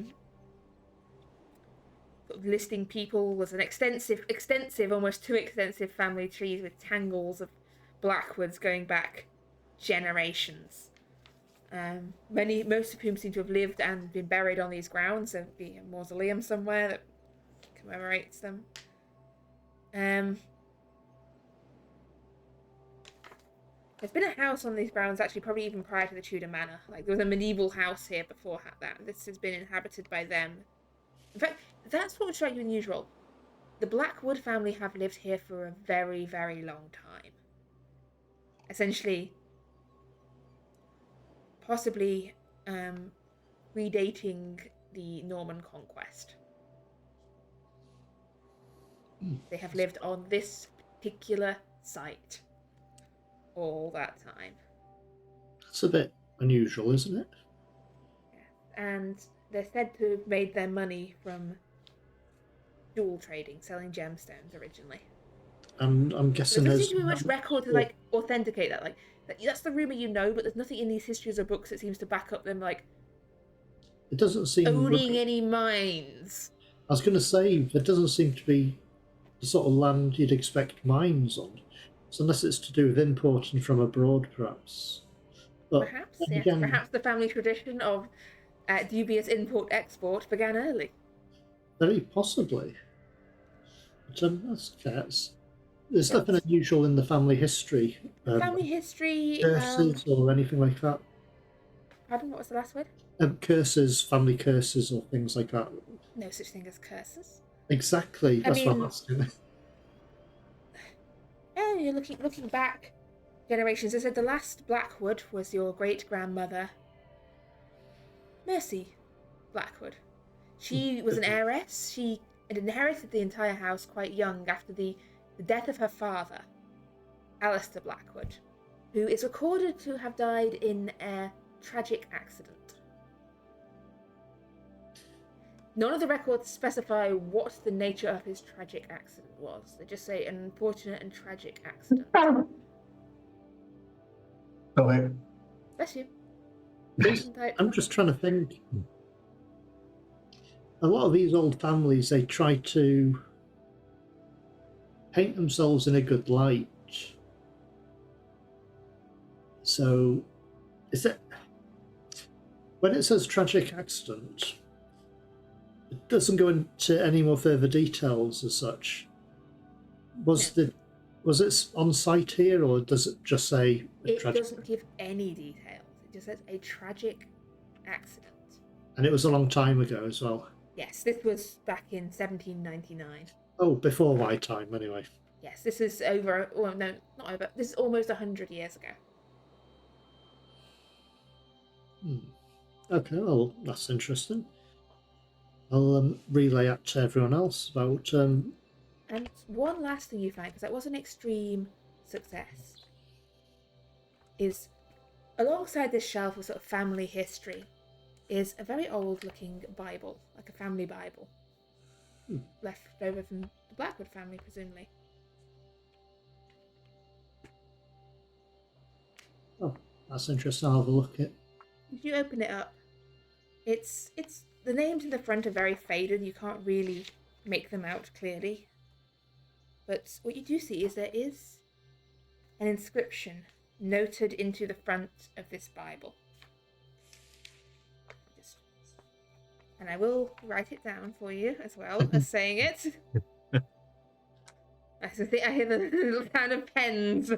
of listing people was an extensive, almost too extensive family trees with tangles of Blackwoods going back generations. Most of whom seem to have lived and been buried on these grounds. There'd be a mausoleum somewhere that commemorates them. There's been a house on these grounds actually probably even prior to the Tudor Manor. Like, there was a medieval house here before that. This has been inhabited by them. In fact, that's what would strike you unusual. The Blackwood family have lived here for a very, very long time. Essentially, possibly predating the Norman conquest. They have lived on this particular site all that time. That's a bit unusual, isn't it? Yeah. And they're said to have made their money from jewel trading, selling gemstones originally. And I'm guessing There doesn't there's seem to be much record to like authenticate that. Like that's the rumor you know, but there's nothing in these histories or books that seems to back up them like it doesn't seem owning any mines. I was going to say there doesn't seem to be the sort of land you'd expect mines on, so unless it's to do with importing from abroad, perhaps. But Perhaps, then yes. again, Perhaps the family tradition of dubious import-export began early. very possibly. But there's nothing unusual in the family history. Family history. Curses or anything like that. Pardon, what was the last word? Curses, family curses, or things like that. No such thing as curses. Exactly. That's what I'm asking. Oh, you're looking back generations. I said the last Blackwood was your great grandmother, Mercy Blackwood. She was an heiress. She had inherited the entire house quite young after the death of her father, Alistair Blackwood, who is recorded to have died in a tragic accident. None of the records specify what the nature of his tragic accident was. They just say an unfortunate and tragic accident. Go ahead. Bless you. I'm just trying to think. A lot of these old families, they try to paint themselves in a good light. So, is it when it says tragic accident? It doesn't go into any more further details as such. Was it on site here, or does it just say it doesn't give any details. It just says a tragic accident. And it was a long time ago as well. Yes, this was back in 1799. Oh, before my time, anyway. Yes, this is over. Well, no, not over. This is almost 100 years ago. Okay, well, that's interesting. I'll relay that to everyone else about. And one last thing you find, because that was an extreme success, is alongside this shelf of sort of family history is a very old-looking Bible, like a family Bible, left over from the Blackwood family, presumably. Oh, that's interesting. I'll have a look at. If you open it up, it's the names in the front are very faded. You can't really make them out clearly. But what you do see is there is an inscription noted into the front of this Bible. And I will write it down for you as well as saying it. I hear the little sound of pens.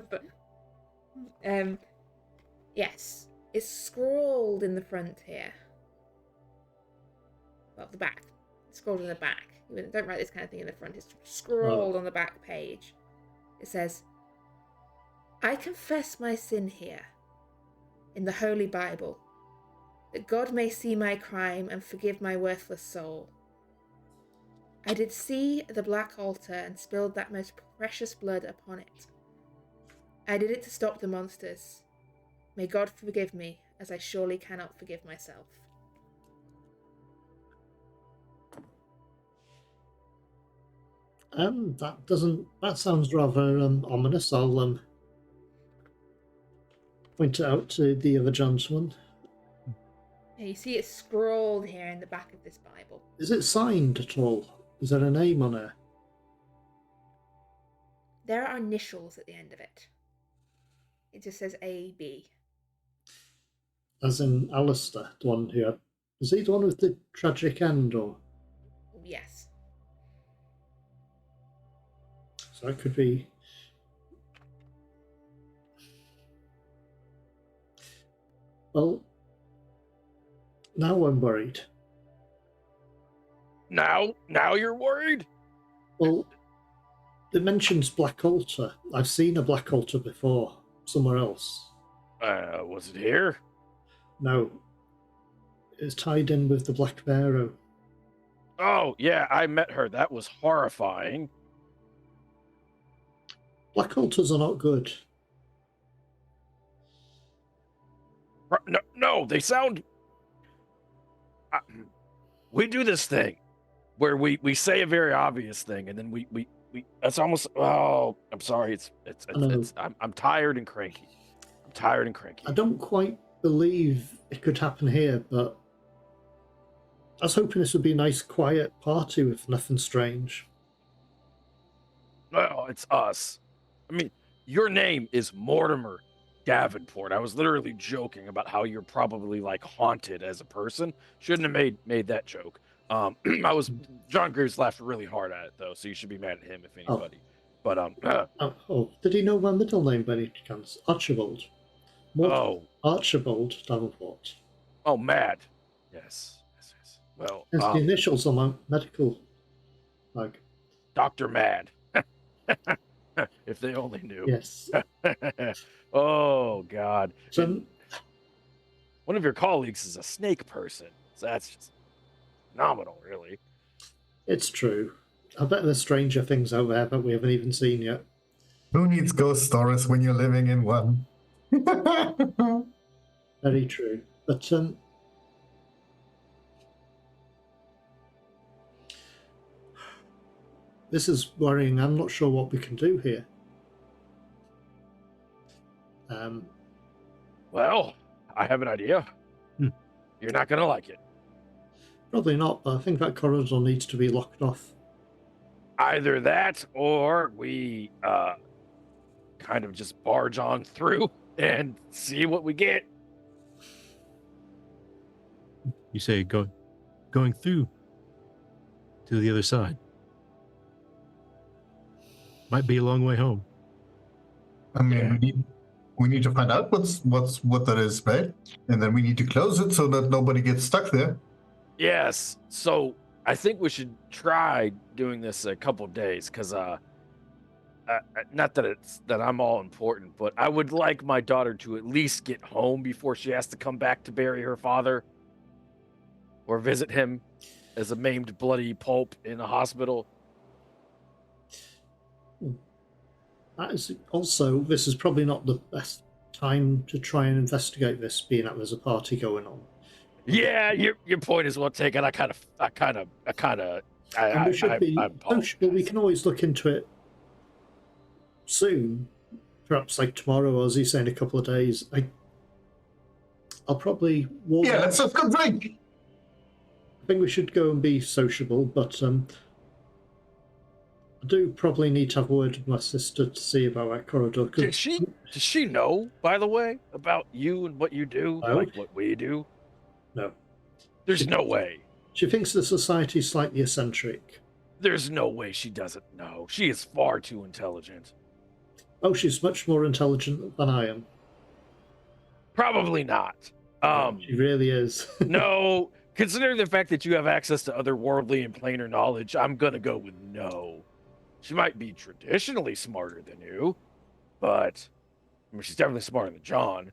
Yes, it's scrawled in the front here. Well, the back. It's scrawled in the back. Don't write this kind of thing in the front. It's scrawled on the back page. It says, "I confess my sin here, in the Holy Bible, that God may see my crime and forgive my worthless soul. I did see the black altar and spilled that most precious blood upon it. I did it to stop the monsters. May God forgive me, as I surely cannot forgive myself. That sounds rather ominous. I'll point it out to the other gentleman. And you see it scrawled here in the back of this Bible. Is it signed at all? Is there a name on it? There are initials at the end of it. It just says A.B. As in Alistair, the one who had... Was he the one with the tragic end, or...? Yes. So it could be... Well, now I'm worried. Now you're worried? Well, it mentions Black Altar. I've seen a Black Altar before, somewhere else. Was it here? No. It's tied in with the Black Barrow. Oh, yeah, I met her. That was horrifying. Black Altars are not good. No, they sound... we do this thing where we say a very obvious thing, and then we that's almost... Oh, I'm sorry. I'm tired and cranky. I don't quite believe it could happen here, but I was hoping this would be a nice, quiet party with nothing strange. Well, it's us. I mean, your name is Mortimer Davenport. I was literally joking about how you're probably like haunted as a person. Shouldn't have made that joke. John Greaves laughed really hard at it though, so you should be mad at him if anybody. But did he know my middle name by any chance? Archibald. Archibald Davenport. Oh, mad. Yes. Well, It's the initials on my medical bag. Dr. Mad. If they only knew. Yes. Oh, God. So, one of your colleagues is a snake person. So that's just phenomenal, really. It's true. I bet there's stranger things out there that we haven't even seen yet. Who needs ghost stories when you're living in one? Very true. But this is worrying. I'm not sure what we can do here. Well, I have an idea. You're not going to like it. Probably not, but I think that corridor needs to be locked off. Either that, or we kind of just barge on through and see what we get. You say going through to the other side. Might be a long way home. I mean, we need to find out what that is, right? And then we need to close it so that nobody gets stuck there. Yes. So I think we should try doing this a couple days, because not that I'm all important, but I would like my daughter to at least get home before she has to come back to bury her father or visit him as a maimed, bloody pulp in a hospital. This is probably not the best time to try and investigate this, being that there's a party going on. Yeah, your point is well taken. I apologize. We can always look into it soon, perhaps like tomorrow, or as he's saying, a couple of days. I'll probably walk. Yeah, let's have a good drink. I think we should go and be sociable, but I do probably need to have a word with my sister to see about that corridor. Does she know, by the way, about you and what you do, like what we do? No. There's no way. She thinks the society's slightly eccentric. There's no way she doesn't know. She is far too intelligent. Oh, she's much more intelligent than I am. Probably not. She really is. No, considering the fact that you have access to otherworldly and planar knowledge, I'm gonna go with no. She might be traditionally smarter than you, but I mean, she's definitely smarter than John.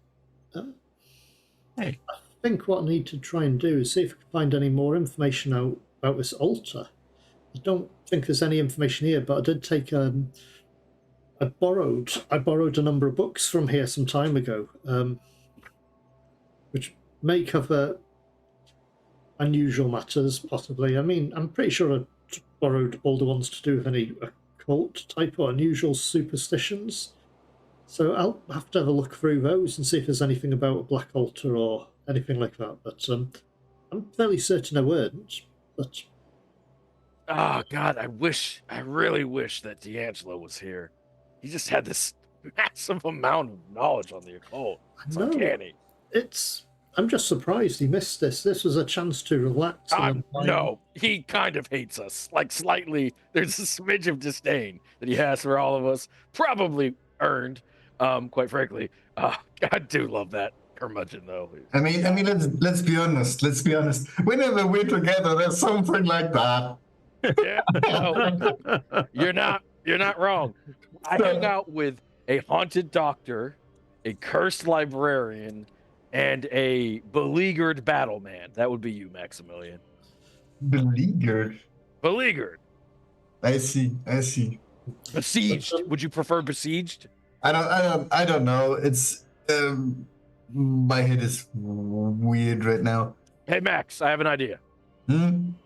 Hey, think what I need to try and do is see if I can find any more information out about this altar. I don't think there's any information here, but I did take I borrowed a number of books from here some time ago, which may cover unusual matters, possibly. I mean, I'm pretty sure I borrowed all the ones to do with any occult type or unusual superstitions. So I'll have to have a look through those and see if there's anything about a black altar or anything like that. But I'm fairly certain I weren't. But Oh God, I really wish that D'Angelo was here. He just had this massive amount of knowledge on the occult. It's No. uncanny. I'm just surprised he missed this. This was a chance to relax. And unwind. No, he kind of hates us. Like slightly, there's a smidge of disdain that he has for all of us. Probably earned, quite frankly. I do love that curmudgeon though. I mean, let's be honest. Let's be honest. Whenever we're together, there's something like that. Yeah, no, you're not wrong. I hang out with a haunted doctor, a cursed librarian, and a beleaguered battle man. That would be you, Maximilian. Beleaguered. Beleaguered. I see. Besieged. Would you prefer besieged? I don't know. It's my head is weird right now. Hey, Max, I have an idea.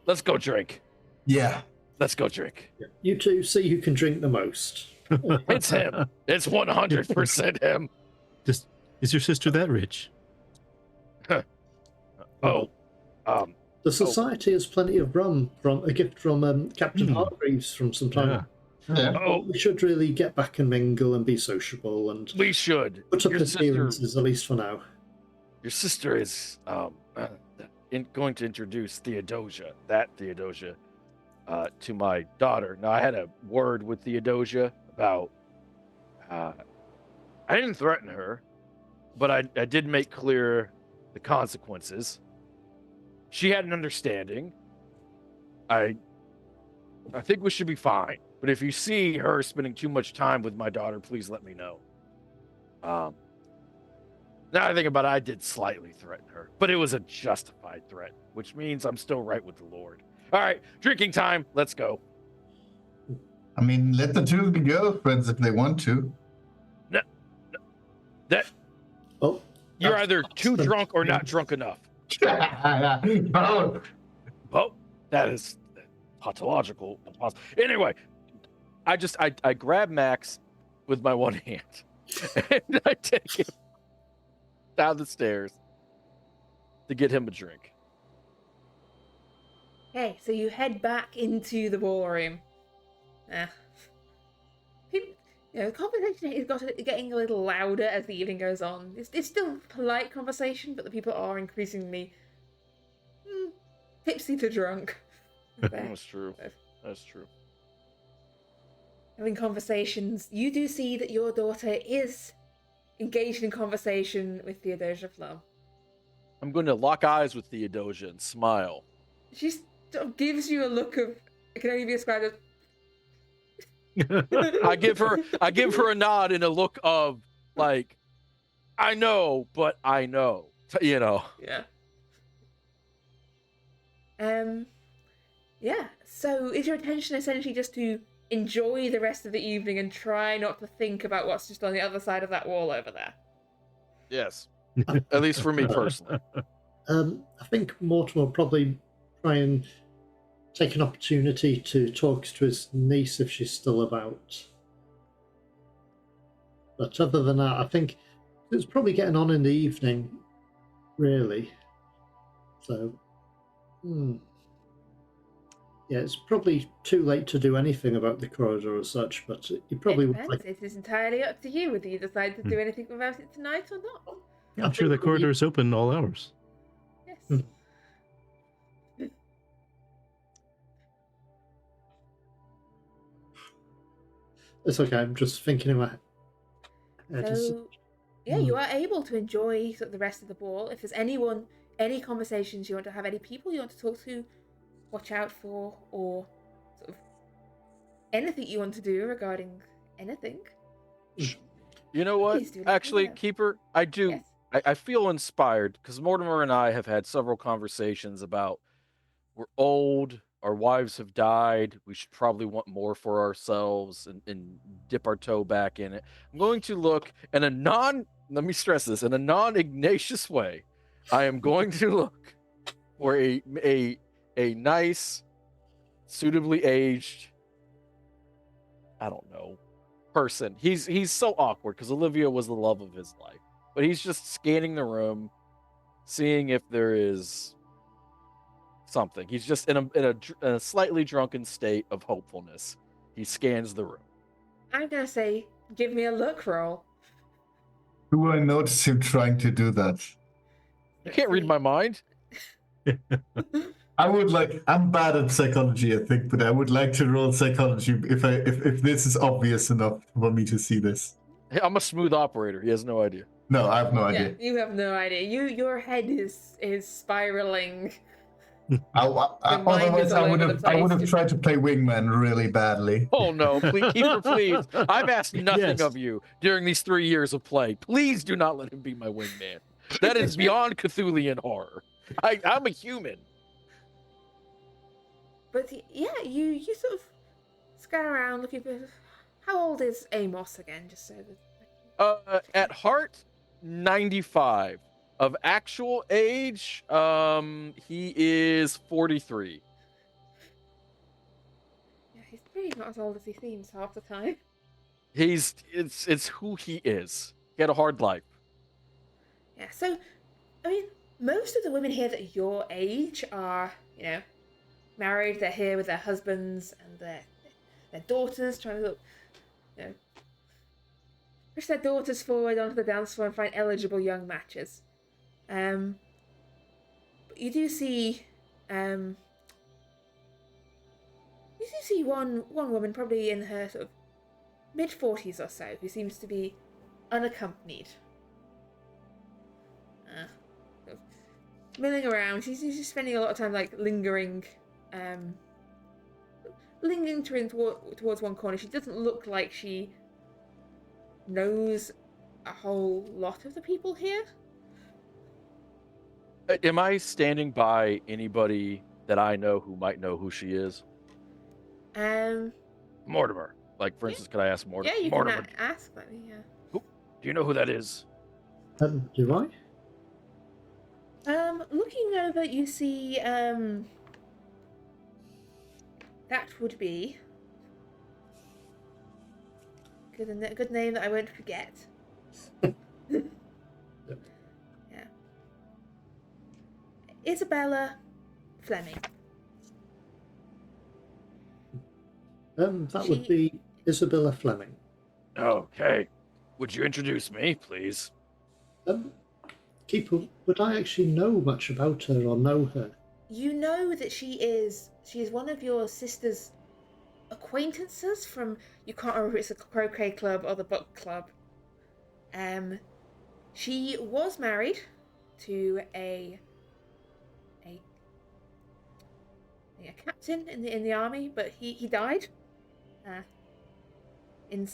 Let's go drink. Yeah. Let's go drink. You two see who can drink the most. It's him. It's 100% him. Is your sister that rich? Oh. The society has plenty of rum from a gift from Captain Hargreaves from some time. Yeah. Oh, We should really get back and mingle and be sociable and we should. put up Your sister, appearances, at least for now. your sister is going to introduce Theodosia, to my daughter. Now, I had a word with Theodosia about. I didn't threaten her, but I did make clear the consequences. She had an understanding. I think we should be fine. But if you see her spending too much time with my daughter, please let me know. Now I think about it, I did slightly threaten her, but it was a justified threat, which means I'm still right with the Lord. All right, drinking time. Let's go. I mean, let the two be girlfriends if they want to. Oh, You're either too drunk or not drunk enough. Oh. Well, that is tautological. Anyway, I grab Max with my one hand and I take him down the stairs to get him a drink. Okay, so you head back into the ballroom. The conversation is getting a little louder as the evening goes on. It's still polite conversation, but the people are increasingly tipsy to drunk. That's true. That's true. Having conversations, you do see that your daughter is engaged in conversation with Theodosia Flum. I'm going to lock eyes with Theodosia and smile. She sort of gives you a look of, it can only be described as, I give her a nod and a look of like, I know, but I know, you know. yeah. Yeah. So is your intention essentially just to enjoy the rest of the evening and try not to think about what's just on the other side of that wall over there? Yes, at least for me personally. I think Mortimer will probably try and take an opportunity to talk to his niece if she's still about. But other than that, I think it's probably getting on in the evening, really. So, yeah, it's probably too late to do anything about the corridor as such, but you probably would like. It is entirely up to you whether you decide to do anything about it tonight or not. I'm sure the corridor is open all hours. Yes. It's okay, I'm just thinking in my head. So, yeah, you are able to enjoy sort of the rest of the ball. If there's any conversations you want to have, any people you want to talk to, watch out for, or sort of anything you want to do regarding anything. You know what? Please do let me Actually, know. Keeper, I do I feel inspired because Mortimer and I have had several conversations about we're old, our wives have died, we should probably want more for ourselves and dip our toe back in it. I'm going to look in a let me stress this, in a non-Ignatius way. I am going to look for a nice, suitably aged, I don't know, person. He's so awkward because Olivia was the love of his life. But he's just scanning the room, seeing if there is something. He's just in a slightly drunken state of hopefulness. He scans the room. I'm gonna say, give me a look roll. Do I notice him trying to do that? You can't read my mind. I'm bad at psychology, I think, but I would like to roll psychology if this is obvious enough for me to see this. I'm a smooth operator. He has no idea. No, I have no Yeah, idea. you have no idea. Your head is spiraling. Otherwise, is I all would over have the place. I would have tried to play wingman really badly. Oh no, please, Keeper, please. I've asked nothing Yes. of you during these 3 years of play. Please do not let him be my wingman. That is beyond Cthulhian horror. I'm a human. But yeah, you sort of scan around looking for. How old is Amos again? Just so that. At heart, 95. Of actual age, he is 43. Yeah, he's pretty not as old as he seems half the time. It's who he is. He had a hard life. Yeah, so I mean, most of the women here that are your age are, married. They're here with their husbands and their daughters, trying to push their daughters forward onto the dance floor and find eligible young matches. But you do see one woman, probably in her sort of mid-40s or so, who seems to be unaccompanied. Sort of milling around. She's usually spending a lot of time lingering towards one corner. She doesn't look like she knows a whole lot of the people here. Am I standing by anybody that I know who might know who she is? Mortimer. Like, for instance, could I ask Mortimer? Yeah, you Mortimer, can ask. Let me. do you know who that is? Do I? Looking over, you see. That would be good name that I won't forget. Yeah. Isabella Fleming. That would be Isabella Fleming. Okay. Would you introduce me, please? Keeper, would I actually know much about her or know her? You know that she is one of your sister's acquaintances from, you can't remember if it's the croquet club or the book club. She was married to a captain in the army, but he died. You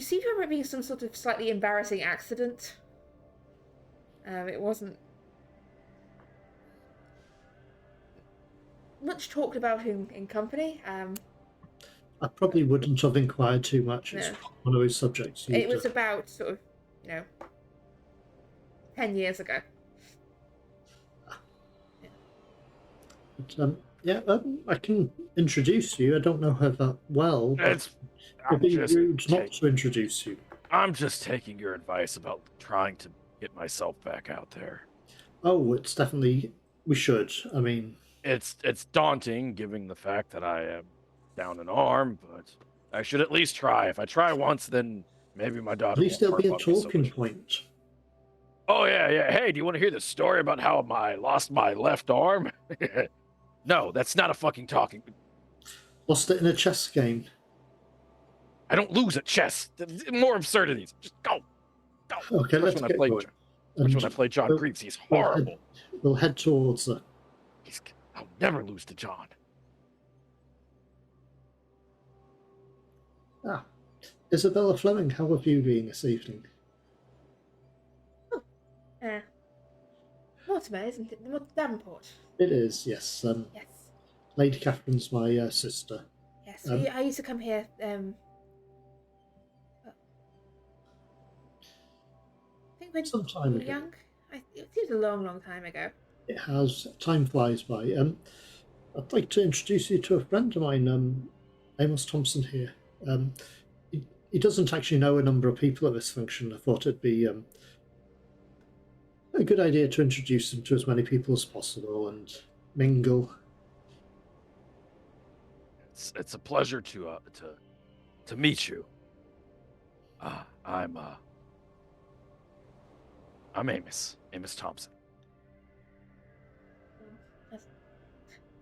seem to remember it being some sort of slightly embarrassing accident. It wasn't much talked about in company. I probably wouldn't have inquired too much. It's No. one of those subjects. It was about sort of 10 years ago. But, I can introduce you. I don't know her that well. But it'd be rude not to introduce you. I'm just taking your advice about trying to get myself back out there. Oh, it's definitely... We should. I mean... It's daunting, given the fact that I am down an arm, but I should at least try. If I try once, then maybe my daughter At least won't there'll be a harp on me so talking much. point. Oh, yeah. Hey, do you want to hear the story about how I lost my left arm? No, that's not a fucking talking. Lost it in a chess game. I don't lose at chess. More absurdities. Just go. Okay, Especially let's when get I play going. Especially when I play John we'll- Greaves. He's we'll horrible. We'll head towards her. I'll never lose to John. Isabella Fleming, how have you been this evening? Mortimer, isn't it? Davenport. It is, yes. Yes. Lady Catherine's my sister. Yes. Um, I used to come here. I think when Some time we were ago. young. It seems a long, long time ago. It has. Time flies by. I'd like to introduce you to a friend of mine, Amos Thompson here. He doesn't actually know a number of people at this function. I thought it'd be a good idea to introduce him to as many people as possible and mingle. It's a pleasure to meet you. I'm Amos Thompson.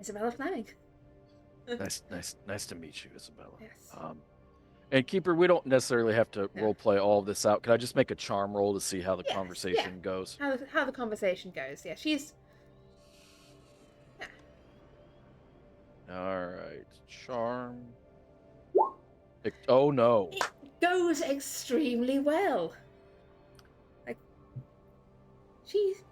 Isabella Fleming. Nice to meet you, Isabella. Yes. And Keeper, we don't necessarily have to role play all of this out. Can I just make a charm roll to see how the Yes, conversation goes? How the conversation goes. Yeah, she's. All right, charm. Oh no. It goes extremely well. Like, she's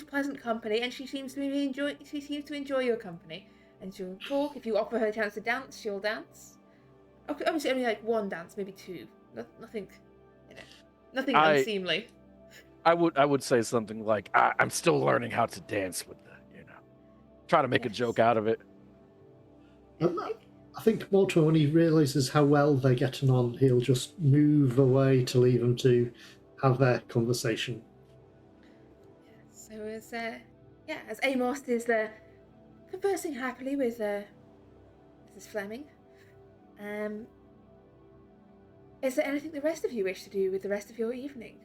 pleasant company, and she seems to enjoy your company, and she'll talk. If you offer her a chance to dance, she'll dance. Obviously, only like one dance, maybe two. Nothing, nothing unseemly. I would say something like, I'm still learning how to dance with try to make a joke out of it. I think Mortimer, when he realises how well they're getting on, he'll just move away to leave them to have their conversation. So as Amos is conversing happily with Mrs. Fleming, is there anything the rest of you wish to do with the rest of your evening?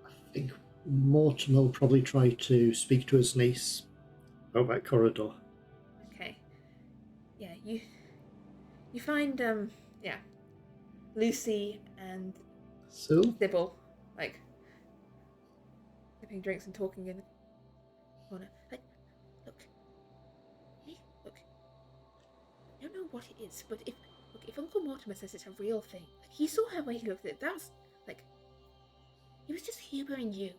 I think Mortimer will probably try to speak to his niece about that corridor. Okay. Yeah, you find Lucy and Sybil like sipping drinks and talking in the corner. Like, look, I don't know what it is, but if Uncle Mortimer says it's a real thing, like he saw how he looked at it, that was like he was just humoring you.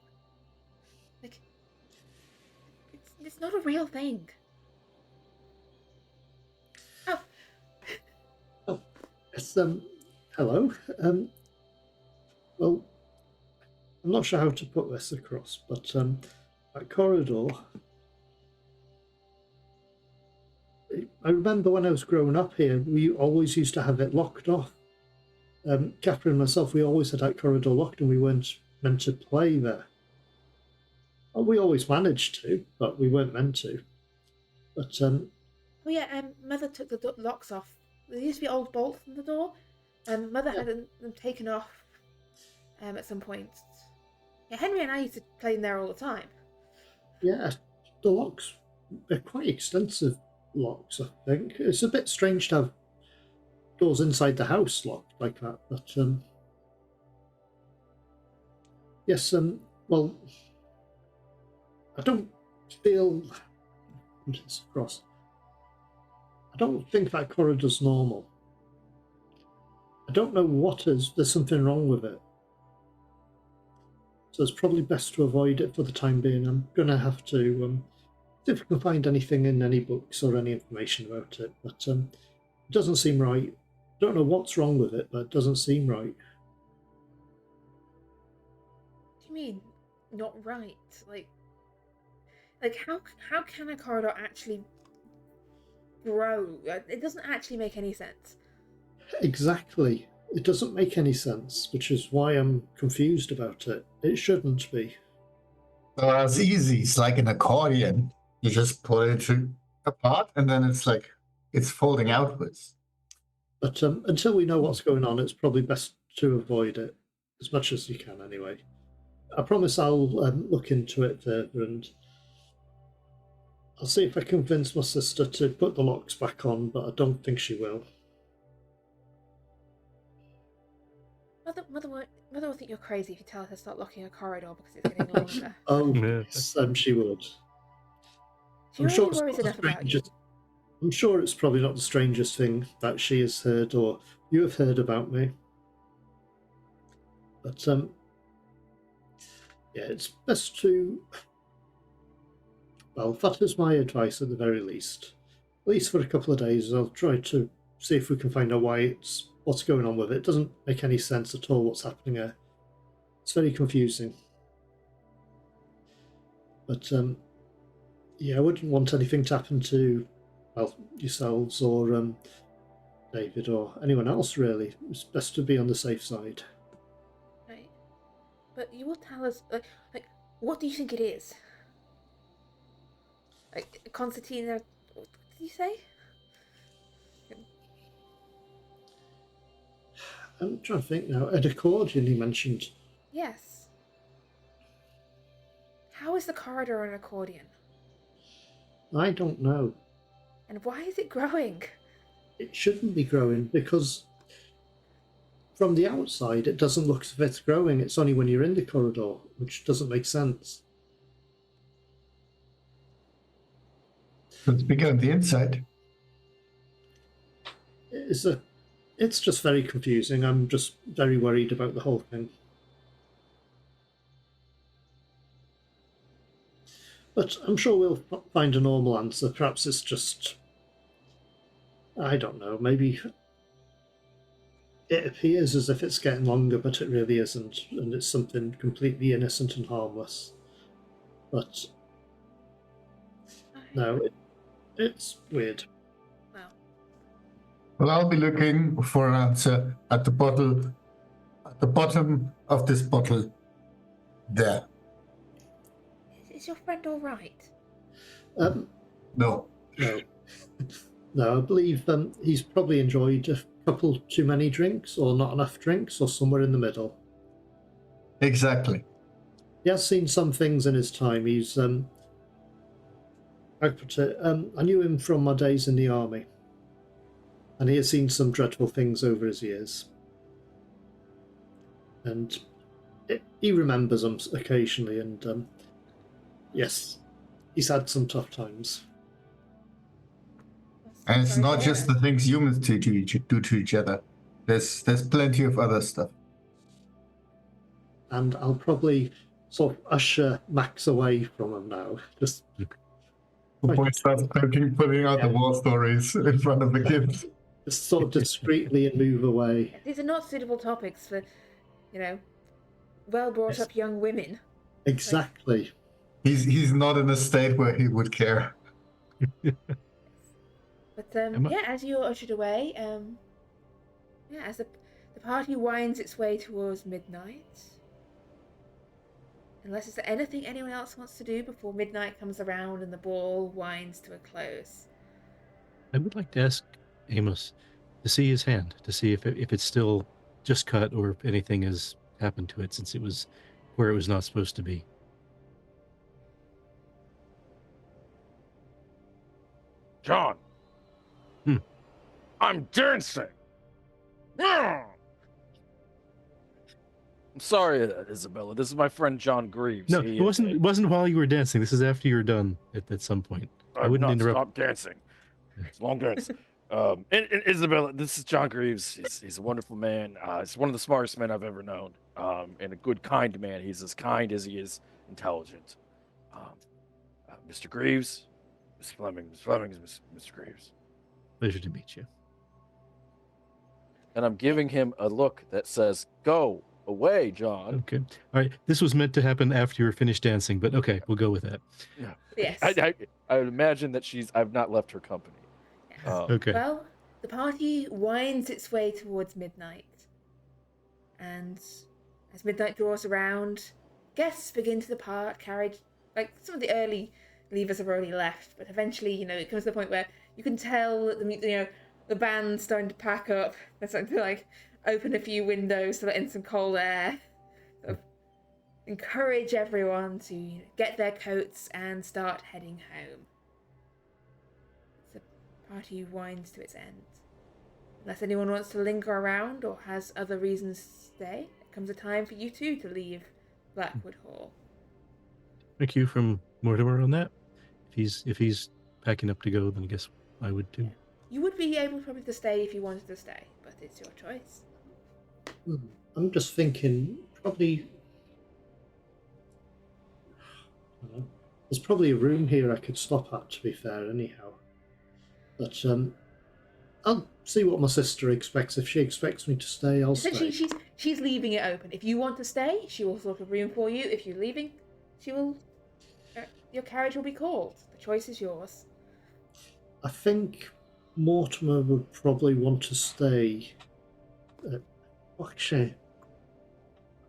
Like it's not a real thing. Oh, yes, hello. Well, I'm not sure how to put this across, but that corridor, I remember when I was growing up here, we always used to have it locked off. Catherine and myself, we always had that corridor locked and we weren't meant to play there. Well, we always managed to, but we weren't meant to. But Mother took the locks off. There used to be old bolts in the door, and Mother had them taken off at some point. Yeah, Henry and I used to play in there all the time. Yeah, the locks, they're quite extensive locks, I think. It's a bit strange to have doors inside the house locked like that, but yes, well, I don't feel cross. I don't think that corridor's normal. I don't know what is. There's something wrong with it. So it's probably best to avoid it for the time being. I'm going to have to see if I can find anything in any books or any information about it. But it doesn't seem right. I don't know what's wrong with it, but it doesn't seem right. What do you mean, not right? Like how can a corridor actually grow? It doesn't actually make any sense. Exactly. It doesn't make any sense, which is why I'm confused about it. It shouldn't be. Well, it's easy. It's like an accordion. You just pull it apart, and then it's folding outwards. But until we know what's going on, it's probably best to avoid it as much as you can, anyway. I promise I'll look into it further, and I'll see if I can convince my sister to put the locks back on, but I don't think she will. Mother will think you're crazy if you tell her to start locking a corridor because it's getting longer. Oh, yes, she would. She already worries enough about you. I'm sure it's probably not the strangest thing that she has heard or you have heard about me. But Yeah, it's best to. Well, that is my advice at the very least. At least for a couple of days, I'll try to see if we can find out what's going on with it. It doesn't make any sense at all what's happening there. It's very confusing. But yeah, I wouldn't want anything to happen to, well, yourselves or David or anyone else really. It's best to be on the safe side. Right. But you will tell us, like, what do you think it is? Like, concertina, what did you say? I'm trying to think now. An accordion you mentioned. Yes. How is the corridor an accordion? I don't know. And why is it growing? It shouldn't be growing because from the outside it doesn't look as if it's growing. It's only when you're in the corridor, which doesn't make sense. It's bigger on the inside. It's just very confusing. I'm just very worried about the whole thing. But I'm sure we'll find a normal answer. Perhaps it's just, I don't know, maybe it appears as if it's getting longer, but it really isn't, and it's something completely innocent and harmless. But no, it's weird. Well, Well, I'll be looking for an answer at the bottom of this bottle there. is your friend all right? No. No. No, I believe he's probably enjoyed a couple too many drinks, or not enough drinks, or somewhere in the middle. Exactly. He has seen some things in his time. He's, I knew him from my days in the army, and he has seen some dreadful things over his years. And he remembers them occasionally, and yes, he's had some tough times. And it's Sorry to not hear just it. the things humans do to each other. There's plenty of other stuff. And I'll probably sort of usher Max away from him now. Just The boy starts putting out the war stories in front of the kids. just sort of discreetly and move away. These are not suitable topics for, well brought up young women. Exactly. He's not in a state where he would care. But Am I- yeah, as you're ushered away, as the party winds its way towards midnight. Unless is there anything anyone else wants to do before midnight comes around and the ball winds to a close? I would like to ask Amos to see his hand, to see if it's still just cut or if anything has happened to it since it was where it was not supposed to be. John. I'm dancing. I'm sorry, Isabella. This is my friend John Greaves. No, He- it wasn't while you were dancing. This is after you were done at some point. I I've wouldn't not interrupt. stopped dancing. It's a long dance. And Isabella, this is John Greaves. He's a wonderful man. He's one of the smartest men I've ever known. And a good, kind man. He's as kind as he is intelligent. Mr. Greaves, Miss Fleming is Mr. Greaves. Pleasure to meet you. And I'm giving him a look that says, "Go away, John." Okay. All right. This was meant to happen after you were finished dancing, but okay, we'll go with that. Yeah. Yes. I would imagine that I've not left her company. Yes. Okay. Well, the party winds its way towards midnight. And as midnight draws around, guests begin to depart, carried, like some of the early leavers have already left, but eventually, it comes to the point where you can tell that the band's starting to pack up. They're starting to like open a few windows to let in some cold air. Sort of encourage everyone to get their coats and start heading home. The party winds to its end. Unless anyone wants to linger around or has other reasons to stay, it comes a time for you two to leave Blackwood Hall. Thank you from Mortimer on that. If he's packing up to go, then I guess I would too. Yeah. You would be able probably to stay if you wanted to stay, but it's your choice. I'm just thinking, probably There's probably a room here I could stop at, to be fair, anyhow. But I'll see what my sister expects. If she expects me to stay, I'll Essentially, stay. she's leaving it open. If you want to stay, she will sort a room for you. If you're leaving, she will. Your carriage will be called. The choice is yours. I think Mortimer would probably want to stay. Actually,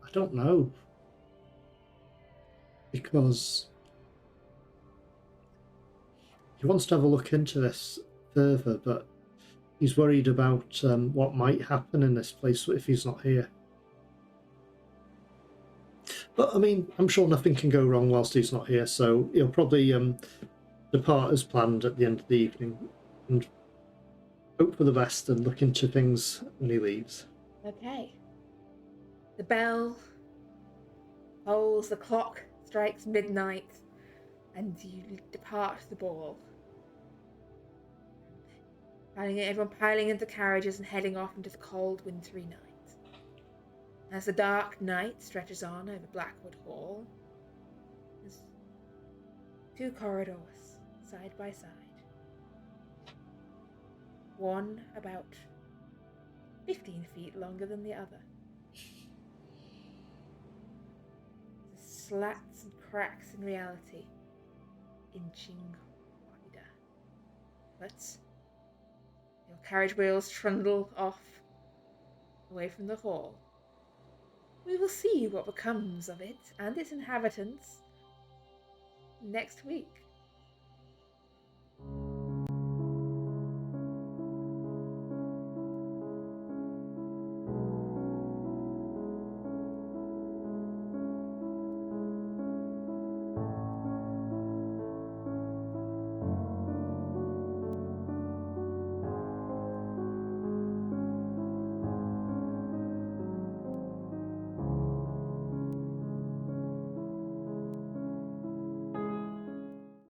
I don't know. Because he wants to have a look into this further, but he's worried about what might happen in this place if he's not here. But I mean, I'm sure nothing can go wrong whilst he's not here, so he'll probably depart as planned at the end of the evening and hope for the best and look into things when he leaves. Okay. The bell tolls, the clock strikes midnight, and you depart the ball. Everyone piling into carriages and heading off into the cold, wintry night. As the dark night stretches on over Blackwood Hall, there's two corridors side by side. One about 15 feet longer than the other. The slats and cracks in reality, inching wider. But your carriage wheels trundle off away from the hall. We will see what becomes of it and its inhabitants next week.